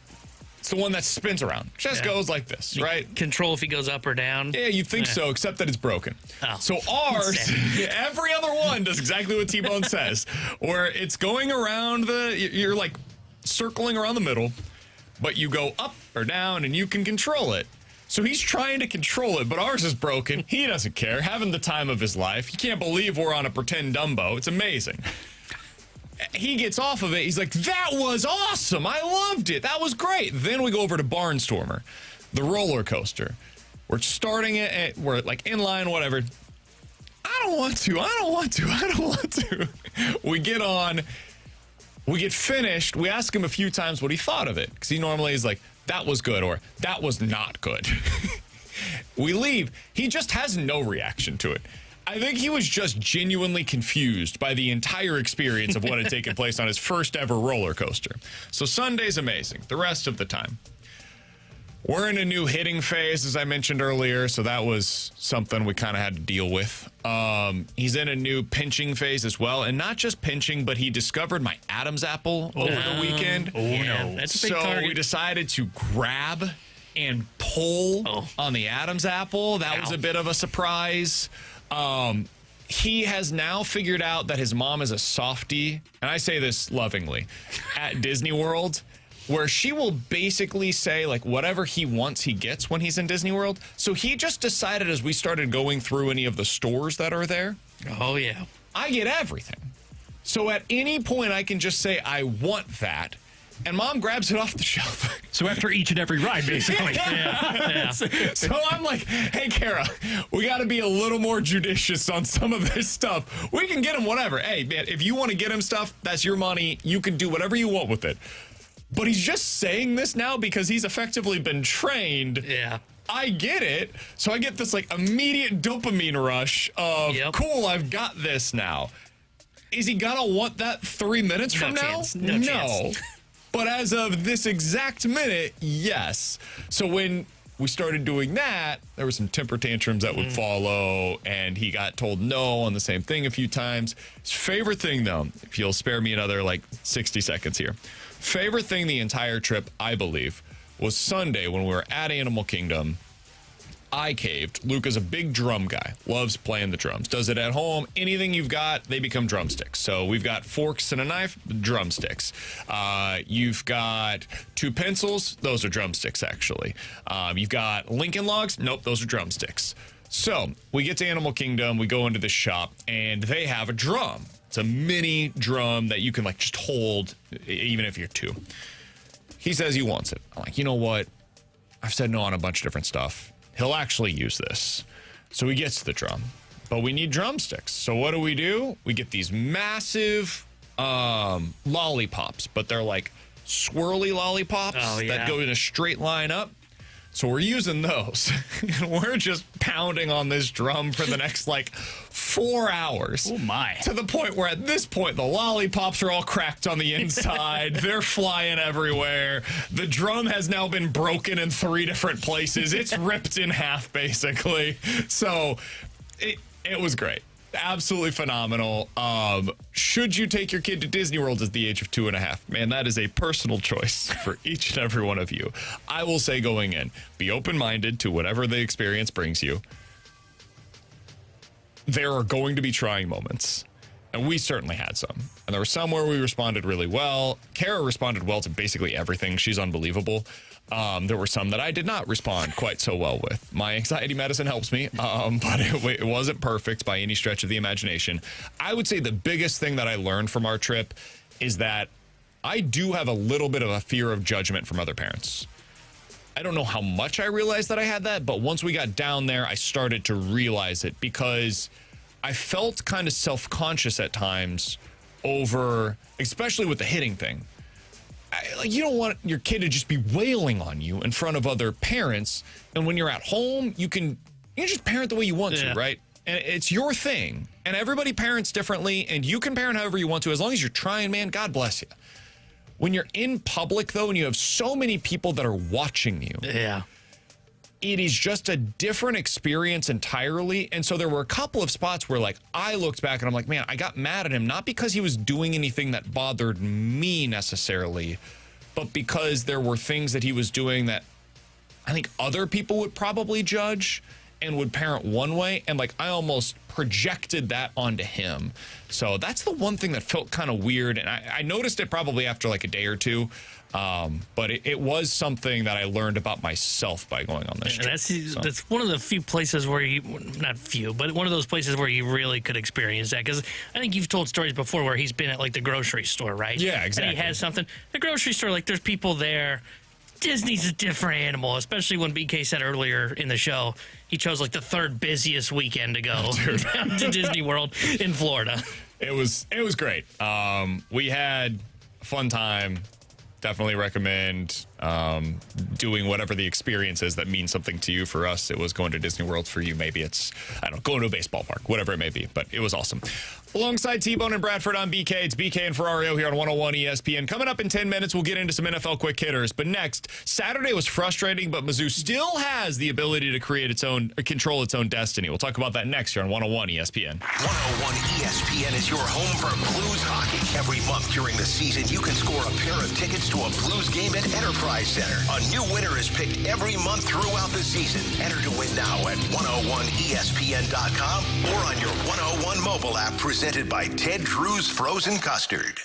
It's the one that spins around. Just goes like this, right? Control if he goes up or down. Yeah, you'd think so, except that it's broken. Oh. So ours, every other one does exactly what T-Bone says, where it's going around you're like circling around the middle, but you go up or down and you can control it. So he's trying to control it, but ours is broken. He doesn't care, having the time of his life. He can't believe we're on a pretend Dumbo. It's amazing. He gets off of it. He's like, that was awesome. I loved it. That was great. Then we go over to Barnstormer, the roller coaster. We're starting it. We're like in line, whatever. I don't want to. We get on. We get finished. We ask him a few times what he thought of it, because he normally is like, that was good or that was not good. We leave. He just has no reaction to it. I think he was just genuinely confused by the entire experience of what had taken place on his first ever roller coaster. So Sunday's amazing. The rest of the time, we're in a new hitting phase, as I mentioned earlier, so that was something we kind of had to deal with. He's in a new pinching phase as well, and not just pinching, but he discovered my Adam's apple over the weekend. That's a big target. We decided to grab and pull on the Adam's apple. That was a bit of a surprise. he has now figured out that his mom is a softie, and I say this lovingly, at Disney World, where she will basically say, like, whatever he wants, he gets when he's in Disney World. So he just decided as we started going through any of the stores that are there, oh, yeah, I get everything. So at any point, I can just say, I want that. And Mom grabs it off the shelf. So after each and every ride, basically. yeah. So I'm like, hey, Kara, we got to be a little more judicious on some of this stuff. We can get him whatever. Hey, man, if you want to get him stuff, that's your money. You can do whatever you want with it. But he's just saying this now because he's effectively been trained. Yeah. I get it. So I get this like immediate dopamine rush of, cool, I've got this now. Is he going to want that 3 minutes from now? No chance. But as of this exact minute, yes. So when we started doing that, there were some temper tantrums that would follow, and he got told no on the same thing a few times. His favorite thing, though, if you'll spare me another like 60 seconds here, favorite thing the entire trip, I believe, was Sunday when we were at Animal Kingdom. I caved. Luca's a big drum guy, loves playing the drums, does it at home. Anything you've got, they become drumsticks. So we've got forks and a knife, drumsticks. You've got 2 pencils, those are drumsticks, actually. You've got Lincoln Logs, nope, those are drumsticks. So we get to Animal Kingdom, we go into the shop, and they have a drum. It's a mini drum that you can like just hold, even if you're 2. He says he wants it. I'm like, you know what? I've said no on a bunch of different stuff. He'll actually use this. So he gets the drum, but we need drumsticks. So what do? We get these massive lollipops, but they're like swirly lollipops that go in a straight line up. So we're using those. And we're just pounding on this drum for the next like 4 hours. Oh my. To the point where at this point, the lollipops are all cracked on the inside. They're flying everywhere. The drum has now been broken in 3 different places. It's ripped in half, basically. So it was great. Absolutely phenomenal. Should you take your kid to Disney World at the age of 2.5? Man, that is a personal choice for each and every one of you. I will say going in, be open-minded to whatever the experience brings you. There are going to be trying moments, and we certainly had some. And there were some where we responded really well. Kara responded well to basically everything. She's unbelievable. There were some that I did not respond quite so well with. My anxiety medicine helps me, but it wasn't perfect by any stretch of the imagination. I would say the biggest thing that I learned from our trip is that I do have a little bit of a fear of judgment from other parents. I don't know how much I realized that I had that, but once we got down there, I started to realize it because I felt kind of self-conscious at times over, especially with the hitting thing. You don't want your kid to just be wailing on you in front of other parents. And when you're at home, you can just parent the way you want to, right? And it's your thing. And everybody parents differently, and you can parent however you want to. As long as you're trying, man, God bless you. When you're in public, though, and you have so many people that are watching you, it is just a different experience entirely. And so there were a couple of spots where, like, I looked back and I'm like, man, I got mad at him, not because he was doing anything that bothered me necessarily, but because there were things that he was doing that I think other people would probably judge and would parent one way. And, like, I almost projected that onto him. So that's the one thing that felt kind of weird. And I noticed it probably after, like, a day or two. But it was something that I learned about myself by going on this trip. That's one of the few places where not few, but one of those places where you really could experience that. Because I think you've told stories before where he's been at like the grocery store, right? Yeah, exactly. And he has something. The grocery store, like there's people there. Disney's a different animal, especially when BK said earlier in the show he chose like the 3rd busiest weekend to go to Disney World in Florida. It was great. We had a fun time. Definitely recommend doing whatever the experience is that means something to you. For us, it was going to Disney World. For you, maybe it's, I don't know, going to a baseball park, whatever it may be. But it was awesome. Alongside T-Bone and Bradford on BK, it's BK and Ferrario here on 101 ESPN. Coming up in 10 minutes, we'll get into some NFL quick hitters. But next, Saturday was frustrating, but Mizzou still has the ability to control its own destiny. We'll talk about that next here on 101 ESPN. 101 ESPN is your home for Blues hockey. Every month during the season, you can score a pair of tickets to a Blues game at Enterprise. Prize Center. A new winner is picked every month throughout the season. Enter to win now at 101ESPN.com or on your 101 mobile app, presented by Ted Drew's Frozen Custard.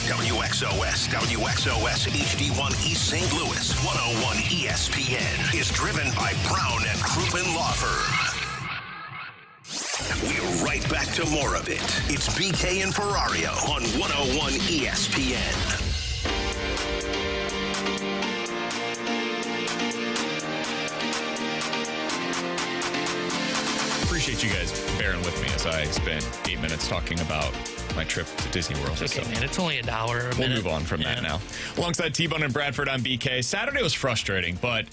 WXOS, WXOS HD1 East St. Louis, 101 ESPN is driven by Brown and Crouppen Law Firm. We're right back to more of it. It's BK and Ferrario on 101 ESPN. Appreciate you guys bearing with me as I spent 8 minutes talking about my trip to Disney World. Okay, man, it's only $1 a minute. We'll move on from that now. Alongside T-Bone and Bradford on BK, Saturday was frustrating, but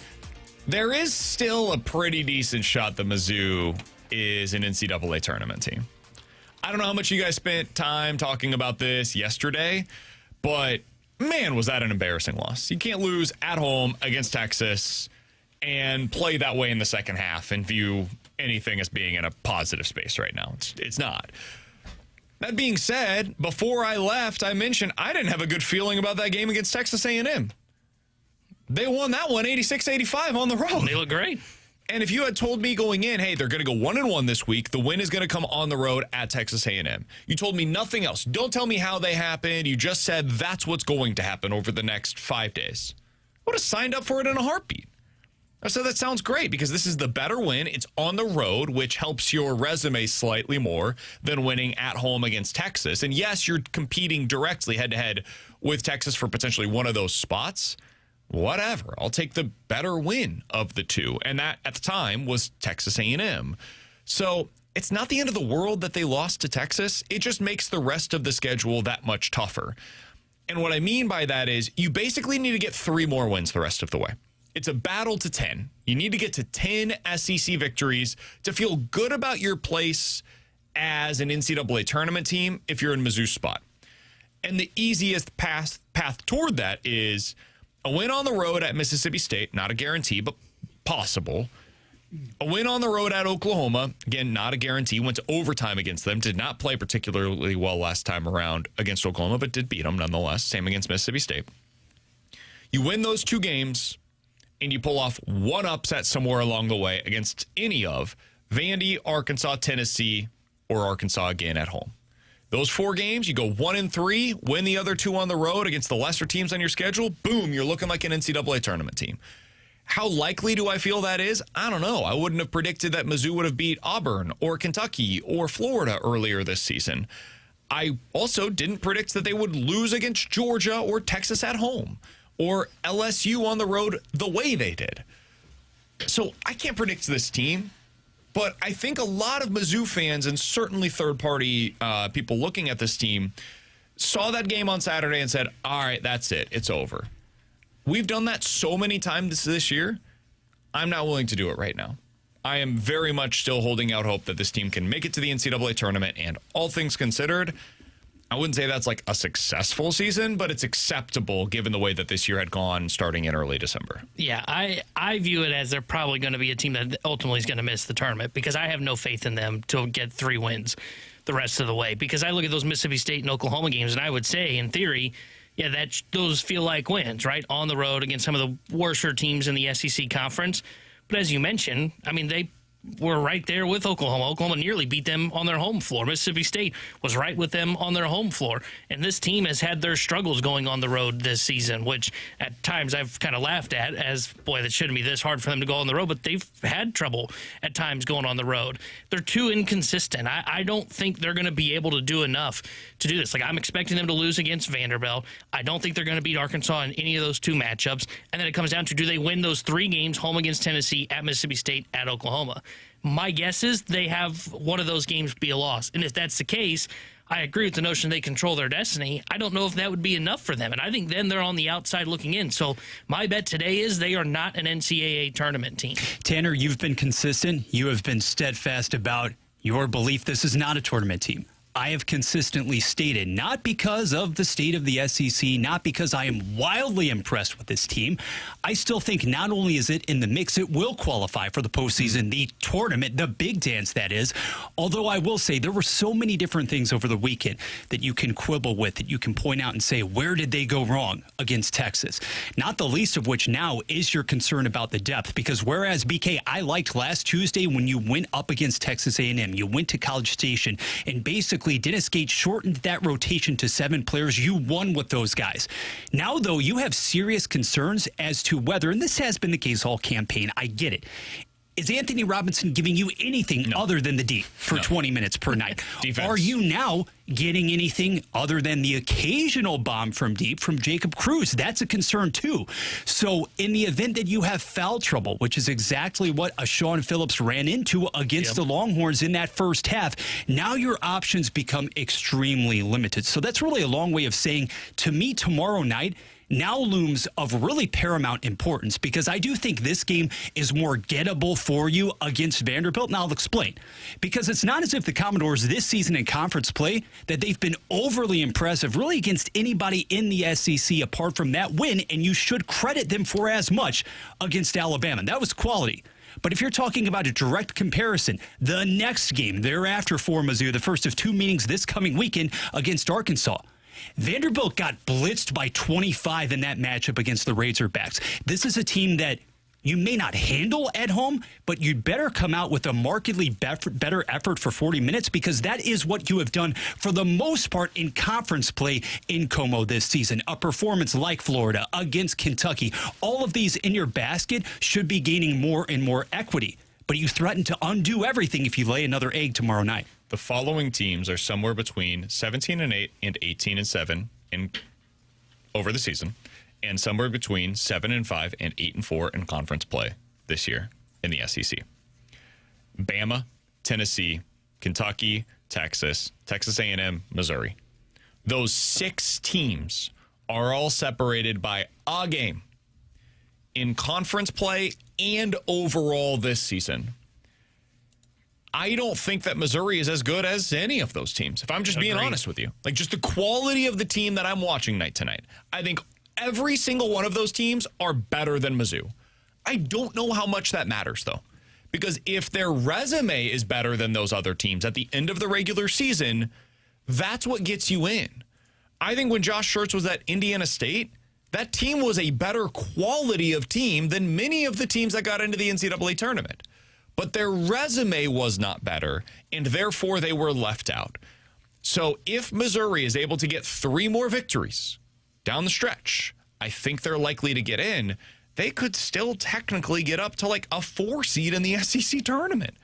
there is still a pretty decent shot that Mizzou is an NCAA tournament team. I don't know how much you guys spent time talking about this yesterday, but man, was that an embarrassing loss. You can't lose at home against Texas and play that way in the second half and view anything as being in a positive space right now. It's not. That being said, before I left, I mentioned I didn't have a good feeling about that game against Texas A&M. They won that one 86-85 on the road. They look great. And if you had told me going in, hey, they're going to go 1-1 this week, the win is going to come on the road at Texas A&M. You told me nothing else. Don't tell me how they happened. You just said that's what's going to happen over the next 5 days. I would have signed up for it in a heartbeat. I said that sounds great because this is the better win. It's on the road, which helps your resume slightly more than winning at home against Texas. And yes, you're competing directly head-to-head with Texas for potentially one of those spots. Whatever. I'll take the better win of the two. And that, at the time, was Texas A&M. So it's not the end of the world that they lost to Texas. It just makes the rest of the schedule that much tougher. And what I mean by that is you basically need to get 3 more wins the rest of the way. It's a battle to 10. You need to get to 10 SEC victories to feel good about your place as an NCAA tournament team if you're in Mizzou's spot. And the easiest path toward that is a win on the road at Mississippi State, not a guarantee, but possible. A win on the road at Oklahoma, again, not a guarantee. Went to overtime against them. Did not play particularly well last time around against Oklahoma, but did beat them nonetheless. Same against Mississippi State. You win those 2 games, and you pull off one upset somewhere along the way against any of Vandy, Arkansas, Tennessee, or Arkansas again at home. Those 4 games, you go 1-3, win the other 2 on the road against the lesser teams on your schedule. Boom, you're looking like an NCAA tournament team. How likely do I feel that is? I don't know. I wouldn't have predicted that Mizzou would have beat Auburn or Kentucky or Florida earlier this season. I also didn't predict that they would lose against Georgia or Texas at home or LSU on the road the way they did. So I can't predict this team. But I think a lot of Mizzou fans and certainly third-party people looking at this team saw that game on Saturday and said, all right, that's it. It's over. We've done that so many times this year. I'm not willing to do it right now. I am very much still holding out hope that this team can make it to the NCAA tournament. And all things considered, I wouldn't say that's like a successful season, but it's acceptable given the way that this year had gone starting in early December. Yeah, I view it as they're probably going to be a team that ultimately is going to miss the tournament because I have no faith in them to get 3 wins the rest of the way. Because I look at those Mississippi State and Oklahoma games, and I would say, in theory, yeah, those feel like wins, right? On the road against some of the worser teams in the SEC conference. But as you mentioned, I mean, they were right there with Oklahoma. Oklahoma nearly beat them on their home floor. Mississippi State was right with them on their home floor. And this team has had their struggles going on the road this season, which at times I've kind of laughed at as, boy, that shouldn't be this hard for them to go on the road, but they've had trouble at times going on the road. They're too inconsistent. I don't think they're going to be able to do enough to do this. Like, I'm expecting them to lose against Vanderbilt. I don't think they're going to beat Arkansas in any of those 2 matchups. And then it comes down to, do they win those 3 games, home against Tennessee, at Mississippi State, at Oklahoma? My guess is they have one of those games be a loss. And if that's the case, I agree with the notion they control their destiny. I don't know if that would be enough for them. And I think then they're on the outside looking in. So my bet today is they are not an NCAA tournament team. Tanner, you've been consistent. You have been steadfast about your belief this is not a tournament team. I have consistently stated, not because of the state of the SEC, not because I am wildly impressed with this team. I still think not only is it in the mix, it will qualify for the postseason, the tournament, the big dance, that is. Although I will say there were so many different things over the weekend that you can quibble with, that you can point out and say, where did they go wrong against Texas? Not the least of which now is your concern about the depth, because whereas, BK, I liked last Tuesday when you went up against Texas A&M, you went to College Station, and basically Dennis Gage shortened that rotation to 7 players. You won with those guys. Now, though, you have serious concerns as to whether, and this has been the case all campaign, I get it, is Anthony Robinson giving you anything other than the deep for 20 minutes per night? Are you now getting anything other than the occasional bomb from deep from Jacob Cruz? That's a concern, too. So in the event that you have foul trouble, which is exactly what Sean Phillips ran into against the Longhorns in that first half, now your options become extremely limited. So that's really a long way of saying, to me, tomorrow night now looms of really paramount importance, because I do think this game is more gettable for you against Vanderbilt. And I'll explain. Because it's not as if the Commodores this season in conference play that they've been overly impressive really against anybody in the SEC apart from that win, and you should credit them for as much against Alabama. That was quality. But if you're talking about a direct comparison, the next game thereafter for Mizzou, the first of 2 meetings this coming weekend against Arkansas, Vanderbilt got blitzed by 25 in that matchup against the Razorbacks. This is a team that you may not handle at home, but you'd better come out with a markedly better effort for 40 minutes, because that is what you have done for the most part in conference play in Como this season. A performance like Florida against Kentucky, all of these in your basket should be gaining more and more equity. But you threaten to undo everything if you lay another egg tomorrow night. The following teams are somewhere between 17-8 and 18-7 over the season, and somewhere between 7-5 and 8-4 in conference play this year in the SEC. Bama, Tennessee, Kentucky, Texas, Texas A&M, Missouri. Those 6 teams are all separated by a game in conference play and overall this season. I don't think that Missouri is as good as any of those teams, if I'm just being honest with you. Like, just the quality of the team that I'm watching night to night. I think every single one of those teams are better than Mizzou. I don't know how much that matters, though, because if their resume is better than those other teams at the end of the regular season, that's what gets you in. I think when Josh Schertz was at Indiana State, that team was a better quality of team than many of the teams that got into the NCAA tournament. But their resume was not better, and therefore they were left out. So if Missouri is able to get 3 more victories down the stretch, I think they're likely to get in. They could still technically get up to like a 4 seed in the SEC tournament,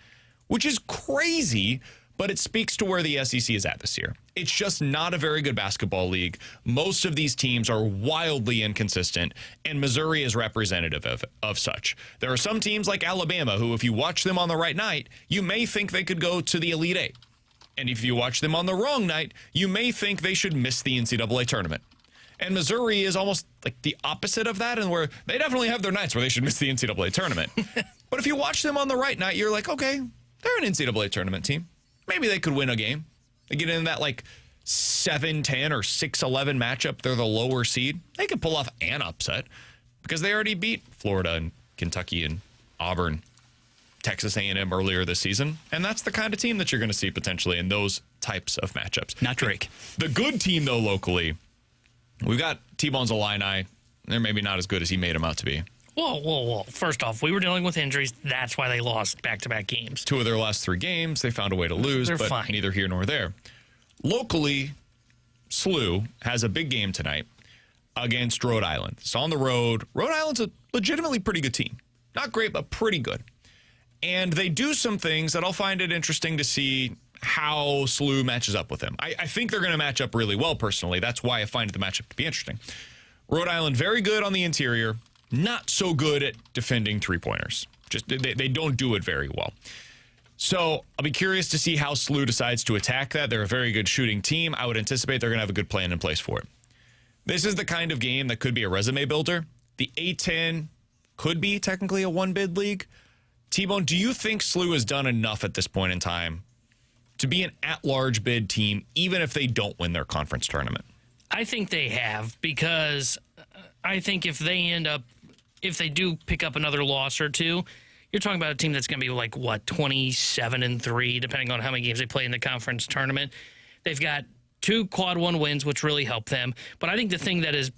which is crazy, but it speaks to where the SEC is at this year. It's just not a very good basketball league. Most of these teams are wildly inconsistent, and Missouri is representative of such. There are some teams like Alabama who, if you watch them on the right night, you may think they could go to the Elite Eight. And if you watch them on the wrong night, you may think they should miss the NCAA tournament. And Missouri is almost like the opposite of that, and where they definitely have their nights where they should miss the NCAA tournament. But if you watch them on the right night, you're like, okay, they're an NCAA tournament team. Maybe they could win a game. They get in that like 7-10 or 6-11 matchup. They're the lower seed. They could pull off an upset because they already beat Florida and Kentucky and Auburn, Texas A&M earlier this season. And that's the kind of team that you're going to see potentially in those types of matchups. Not Drake. The good team, though, locally, we've got T-Bone's Illini. They're maybe not as good as he made them out to be. Whoa. First off, we were dealing with injuries. That's why they lost back-to-back games. 2 of their last 3 games, they found a way to lose, They're but fine. Neither here nor there. Locally, SLU has a big game tonight against Rhode Island. It's on the road. Rhode Island's a legitimately pretty good team. Not great, but pretty good. And they do some things that I'll find it interesting to see how SLU matches up with them. I think they're going to match up really well, personally. That's why I find the matchup to be interesting. Rhode Island, very good on the interior. Not so good at defending 3-pointers. Just they don't do it very well. So I'll be curious to see how SLU decides to attack that. They're a very good shooting team. I would anticipate they're going to have a good plan in place for it. This is the kind of game that could be a resume builder. The A-10 could be technically a 1-bid league. T-Bone, do you think SLU has done enough at this point in time to be an at-large bid team, even if they don't win their conference tournament? I think they have, because I think if they do pick up another loss or 2, you're talking about a team that's going to be like, 27-3, depending on how many games they play in the conference tournament. They've got 2 quad 1 wins, which really help them. But I think the thing that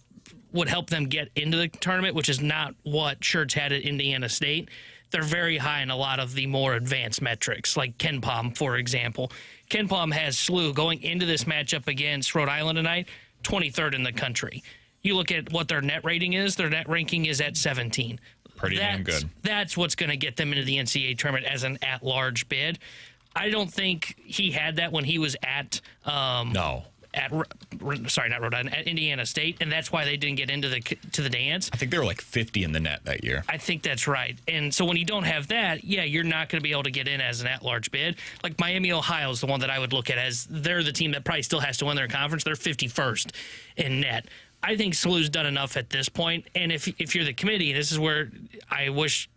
would help them get into the tournament, which is not what Schertz had at Indiana State, they're very high in a lot of the more advanced metrics, like KenPom, for example. KenPom has SLU going into this matchup against Rhode Island tonight, 23rd in the country. You look at what their net rating is, their net ranking is at 17. Pretty damn good. That's what's going to get them into the NCAA tournament as an at-large bid. I don't think he had that when he was at at Indiana State, and that's why they didn't get into the dance. I think they were like 50 in the net that year. I think that's right. And so when you don't have that, you're not going to be able to get in as an at-large bid. Like Miami, Ohio is the one that I would look at as they're the team that probably still has to win their conference. They're 51st in net. I think SLU's done enough at this point, and if you're the committee, this is where I wish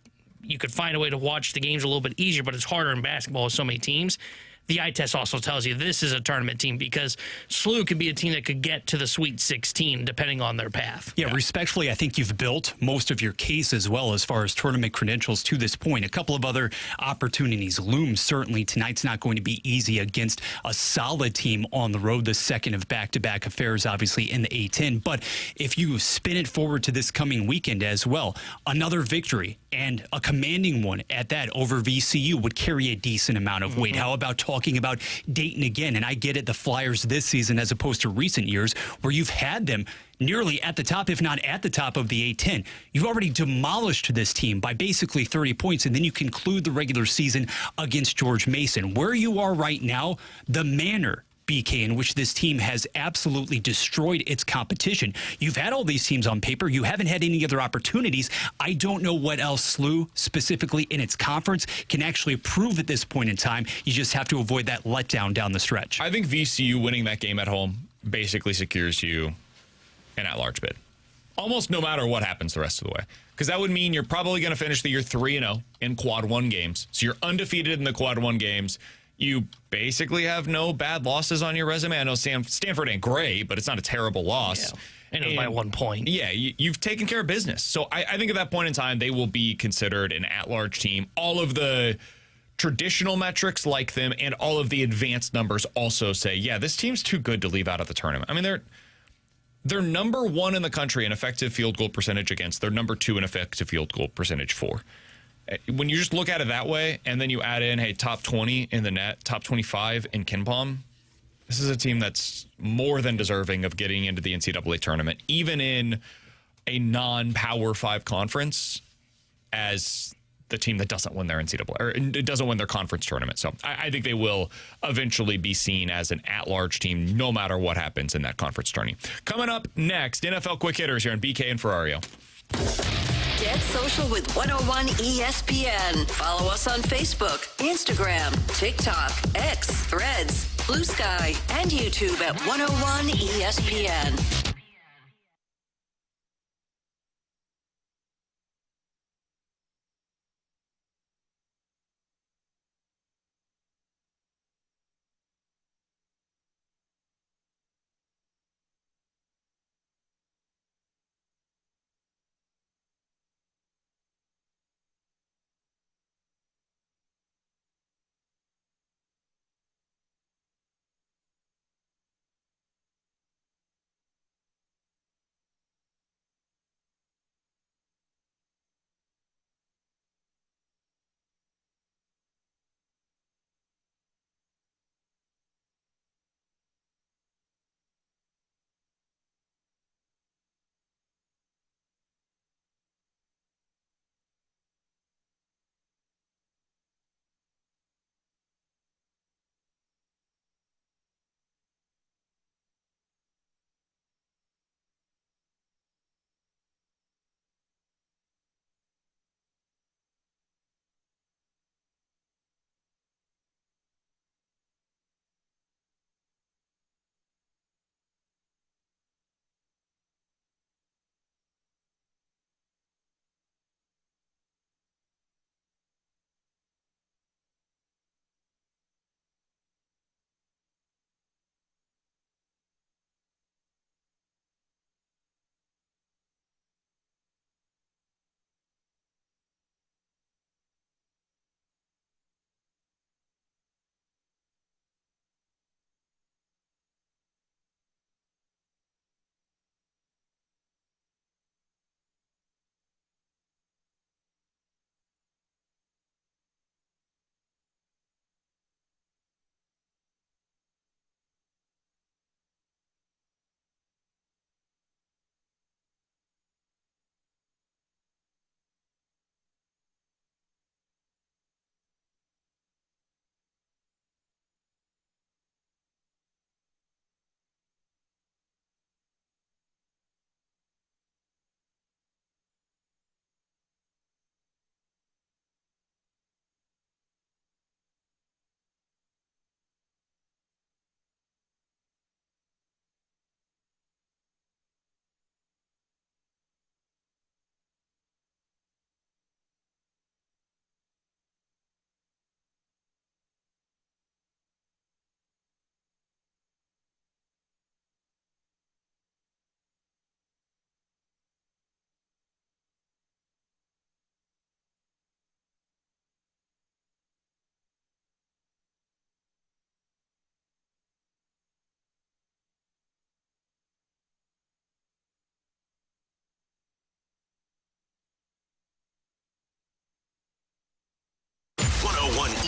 you could find a way to watch the games a little bit easier, but it's harder in basketball with so many teams. the eye test also tells you this is a tournament team because SLU could be a team that could get to the Sweet 16 depending on their path. Yeah, respectfully, I think you've built most of your case as well as far as tournament credentials to this point. A couple of other opportunities loom. Certainly tonight's not going to be easy against a solid team on the road, the second of back-to-back affairs, obviously, in the A-10. But if you spin it forward to this coming weekend as well, another victory and a commanding one at that over VCU would carry a decent amount of weight. How about talking about Dayton again? And I get it, the Flyers this season as opposed to recent years where you've had them nearly at the top, if not at the top of the A-10. You've already demolished this team by basically 30 points, and then you conclude the regular season against George Mason. Where you are right now, the manner, BK, in which this team has absolutely destroyed its competition. You've had all these teams on paper. You haven't had any other opportunities. I don't know what else SLU, specifically in its conference, can actually prove at this point in time. You just have to avoid that letdown down the stretch. I think VCU winning that game at home basically secures you an at-large bid, almost no matter what happens the rest of the way. Because that would mean you're probably going to finish the year 3-0 in Quad 1 games. So you're undefeated in the Quad 1 games. You basically have no bad losses on your resume. I know Stanford ain't great, but it's not a terrible loss. Yeah. And it was by 1 point. Yeah, you've taken care of business. So I think at that point in time, they will be considered an at-large team. All of the traditional metrics like them and all of the advanced numbers also say, yeah, this team's too good to leave out of the tournament. I mean, they're number 1 in the country in effective field goal percentage against. They're number 2 in effective field goal percentage for. When you just look at it that way, and then you add in, hey, top 20 in the net, top 25 in KenPom, this is a team that's more than deserving of getting into the NCAA tournament, even in a non-Power 5 conference, as the team that doesn't win their NCAA, or it doesn't win their conference tournament. So I think they will eventually be seen as an at-large team, no matter what happens in that conference tourney. Coming up next, NFL Quick Hitters here on BK and Ferrario. Get social with 101 ESPN. Follow us on Facebook, Instagram, TikTok, X, Threads, Blue Sky, and YouTube at 101 ESPN.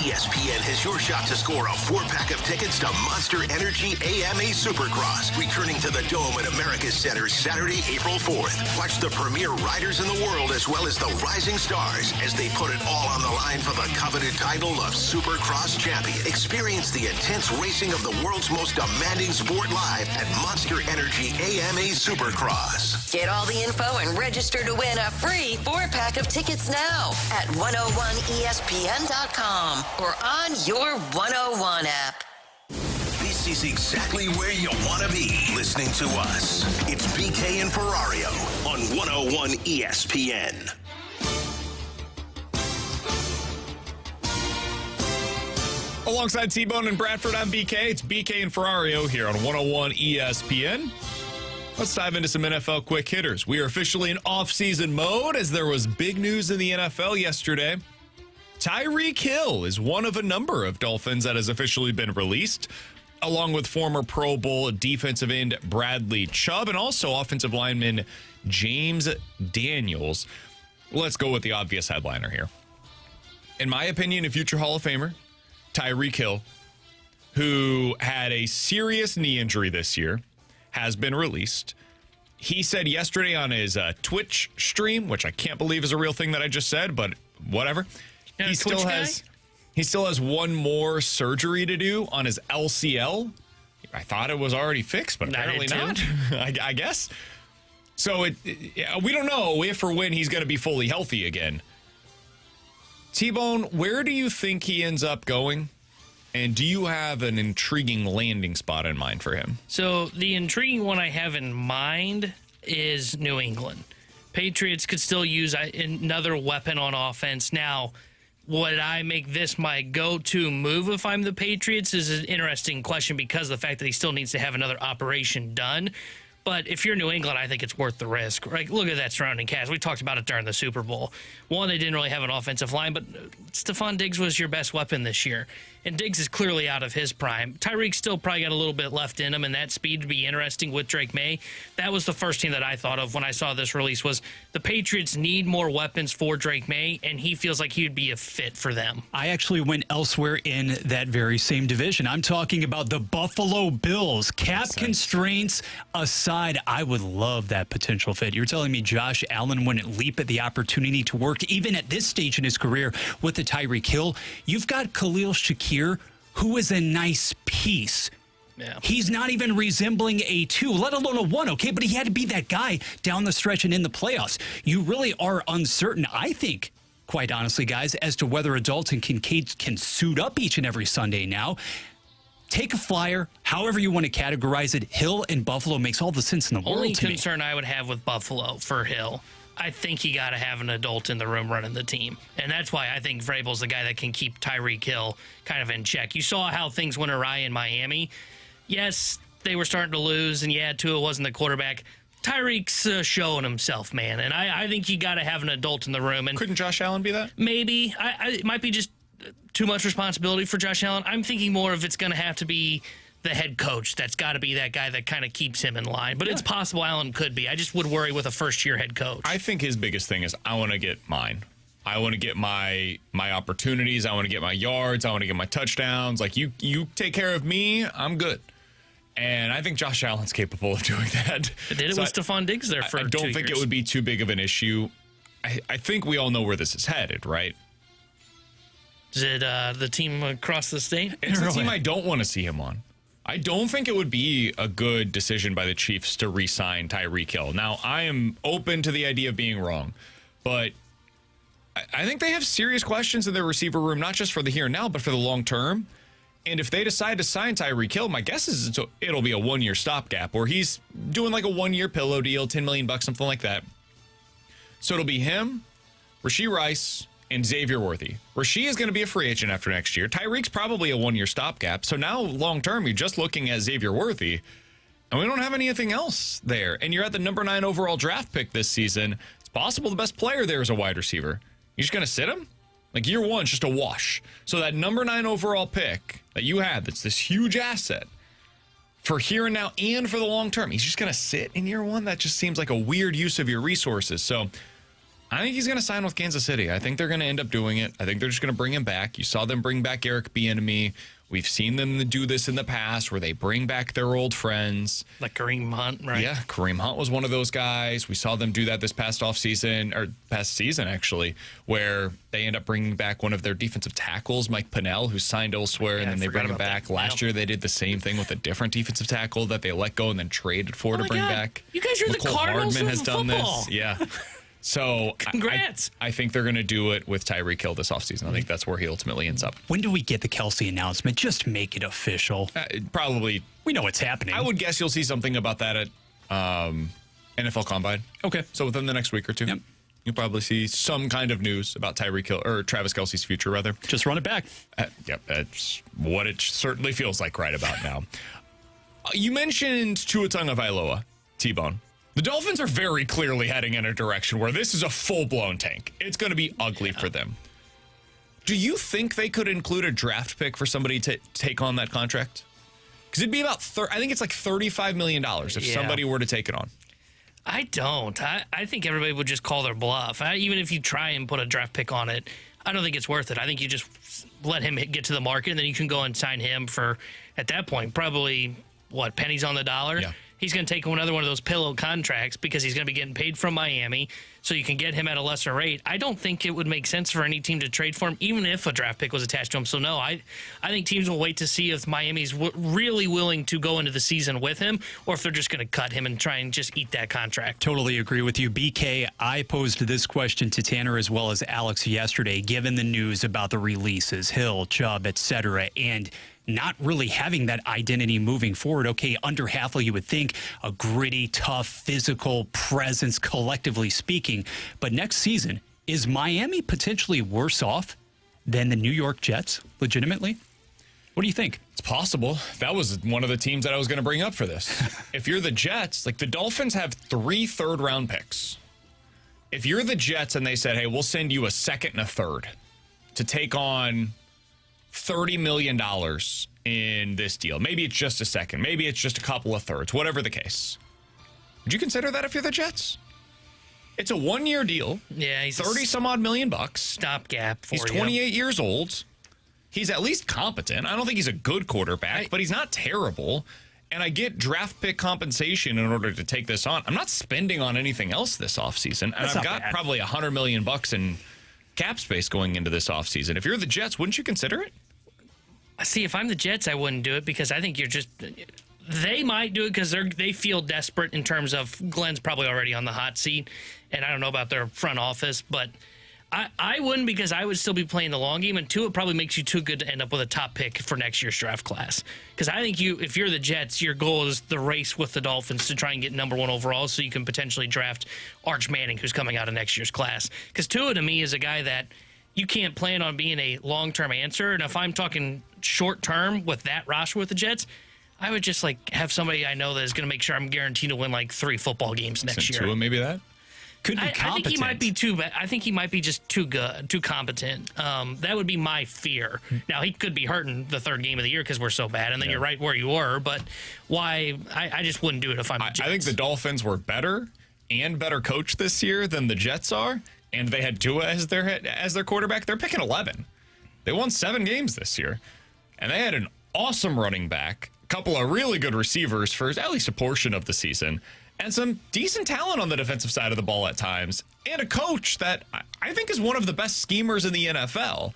ESPN has your shot to score a 4-pack of tickets to Monster Energy AMA Supercross, returning to the Dome at America's Center Saturday, April 4th. Watch the premier riders in the world as well as the rising stars as they put it all on the line for the coveted title of Supercross Champion. Experience the intense racing of the world's most demanding sport live at Monster Energy AMA Supercross. Get all the info and register to win a free 4-pack of tickets now at 101ESPN.com or on your 101 app. This is exactly where you want to be listening to us. It's BK and Ferrario on 101 ESPN. Alongside T-Bone and Bradford, I'm BK. It's BK and Ferrario here on 101 ESPN. Let's dive into some NFL quick hitters. We are officially in off-season mode as there was big news in the NFL yesterday. Tyreek Hill is one of a number of Dolphins that has officially been released, along with former Pro Bowl defensive end Bradley Chubb and also offensive lineman James Daniels. Let's go with the obvious headliner here. In my opinion, a future Hall of Famer, Tyreek Hill, who had a serious knee injury this year, has been released. He said yesterday on his Twitch stream, which I can't believe is a real thing that I just said, but whatever. He still has one more surgery to do on his LCL. I thought it was already fixed, but apparently not. I guess. So we don't know if or when he's going to be fully healthy again. T-Bone, where do you think he ends up going? And do you have an intriguing landing spot in mind for him? So the intriguing one I have in mind is New England. Patriots could still use another weapon on offense. Now, would I make this my go-to move if I'm the Patriots is an interesting question because of the fact that he still needs to have another operation done. But if you're New England, I think it's worth the risk. Right? Look at that surrounding cast. We talked about it during the Super Bowl. One, they didn't really have an offensive line, but Stephon Diggs was your best weapon this year. And Diggs is clearly out of his prime. Tyreek still probably got a little bit left in him, and that speed to be interesting with Drake May. That was the first thing that I thought of when I saw this release was the Patriots need more weapons for Drake May, and he feels like he would be a fit for them. I actually went elsewhere in that very same division. I'm talking about the Buffalo Bills. Cap constraints aside, I would love that potential fit. You're telling me Josh Allen wouldn't leap at the opportunity to work, even at this stage in his career, with the Tyreek Hill? You've got Khalil Shakir, who is a nice piece. Yeah. He's not even resembling a 2, let alone a 1, okay? But he had to be that guy down the stretch and in the playoffs. You really are uncertain, I think, quite honestly, guys, as to whether Adult and Kincaid can suit up each and every Sunday now. Take a flyer, however you want to categorize it. Hill in Buffalo makes all the sense in the world to me. Only concern I would have with Buffalo for Hill, I think you got to have an adult in the room running the team. And that's why I think Vrabel's the guy that can keep Tyreek Hill kind of in check. You saw how things went awry in Miami. Yes, they were starting to lose, and yeah, Tua wasn't the quarterback. Tyreek's showing himself, man. And I think you got to have an adult in the room. And couldn't Josh Allen be that? Maybe. It might be just too much responsibility for Josh Allen. I'm thinking more of it's going to have to be the head coach. That's got to be that guy that kind of keeps him in line. But it's possible Allen could be. I just would worry with a first-year head coach. I think his biggest thing is I want to get mine. I want to get my opportunities. I want to get my yards. I want to get my touchdowns. Like, you take care of me, I'm good. And I think Josh Allen's capable of doing that. They did it with Stephon Diggs there for 2 years. I don't think it would be too big of an issue. I think we all know where this is headed, right? Is it the team across the state? It's the team I don't want to see him on. I don't think it would be a good decision by the Chiefs to re-sign Tyreek Hill. Now, I am open to the idea of being wrong, but I think they have serious questions in their receiver room, not just for the here and now, but for the long term. And if they decide to sign Tyreek Hill, my guess is it'll be a 1-year stopgap, or he's doing like a 1-year pillow deal, $10 million, something like that. So it'll be him, Rashee Rice, and Xavier Worthy. Rashee is going to be a free agent after next year. Tyreek's probably a 1-year stopgap. So now, long term, you're just looking at Xavier Worthy, and we don't have anything else there. And you're at the number 9 overall draft pick this season. It's possible the best player there is a wide receiver. You're just going to sit him? Like, year one's just a wash. So that number 9 overall pick that you had, that's this huge asset for here and now and for the long term, he's just going to sit in year one? That just seems like a weird use of your resources. So I think he's going to sign with Kansas City. I think they're going to end up doing it. I think they're just going to bring him back. You saw them bring back Eric Bieniemy. We've seen them do this in the past where they bring back their old friends. Like Kareem Hunt, right? Yeah, Kareem Hunt was one of those guys. We saw them do that this past offseason, or past season, actually, where they end up bringing back one of their defensive tackles, Mike Pennell, who signed elsewhere, and then they bring him back. Last year, they did the same thing with a different defensive tackle that they let go and then traded for to bring back. You guys are the Cardinals Hardman has of done football. this. Yeah. So congrats. I think they're going to do it with Tyreek Hill this offseason. I think that's where he ultimately ends up. When do we get the Kelsey announcement? Just make it official. Probably. We know what's happening. I would guess you'll see something about that at NFL Combine. Okay. So within the next week or two, you'll probably see some kind of news about Tyreek Hill, or Travis Kelce's future, rather. Just run it back. Yep, that's what it certainly feels like right about now. You mentioned Tua Tagovailoa, T-Bone. The Dolphins are very clearly heading in a direction where this is a full-blown tank. It's going to be ugly for them. Do you think they could include a draft pick for somebody to take on that contract? Because it'd be about, I think it's like $35 million if somebody were to take it on. I don't. I think everybody would just call their bluff. Even if you try and put a draft pick on it, I don't think it's worth it. I think you just let him get to the market, and then you can go and sign him for, at that point, probably, pennies on the dollar? Yeah. He's going to take another one of those pillow contracts because he's going to be getting paid from Miami, so you can get him at a lesser rate. I don't think it would make sense for any team to trade for him, even if a draft pick was attached to him. So, no, I think teams will wait to see if Miami's really willing to go into the season with him, or if they're just going to cut him and try and just eat that contract. Totally agree with you. BK, I posed this question to Tanner as well as Alex yesterday, given the news about the releases, Hill, Chubb, etc., and not really having that identity moving forward. Okay, under Halfley, you would think a gritty, tough, physical presence, collectively speaking. But next season, is Miami potentially worse off than the New York Jets, legitimately? What do you think? It's possible. That was one of the teams that I was going to bring up for this. If you're the Jets, like the Dolphins have 3 third-round picks. If you're the Jets and they said, hey, we'll send you a second and a third to take on $30 million in this deal. Maybe it's just a second. Maybe it's just a couple of thirds, whatever the case. Would you consider that if you're the Jets? It's a 1-year deal. Yeah, he's 30 some odd million bucks. Stopgap for He's 28 years old. He's at least competent. I don't think he's a good quarterback, but he's not terrible. And I get draft pick compensation in order to take this on. I'm not spending on anything else this offseason. And I've got probably $100 million in cap space going into this offseason. If you're the Jets, wouldn't you consider it? See, if I'm the Jets, I wouldn't do it because I think they might do it because they feel desperate in terms of Glenn's probably already on the hot seat, and I don't know about their front office, but I wouldn't because I would still be playing the long game, and 2, it probably makes you too good to end up with a top pick for next year's draft class. Because I think if you're the Jets, your goal is the race with the Dolphins to try and get number 1 overall so you can potentially draft Arch Manning, who's coming out of next year's class. Because Tua, to me, is a guy that you can't plan on being a long-term answer, and if I'm talking short-term with that roster with the Jets, I would just have somebody I know that is going to make sure I'm guaranteed to win 3 football games next year. Tua, maybe that? Could be competent. I think he might be too bad. I think he might be just too good, too competent. That would be my fear. Now, he could be hurting the 3rd game of the year because we're so bad, and then you're right where you were. But why? I just wouldn't do it if I'm the Jets. I think the Dolphins were better and better coached this year than the Jets are, and they had Tua as their quarterback. They're picking 11. They won 7 games this year, and they had an awesome running back, a couple of really good receivers for at least a portion of the season, and some decent talent on the defensive side of the ball at times, and a coach that I think is one of the best schemers in the NFL.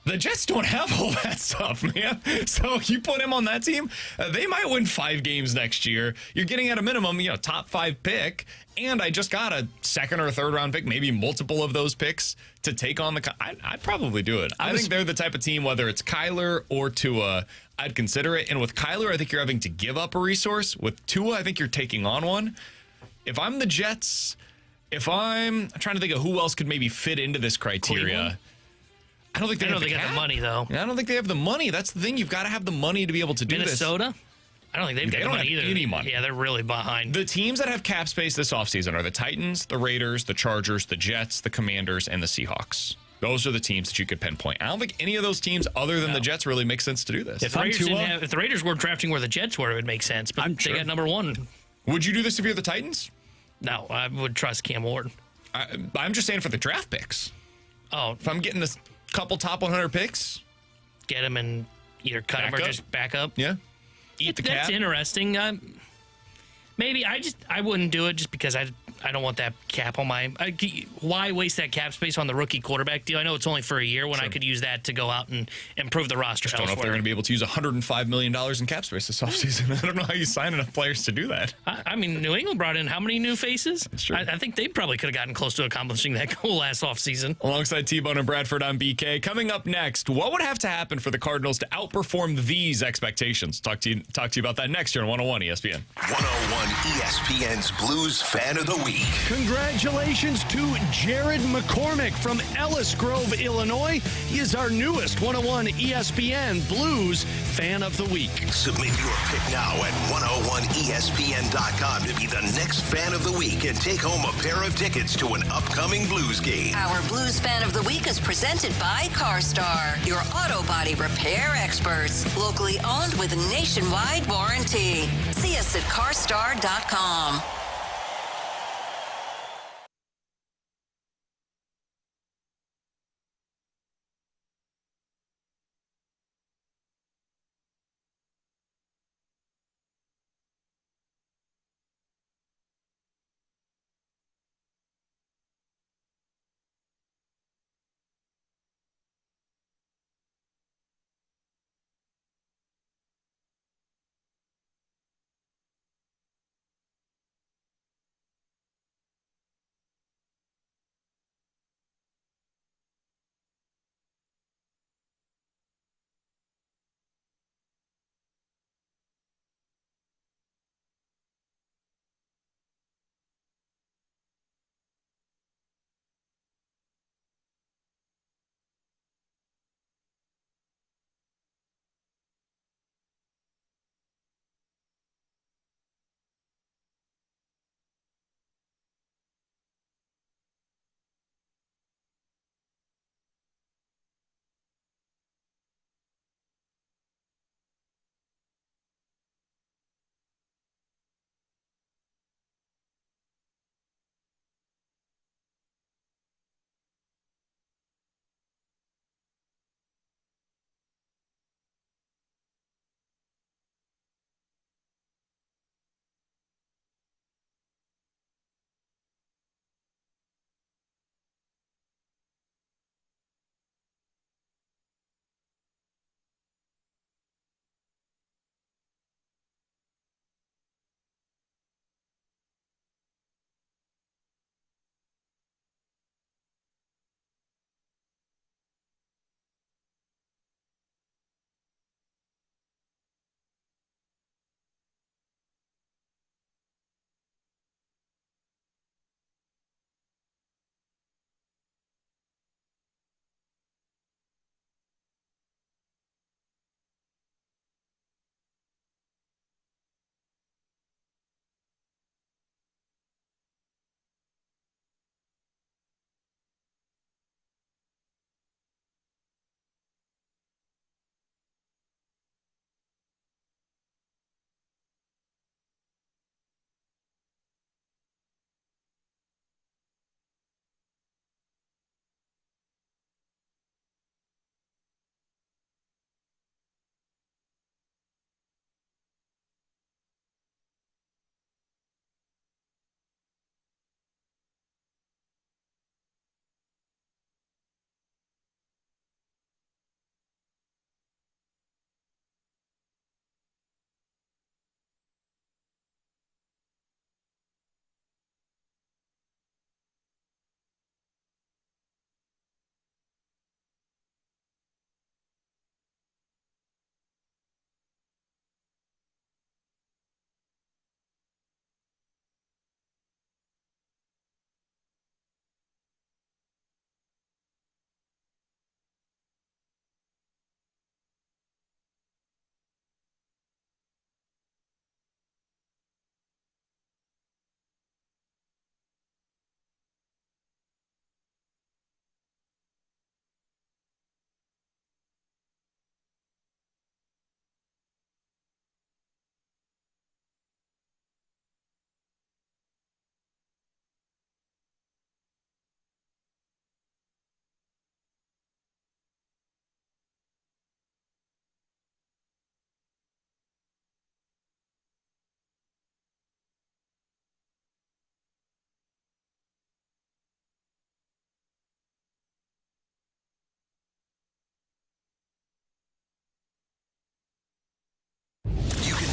The Jets don't have all that stuff, man. So you put him on that team, they might win 5 games next year. You're getting at a minimum, top 5 pick, and I just got a 2nd or 3rd round pick, maybe multiple of those picks to take on the. I'd probably do it. I think they're the type of team, whether it's Kyler or Tua, I'd consider it. And with Kyler, I think you're having to give up a resource. With Tua, I think you're taking on one. If I'm the Jets, I'm trying to think of who else could maybe fit into this criteria. Cleveland? I don't think they got the money, though. I don't think they have the money. That's the thing. You've got to have the money to be able to do Minnesota? I don't think they've got the money either. Any money. Yeah, they're really behind. The teams that have cap space this offseason are the Titans, the Raiders, the Chargers, the Jets, the Commanders, and the Seahawks. Those are the teams that you could pinpoint. I don't think any of those teams, other than the Jets, really make sense to do this. If the Raiders weren't drafting where the Jets were, it would make sense. But they got number 1. Would you do this if you're the Titans? No, I would trust Cam Ward. I'm just saying for the draft picks. Oh, If I'm getting a couple top 100 picks, get him and either cut him or Backup? just back up. yeah, eat the That's cap. interesting. Maybe I wouldn't do it just because I don't want that cap on my. Why waste that cap space on the rookie quarterback deal? I know it's only for a year when I could use that to go out and improve the roster. Don't know if they're going to be able to use $105 million in cap space this offseason. I don't know how you sign enough players to do that. I mean, New England brought in how many new faces? That's true. I think they probably could have gotten close to accomplishing that goal last offseason. Alongside T-Bone and Bradford on BK. Coming up next, what would have to happen for the Cardinals to outperform these expectations? Talk to you about that next year on 101 ESPN. 101 ESPN's Blues Fan of the Week. Congratulations to Jared McCormick from Ellis Grove, Illinois. He is our newest 101 ESPN Blues Fan of the Week. Submit your pick now at 101ESPN.com to be the next Fan of the Week and take home a pair of tickets to an upcoming Blues game. Our Blues Fan of the Week is presented by CarStar, your auto body repair experts. Locally owned with nationwide warranty. See us at carstar.com.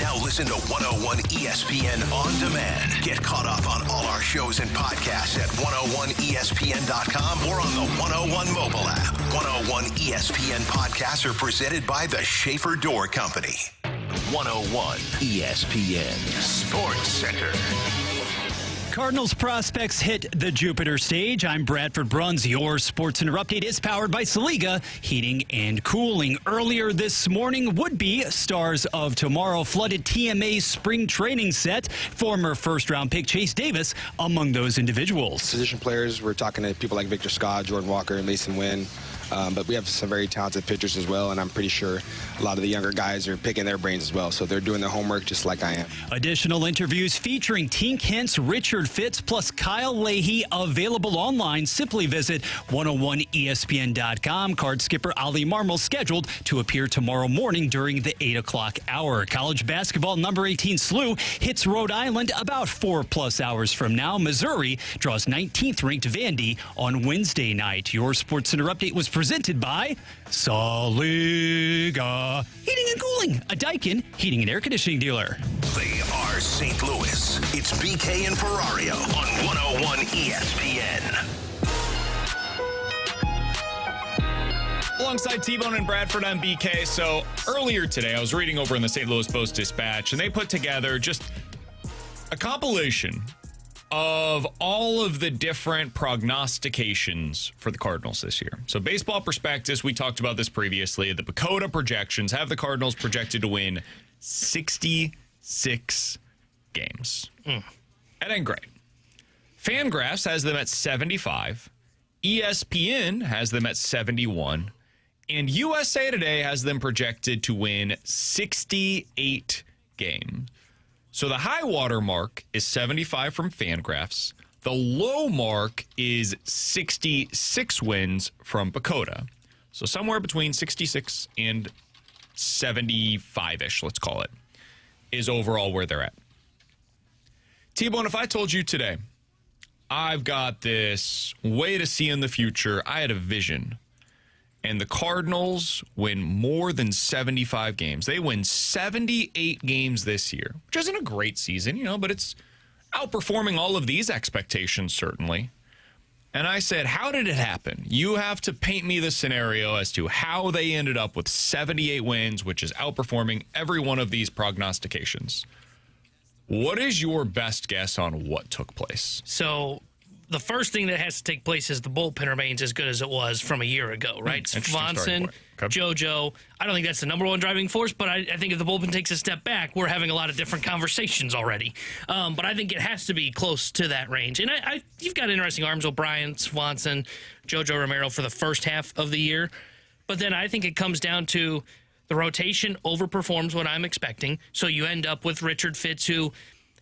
Now listen to 101 ESPN On Demand. Get caught up on all our shows and podcasts at 101ESPN.com or on the 101 mobile app. 101 ESPN podcasts are presented by the Schaefer Door Company. 101 ESPN Sports Center. Cardinals prospects hit the Jupiter stage. I'm Bradford Bruns. Your Sports Center update is powered by Saliga Heating and Cooling. Earlier this morning, would-be stars of tomorrow flooded TMA's spring training set. Former first-round pick Chase Davis among those individuals. Position players, we're talking to people like Victor Scott, Jordan Walker, Mason Wynn. But we have some very talented pitchers as well, and I'm pretty sure a lot of the younger guys are picking their brains as well. So they're doing their homework just like I am. Additional interviews featuring Tink Hintz, Richard Fitz, plus Kyle Leahy available online. Simply visit 101ESPN.com. Card skipper Ali Marmol scheduled to appear tomorrow morning during the 8 o'clock hour. College basketball number 18 SLU hits Rhode Island about 4+ hours from now. Missouri draws 19th ranked Vandy on Wednesday night. Your Sports Center update was presented by Saliga Heating and Cooling, a Daikin heating and air conditioning dealer. They are St. Louis. It's BK and Ferrario on 101 ESPN. Alongside T-Bone and Bradford on BK. So earlier today, I was reading over in the St. Louis Post-Dispatch, and they put together just a compilation of all of the different prognostications for the Cardinals this year. So Baseball Prospectus, we talked about this previously. The PECOTA projections have the Cardinals projected to win 66 games. That ain't great. Fangraphs has them at 75. ESPN has them at 71. And USA Today has them projected to win 68 games. So the high water mark is 75 from Fangraphs. The low mark is 66 wins from PECOTA. So somewhere between 66 and 75-ish, let's call it, is overall where they're at. T-Bone, if I told you today, I've got this way to see in the future, I had a vision, and the Cardinals win more than 75 games. They win 78 games this year, which isn't a great season, but it's outperforming all of these expectations, certainly. And I said, how did it happen? You have to paint me the scenario as to how they ended up with 78 wins, which is outperforming every one of these prognostications. What is your best guess on what took place? So the first thing that has to take place is the bullpen remains as good as it was from a year ago, right? Swanson, JoJo. I don't think that's the number one driving force, but I think if the bullpen takes a step back, we're having a lot of different conversations already. But I think it has to be close to that range. And you've got interesting arms, O'Brien, Swanson, JoJo Romero for the first half of the year. But then I think it comes down to the rotation overperforms what I'm expecting. So you end up with Richard Fitz, who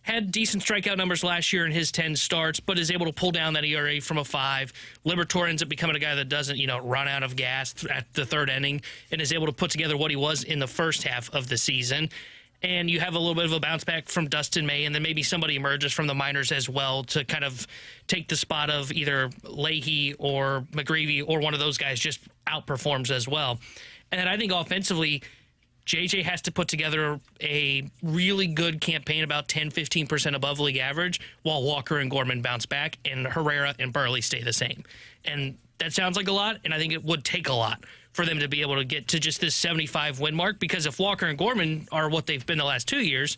had decent strikeout numbers last year in his 10 starts, but is able to pull down that ERA from a 5. Liberatore ends up becoming a guy that doesn't, run out of gas at the third inning and is able to put together what he was in the first half of the season. And you have a little bit of a bounce back from Dustin May, and then maybe somebody emerges from the minors as well to kind of take the spot of either Leahy or McGreevy, or one of those guys just outperforms as well. And then I think offensively, JJ has to put together a really good campaign, about 10-15% above league average, while Walker and Gorman bounce back and Herrera and Burley stay the same. And that sounds like a lot, and I think it would take a lot for them to be able to get to just this 75 win mark, because if Walker and Gorman are what they've been the last 2 years,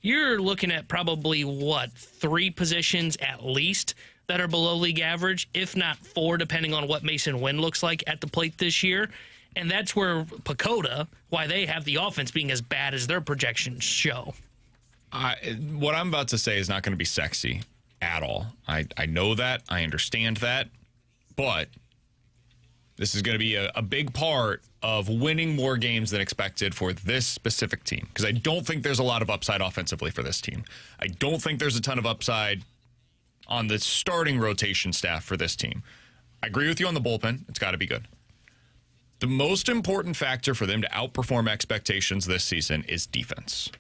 you're looking at probably, 3 positions at least that are below league average, if not 4, depending on what Mason Wynn looks like at the plate this year. And that's where PECOTA, why they have the offense being as bad as their projections show. What I'm about to say is not going to be sexy at all. I know that. I understand that. But this is going to be a big part of winning more games than expected for this specific team, because I don't think there's a lot of upside offensively for this team. I don't think there's a ton of upside on the starting rotation staff for this team. I agree with you on the bullpen. It's got to be good. The most important factor for them to outperform expectations this season is defense.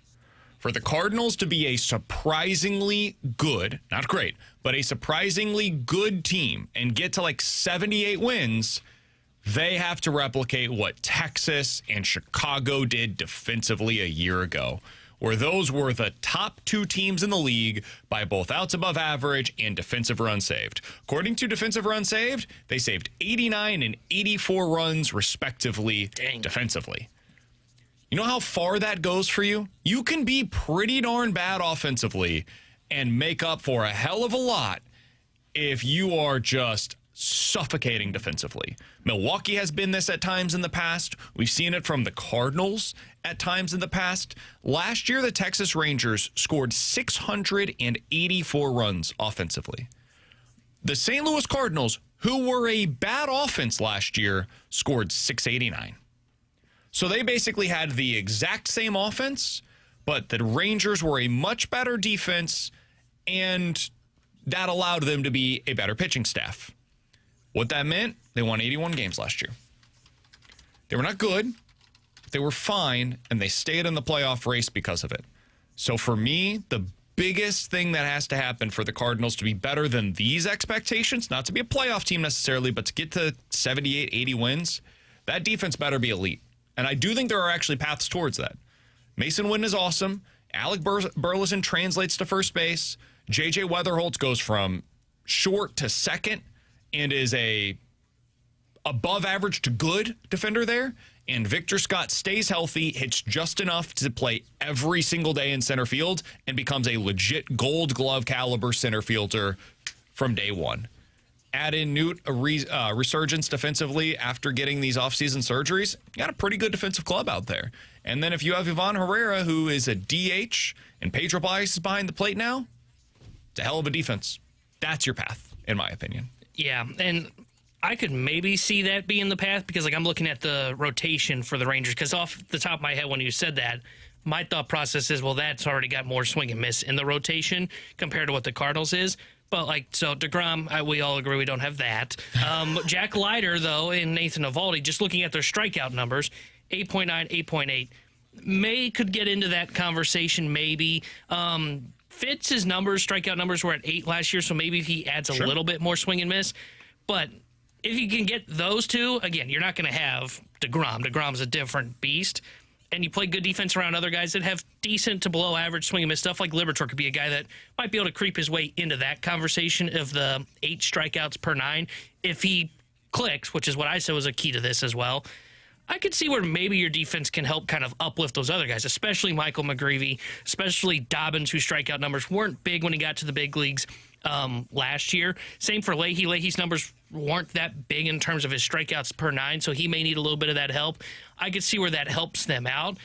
For the Cardinals to be a surprisingly good, not great, but a surprisingly good team and get to 78 wins, they have to replicate what Texas and Chicago did defensively a year ago, where those were the top 2 teams in the league by both outs above average and defensive runs saved. According to defensive runs saved, they saved 89 and 84 runs respectively defensively. You know how far that goes for you? You can be pretty darn bad offensively and make up for a hell of a lot if you are just suffocating defensively. Milwaukee has been this at times in the past. We've seen it from the Cardinals at times in the past. Last year, the Texas Rangers scored 684 runs offensively. The St. Louis Cardinals, who were a bad offense last year, scored 689. So they basically had the exact same offense, but the Rangers were a much better defense, and that allowed them to be a better pitching staff. What that meant, they won 81 games last year. They were not good, they were fine, and they stayed in the playoff race because of it. So for me, the biggest thing that has to happen for the Cardinals to be better than these expectations, not to be a playoff team necessarily, but to get to 78, 80 wins, that defense better be elite. And I do think there are actually paths towards that. Mason Witten is awesome. Alec Burleson translates to first base. J.J. Weatherholtz goes from short to second and is a above average to good defender there. And Victor Scott stays healthy, hits just enough to play every single day in center field, and becomes a legit Gold Glove caliber center fielder from day one. Add in Newt, a resurgence defensively after getting these offseason surgeries. You got a pretty good defensive club out there. And then if you have Ivan Herrera, who is a DH, and Pedro Baez is behind the plate now, it's a hell of a defense. That's your path, in my opinion. Yeah, and I could maybe see that being the path because, I'm looking at the rotation for the Rangers because off the top of my head when you said that, my thought process is, well, that's already got more swing and miss in the rotation compared to what the Cardinals is. But, so DeGrom, we all agree we don't have that. Jack Leiter, though, and Nathan Eovaldi, just looking at their strikeout numbers, 8.9, 8.8, could get into that conversation maybe. Fitz's numbers, strikeout numbers were at 8 last year, so maybe if he adds a little bit more swing and miss. But if you can get those two, again, you're not going to have DeGrom. DeGrom's a different beast. And you play good defense around other guys that have decent to below average swing and miss stuff. Like Liberatore could be a guy that might be able to creep his way into that conversation of the 8 strikeouts per 9. If he clicks, which is what I said was a key to this as well, I could see where maybe your defense can help kind of uplift those other guys, especially Michael McGreevy, especially Dobbins, whose strikeout numbers weren't big when he got to the big leagues last year. Same for Leahy. Leahy's numbers weren't that big in terms of his strikeouts per 9, so he may need a little bit of that help. I could see where that helps them out.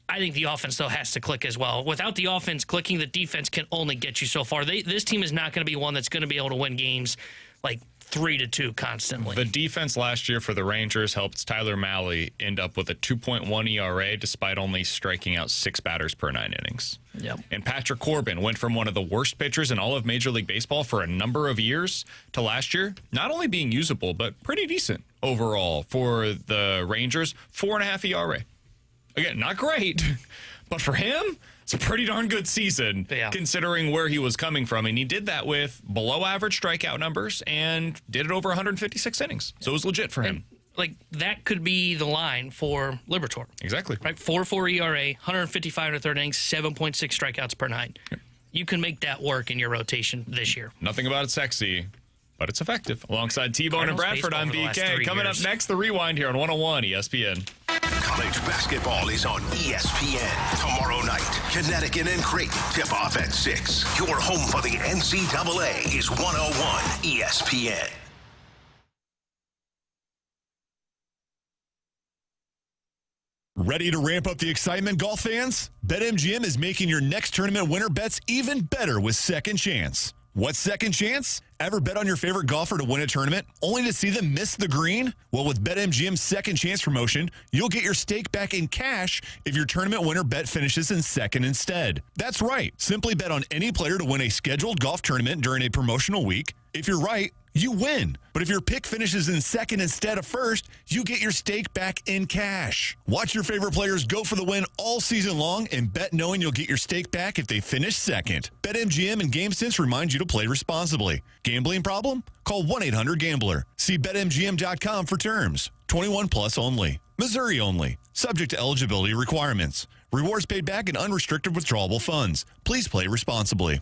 I think the offense, though, has to click as well. Without the offense clicking, the defense can only get you so far. This team is not going to be one that's going to be able to win games like 3-2 constantly. The defense last year for the Rangers helped Tyler Mahle end up with a 2.1 ERA despite only striking out 6 batters per 9 innings. Yep. And Patrick Corbin went from one of the worst pitchers in all of Major League Baseball for a number of years to last year not only being usable, but pretty decent overall for the Rangers. 4.5 ERA. Again, not great, but for him, it's a pretty darn good season considering where he was coming from. And he did that with below average strikeout numbers and did it over 156 innings. So it was legit for him. And, that could be the line for Liberatore. Exactly. Right? 4.4 ERA, 155 in the third innings, 7.6 strikeouts per 9. Yep. You can make that work in your rotation this year. Nothing about it sexy, but it's effective. Alongside T-Bone and Bradford, I'm BK. Coming up next, the Rewind here on 101 ESPN. College basketball is on ESPN tomorrow night. Connecticut and Creighton tip off at 6. Your home for the NCAA is 101 ESPN. Ready to ramp up the excitement, golf fans? BetMGM is making your next tournament winner bets even better with Second Chance. What's Second Chance? Ever bet on your favorite golfer to win a tournament only to see them miss the green? Well, with BetMGM's Second Chance promotion, you'll get your stake back in cash if your tournament winner bet finishes in second instead. That's right. Simply bet on any player to win a scheduled golf tournament during a promotional week. If you're right, you win. But if your pick finishes in second instead of first, you get your stake back in cash. Watch your favorite players go for the win all season long and bet knowing you'll get your stake back if they finish second. BetMGM and GameSense remind you to play responsibly. Gambling problem? Call 1-800-GAMBLER. See BetMGM.com for terms. 21 plus only. Missouri only. Subject to eligibility requirements. Rewards paid back in unrestricted withdrawable funds. Please play responsibly.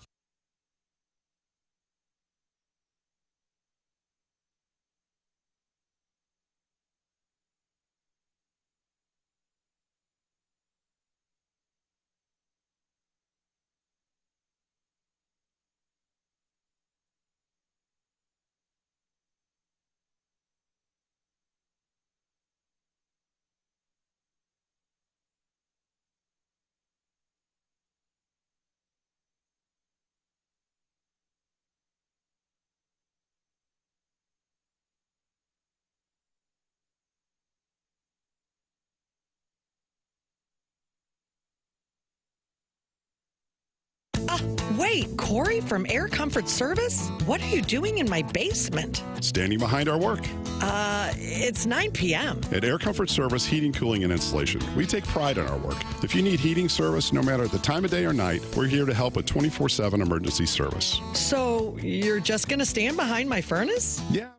Wait, Corey from Air Comfort Service? What are you doing in my basement? Standing behind our work. It's 9 p.m. At Air Comfort Service Heating, Cooling, and Installation, we take pride in our work. If you need heating service, no matter the time of day or night, we're here to help with 24/7 emergency service. So you're just going to stand behind my furnace? Yeah.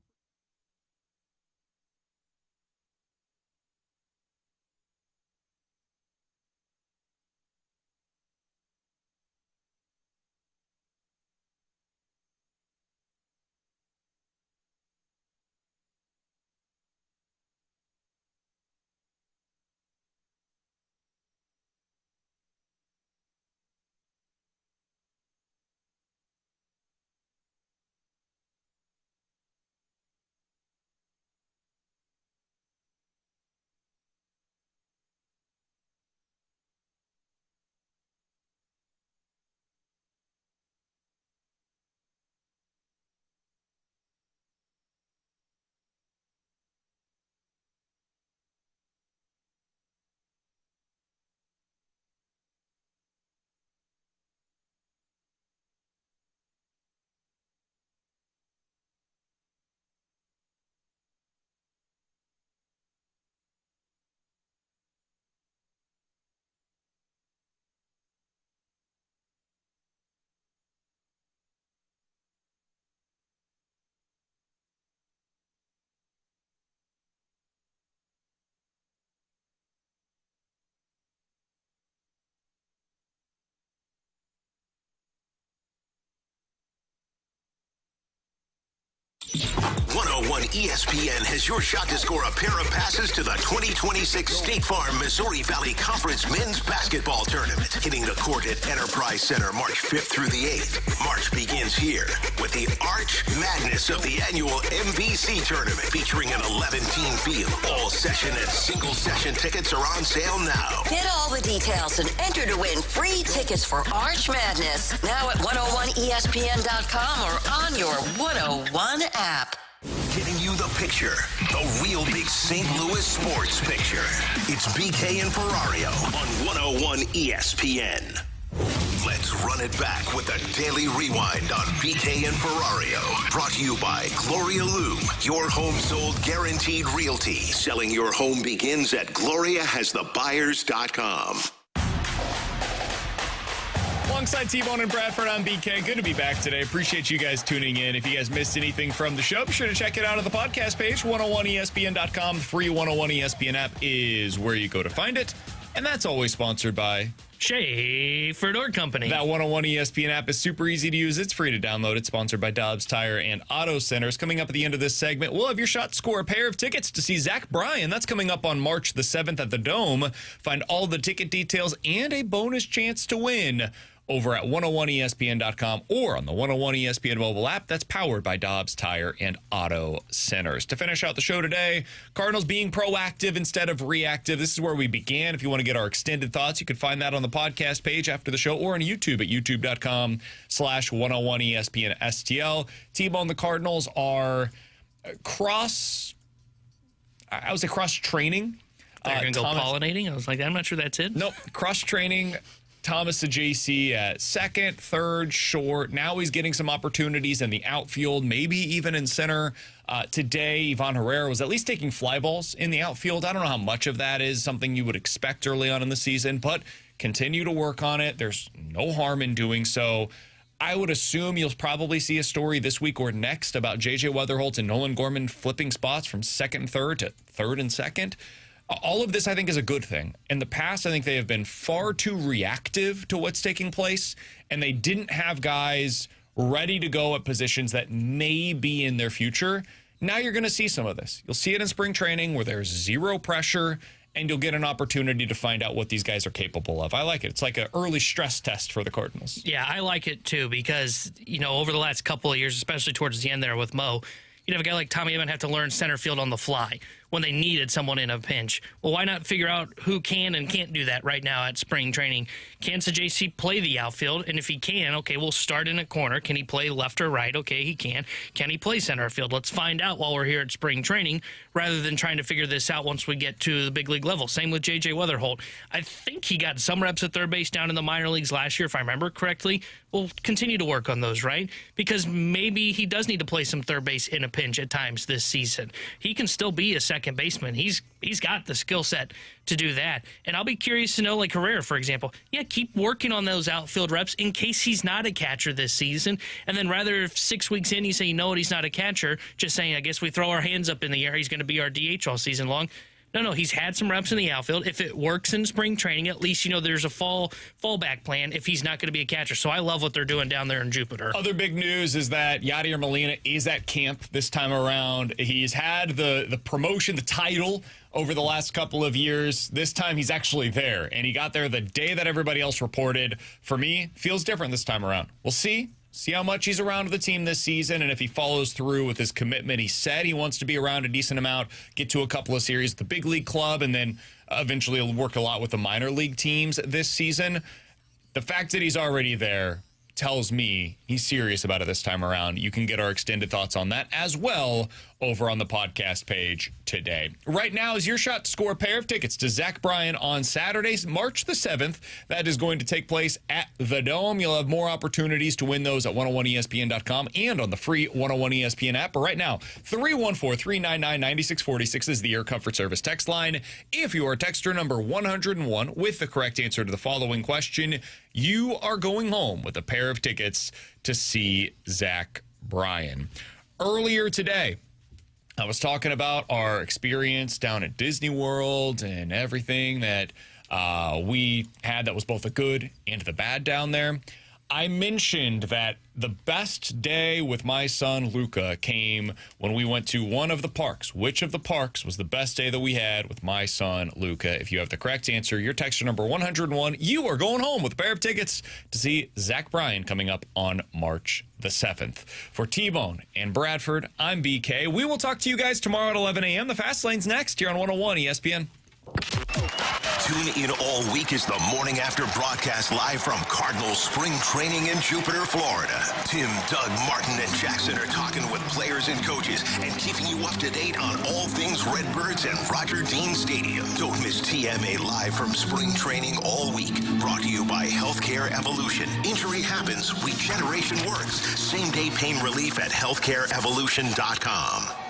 ESPN has your shot to score a pair of passes to the 2026 State Farm Missouri Valley Conference Men's Basketball Tournament, hitting the court at Enterprise Center March 5th through the 8th. March begins here with the Arch Madness of the annual MVC Tournament, featuring an 11-team field. All session and single session tickets are on sale now. Get all the details and enter to win free tickets for Arch Madness now at 101ESPN.com or on your 101 app. Giving you the picture, the real big St. Louis sports picture. It's BK and Ferrario on 101 ESPN. Let's run it back with the Daily Rewind on BK and Ferrario. Brought to you by Gloria Loom, your home sold guaranteed realty. Selling your home begins at GloriaHasTheBuyers.com. Alongside T-Bone and Bradford, I'm BK. Good to be back today. Appreciate you guys tuning in. If you guys missed anything from the show, be sure to check it out on the podcast page, 101ESPN.com. The free 101 ESPN app is where you go to find it. And that's always sponsored by Schaefer Door Company. That 101 ESPN app is super easy to use. It's free to download. It's sponsored by Dobbs Tire and Auto Centers. Coming up at the end of this segment, we'll have your shot to score a pair of tickets to see Zach Bryan. That's coming up on March the 7th at the Dome. Find all the ticket details and a bonus chance to win over at 101ESPN.com or on the 101 ESPN mobile app that's powered by Dobbs Tire and Auto Centers. To finish out the show today, Cardinals being proactive instead of reactive. This is where we began. If you want to get our extended thoughts, you can find that on the podcast page after the show or on YouTube at youtube.com/101ESPN STL. T-Bone, the Cardinals are cross-training. They're going to go pollinating? I was like, I'm not sure that's it. Nope, cross-training. Thomas JC at second, third, short. Now he's getting some opportunities in the outfield, maybe even in center. Today, Ivan Herrera was at least taking fly balls in the outfield. I don't know how much of that is something you would expect early on in the season, but continue to work on it. There's no harm in doing so. I would assume you'll probably see a story this week or next about J.J. Weatherholt and Nolan Gorman flipping spots from second and third to third and second. All of this, I think, is a good thing. In the past, I think they have been far too reactive to what's taking place, and they didn't have guys ready to go at positions that may be in their future. Now you're going to see some of this. You'll see it in spring training where there's zero pressure, and you'll get an opportunity to find out what these guys are capable of. I like it. It's like an early stress test for the Cardinals. Yeah, I like it too because, over the last couple of years, especially towards the end there with Mo, you'd have a guy like Tommy Edman have to learn center field on the fly when they needed someone in a pinch. Well, why not figure out who can and can't do that right now at spring training? Can JC play the outfield? And if he can, okay, we'll start in a corner. Can he play left or right? Okay, he can. Can he play center field? Let's find out while we're here at spring training rather than trying to figure this out once we get to the big league level. Same with J.J. Weatherholt. I think he got some reps at third base down in the minor leagues last year, if I remember correctly. We'll continue to work on those, right? Because maybe he does need to play some third base in a pinch at times this season. He can still be a second baseman. He's got the skill set to do that. And I'll be curious to know, like Herrera, for example, keep working on those outfield reps in case he's not a catcher this season. And then rather if 6 weeks in you say, he's not a catcher, just saying, I guess we throw our hands up in the air, he's going to be our DH all season long. No, he's had some reps in the outfield. If it works in spring training, at least, there's a fallback plan if he's not going to be a catcher. So I love what they're doing down there in Jupiter. Other big news is that Yadi Molina is at camp this time around. He's had the promotion, the title over the last couple of years. This time he's actually there, and he got there the day that everybody else reported. For me, feels different this time around. We'll see. See how much he's around the team this season, and if he follows through with his commitment. He said he wants to be around a decent amount, get to a couple of series at the big league club, and then eventually he'll work a lot with the minor league teams this season. The fact that he's already there tells me he's serious about it this time around. You can get our extended thoughts on that as well over on the podcast page today. Right now is your shot to score a pair of tickets to Zach Bryan on Saturdays, March the 7th. That is going to take place at the Dome. You'll have more opportunities to win those at 101ESPN.com and on the free 101 ESPN app. But right now, 314-399-9646 is the Air Comfort Service text line. If you are texter number 101 with the correct answer to the following question, you are going home with a pair of tickets to see Zach Bryan. Earlier today, I was talking about our experience down at Disney World and everything that we had that was both the good and the bad down there. I mentioned that the best day with my son Luca came when we went to one of the parks. Which of the parks was the best day that we had with my son Luca? If you have the correct answer, your texter number 101, you are going home with a pair of tickets to see Zach Bryan coming up on March the 7th. For T-Bone and Bradford, I'm BK. We will talk to you guys tomorrow at 11 a.m. The Fast Lane's next here on 101 ESPN. Tune in all week as the morning after broadcast live from Cardinals spring training in Jupiter, Florida. Tim, Doug, Martin, and Jackson are talking with players and coaches and keeping you up to date on all things Redbirds and Roger Dean Stadium. Don't miss TMA live from spring training all week. Brought to you by Healthcare Evolution. Injury happens, regeneration works. Same-day pain relief at healthcareevolution.com.